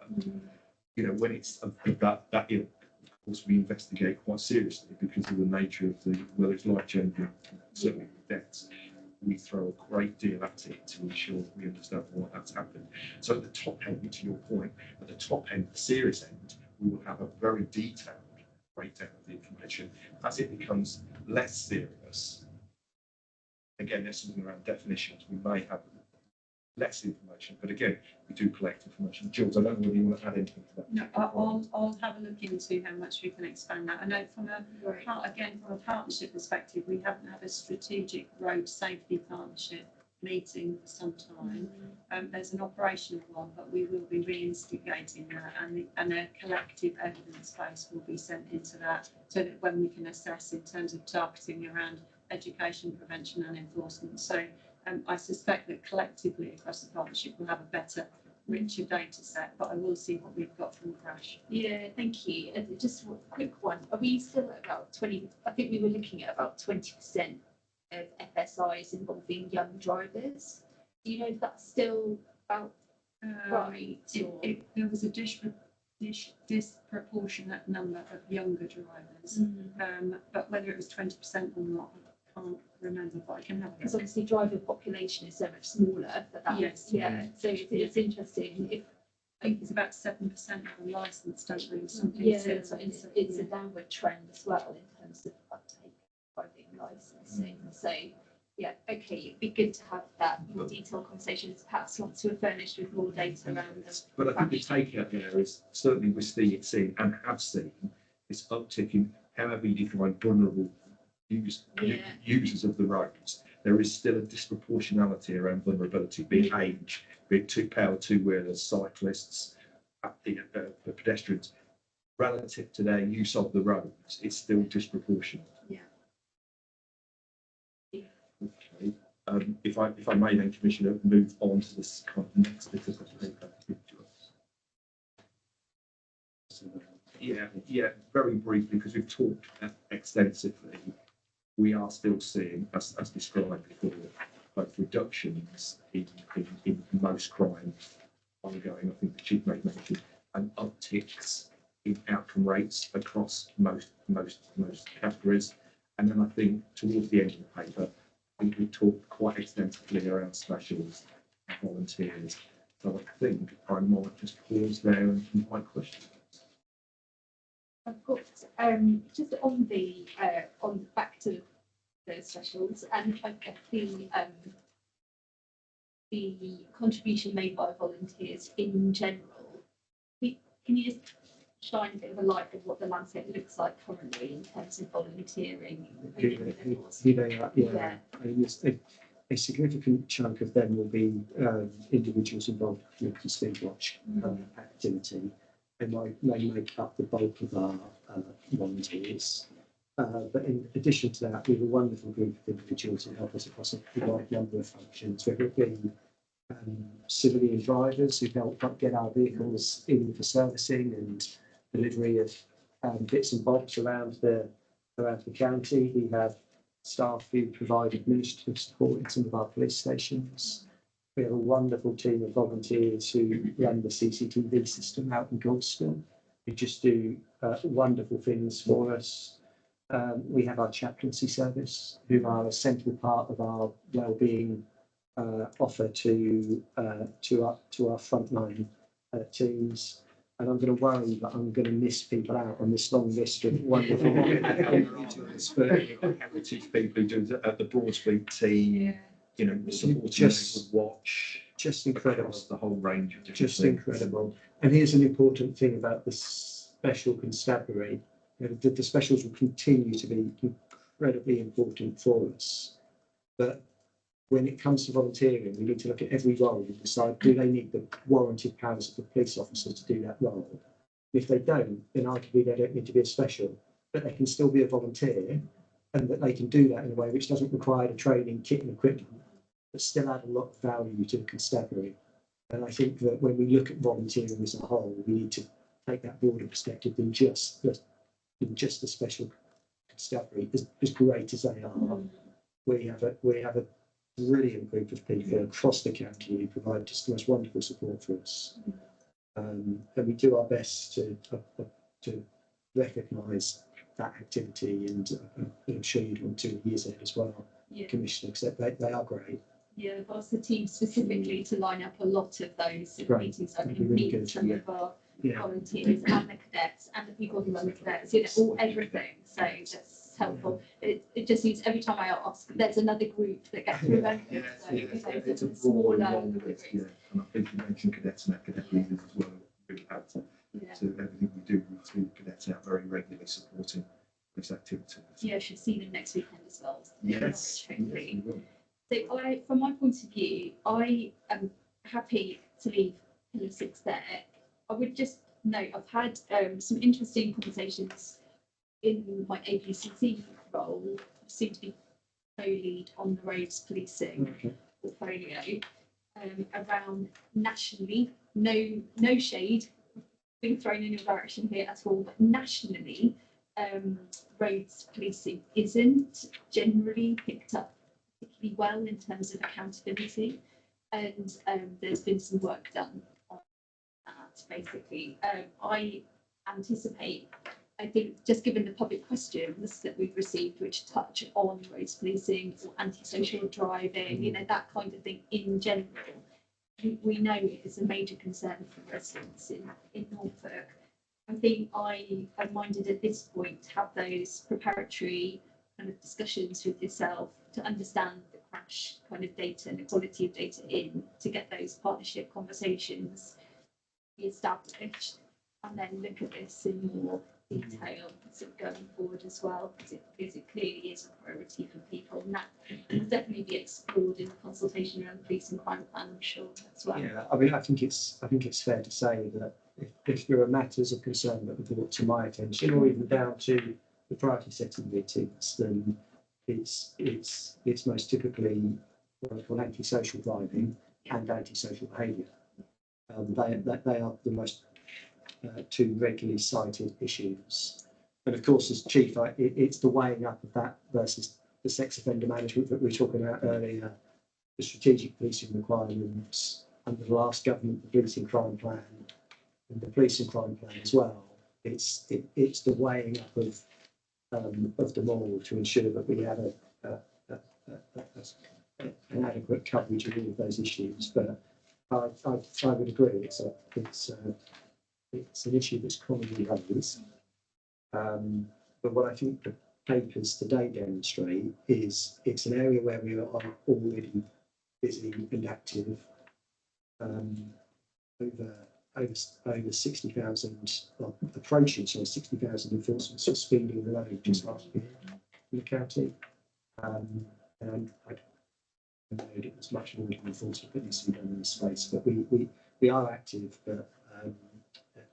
When it's of that ilk, of course we investigate quite seriously because of the nature of whether it's life changing, certainly deaths. We throw a great deal at it to ensure we understand why that's happened. So at the top end, to your point, at the top end, the serious end, we will have a very detailed breakdown of the information. As it becomes less serious, again, there's something around definitions. We may have less information, but again, we do collect information. Jules, I don't know whether you want to add anything to that. No, I'll have a look into how much we can expand that. I know from a partnership perspective, we haven't had a strategic road safety partnership meeting for some time. There's an operational one, but we will be reinstigating that, and a collective evidence base will be sent into that, so that when we can assess in terms of targeting around education, prevention, and enforcement. So I suspect that collectively across the partnership we'll have a better, richer data set, but I will see what we've got from Crash. Yeah, thank you. And just a quick one. Are we still at about 20? I think we were looking at about 20% of FSIs involving young drivers. Do you know if that's still about right? Or... There was a disproportionate number of younger drivers, but whether it was 20% or not, I can't remember, but I can have. Because obviously driver population is so much smaller. But that, yes, yeah. So it's interesting. If I think it's about 7% of the licence, don't we? Something yeah, so it's a downward trend as well in terms of uptake of driving licensing. So yeah, okay, it'd be good to have that more detailed conversations, perhaps once we're furnished with more data around this. But I think the takeout there is certainly we're seeing and have seen this uptick in however you define vulnerable users of the roads. There is still a disproportionality around vulnerability, be it age, be it power two-wheelers, cyclists, the pedestrians. Relative to their use of the roads, it's still disproportionate. Yeah. Okay. If I may then, Commissioner, move on to this kind of next bit of the paper. Yeah, very briefly, because we've talked extensively. We are still seeing, as described before, both reductions in most crime ongoing. I think the Chief may mention, and upticks in outcome rates across most categories. And then I think towards the end of the paper, I think we talked quite extensively around specials and volunteers. So I think I might just pause there and invite questions. I've got just on back to the specials, and I guess the contribution made by volunteers in general. Can you just shine a bit of a light of what the landscape looks like currently in terms of volunteering? Who they are, yeah. I mean, a significant chunk of them will be individuals involved in the Speed Watch activity. They make up the bulk of our volunteers. But in addition to that, we have a wonderful group of individuals who help us across a wide number of functions, whether it be civilian drivers who help get our vehicles in for servicing and delivery of bits and bobs around the county. We have staff who provide administrative support in some of our police stations. We have a wonderful team of volunteers who run the CCTV system out in Galston, who just do wonderful things for us. We have our chaplaincy service, who are a central part of our wellbeing offer to our frontline teams. And I'm going to worry that I'm going to miss people out on this long list of wonderful individuals. Heritage people who do the Broadfleet team, supporting just Watch, just incredible. Across the whole range of different just things. Incredible. And here's an important thing about the special constabulary. The specials will continue to be incredibly important for us. But when it comes to volunteering, we need to look at every role and decide, do they need the warranted powers of the police officer to do that role? If they don't, then arguably they don't need to be a special, but they can still be a volunteer, and that they can do that in a way which doesn't require the training, kit and equipment, but still add a lot of value to the constabulary. And I think that when we look at volunteering as a whole, we need to take that broader perspective than just the special constabulary, as great as they are. We have a brilliant group of people across the county who provide just the most wonderful support for us. And we do our best to recognise that activity, and I'm sure you'd want to use it as well, Yeah. Commissioner, because they are great. Yeah, I've asked the team specifically to line up a lot of those Right. meetings. I That'd can be really meet good, some yeah. of our Yeah, volunteers and the cadets and the people who run the cadets, you know, all everything. So that's helpful. It just means every time I ask, there's another group that gets remembered. So, you know, It's a the smaller broad role, groups. yeah, and I think you mentioned cadets and cadet leaders as well, really helpful Yeah. to everything we do. We see cadets out very regularly supporting this activity. Yeah, I should see them next weekend as well. Yes, Hopefully. yes, we will. So from my point of view, I am happy to leave Pillar 6 there. I would just note, I've had some interesting conversations in my APCC role, seem to be co-lead on the roads policing okay. portfolio, around nationally, no shade being thrown in your direction here at all, but nationally, roads policing isn't generally picked up particularly well in terms of accountability, and there's been some work done on that. Basically, I anticipate, I think, just given the public questions that we've received, which touch on roads policing or antisocial driving, you know, that kind of thing in general, we know it is a major concern for residents in Norfolk. I think I am minded at this point to have those preparatory kind of discussions with yourself to understand the crash kind of data and the quality of data in, to get those partnership conversations established, and then look at this in more detail sort of going forward as well, because it clearly is a priority for people, and that will definitely be explored in the consultation around the police and crime plan, I'm sure, as well. Yeah, I mean, I think it's fair to say that if there are matters of concern that are brought to my attention, or even down to the priority setting meetings, then it's most typically what I call antisocial driving and antisocial behaviour. They are the most two regularly cited issues. And of course, as chief, it's the weighing up of that versus the sex offender management that we were talking about earlier, the strategic policing requirements under the last government, the policing crime plan, and the policing crime plan as well. It's the weighing up of them all to ensure that we have an adequate coverage of all of those issues. But I would agree, it's an issue that's commonly raised. But what I think the papers today demonstrate is it's an area where we are already busy and active. Over 60,000, well, approaching 60,000 enforcements of speeding alone just last year in the county. And I know it was much more enforcement that needs to be done in this space, but we are active, but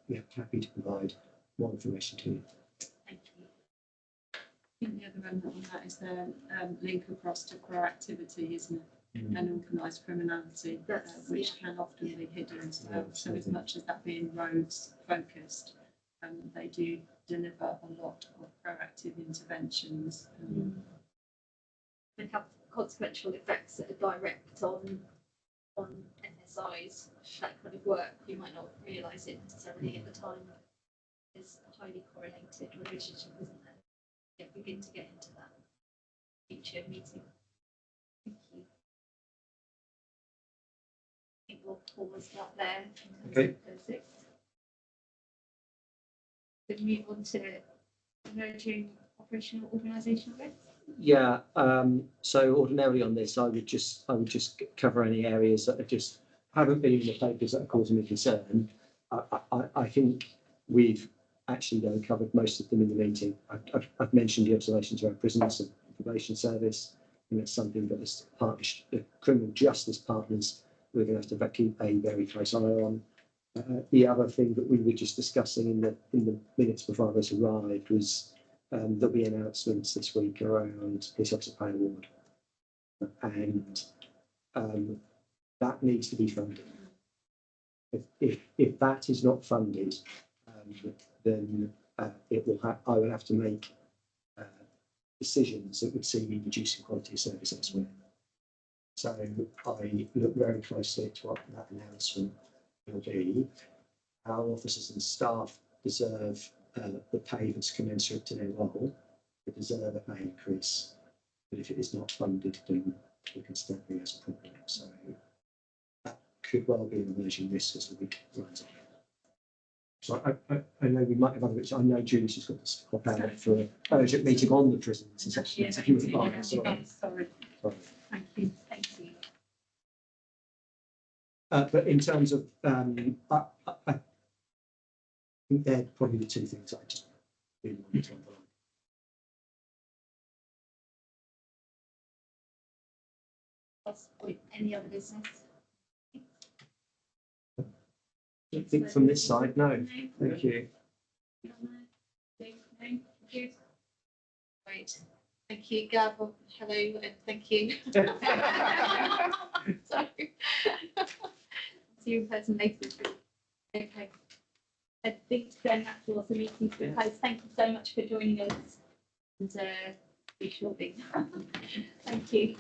we are happy to provide more information to you. Thank you. I think the other element on that is the link across to proactivity, isn't it? And organised criminality, which can often be hidden as well. So as much as that being roads focused, they do deliver a lot of proactive interventions. And have consequential effects that are direct on NSI's, that kind of work. You might not realise it necessarily at the time. It's a highly correlated relationship, isn't there? Yeah, begin to get into that future meeting. Thank you. I think we'll pause that there in terms Okay. of the 6. Then move on to emerging operational organisational risks. Yeah, so ordinarily on this, I would just cover any areas that are haven't been in the papers that are causing me concern. I think we've actually though covered most of them in the meeting. I've mentioned the observations around prisons and probation service, and that's something that as the criminal justice partners we're going to have to keep a very close eye on. The other thing that we were just discussing in the minutes before I arrived was there'll be announcements this week around police officer pay award, and that needs to be funded. If that is not funded, then it will I will have to make decisions that would see me reducing quality of service elsewhere. So I look very closely at what that announcement will be. Our officers and staff deserve the pay that's commensurate to their role. They deserve a pay increase, but if it is not funded, then we can still be as a problem. So that could well be an emerging risk as the week runs on. So I know we might have other bits. I know Julie's just got to hop out for an urgent meeting on the prisons. Yes, If you wouldn't mind, sorry. sorry. Thank you, thank you. But in terms of, I think they're probably the two things I just really wanted to underline. Any other business? I think from this side, no. Thank you. No, good. Right, thank you, Gav. Hello, and thank you. Sorry. See you in person later. Okay. I think then that draws the meeting to a close. Thank you so much for joining us. And we shall be. Thank you.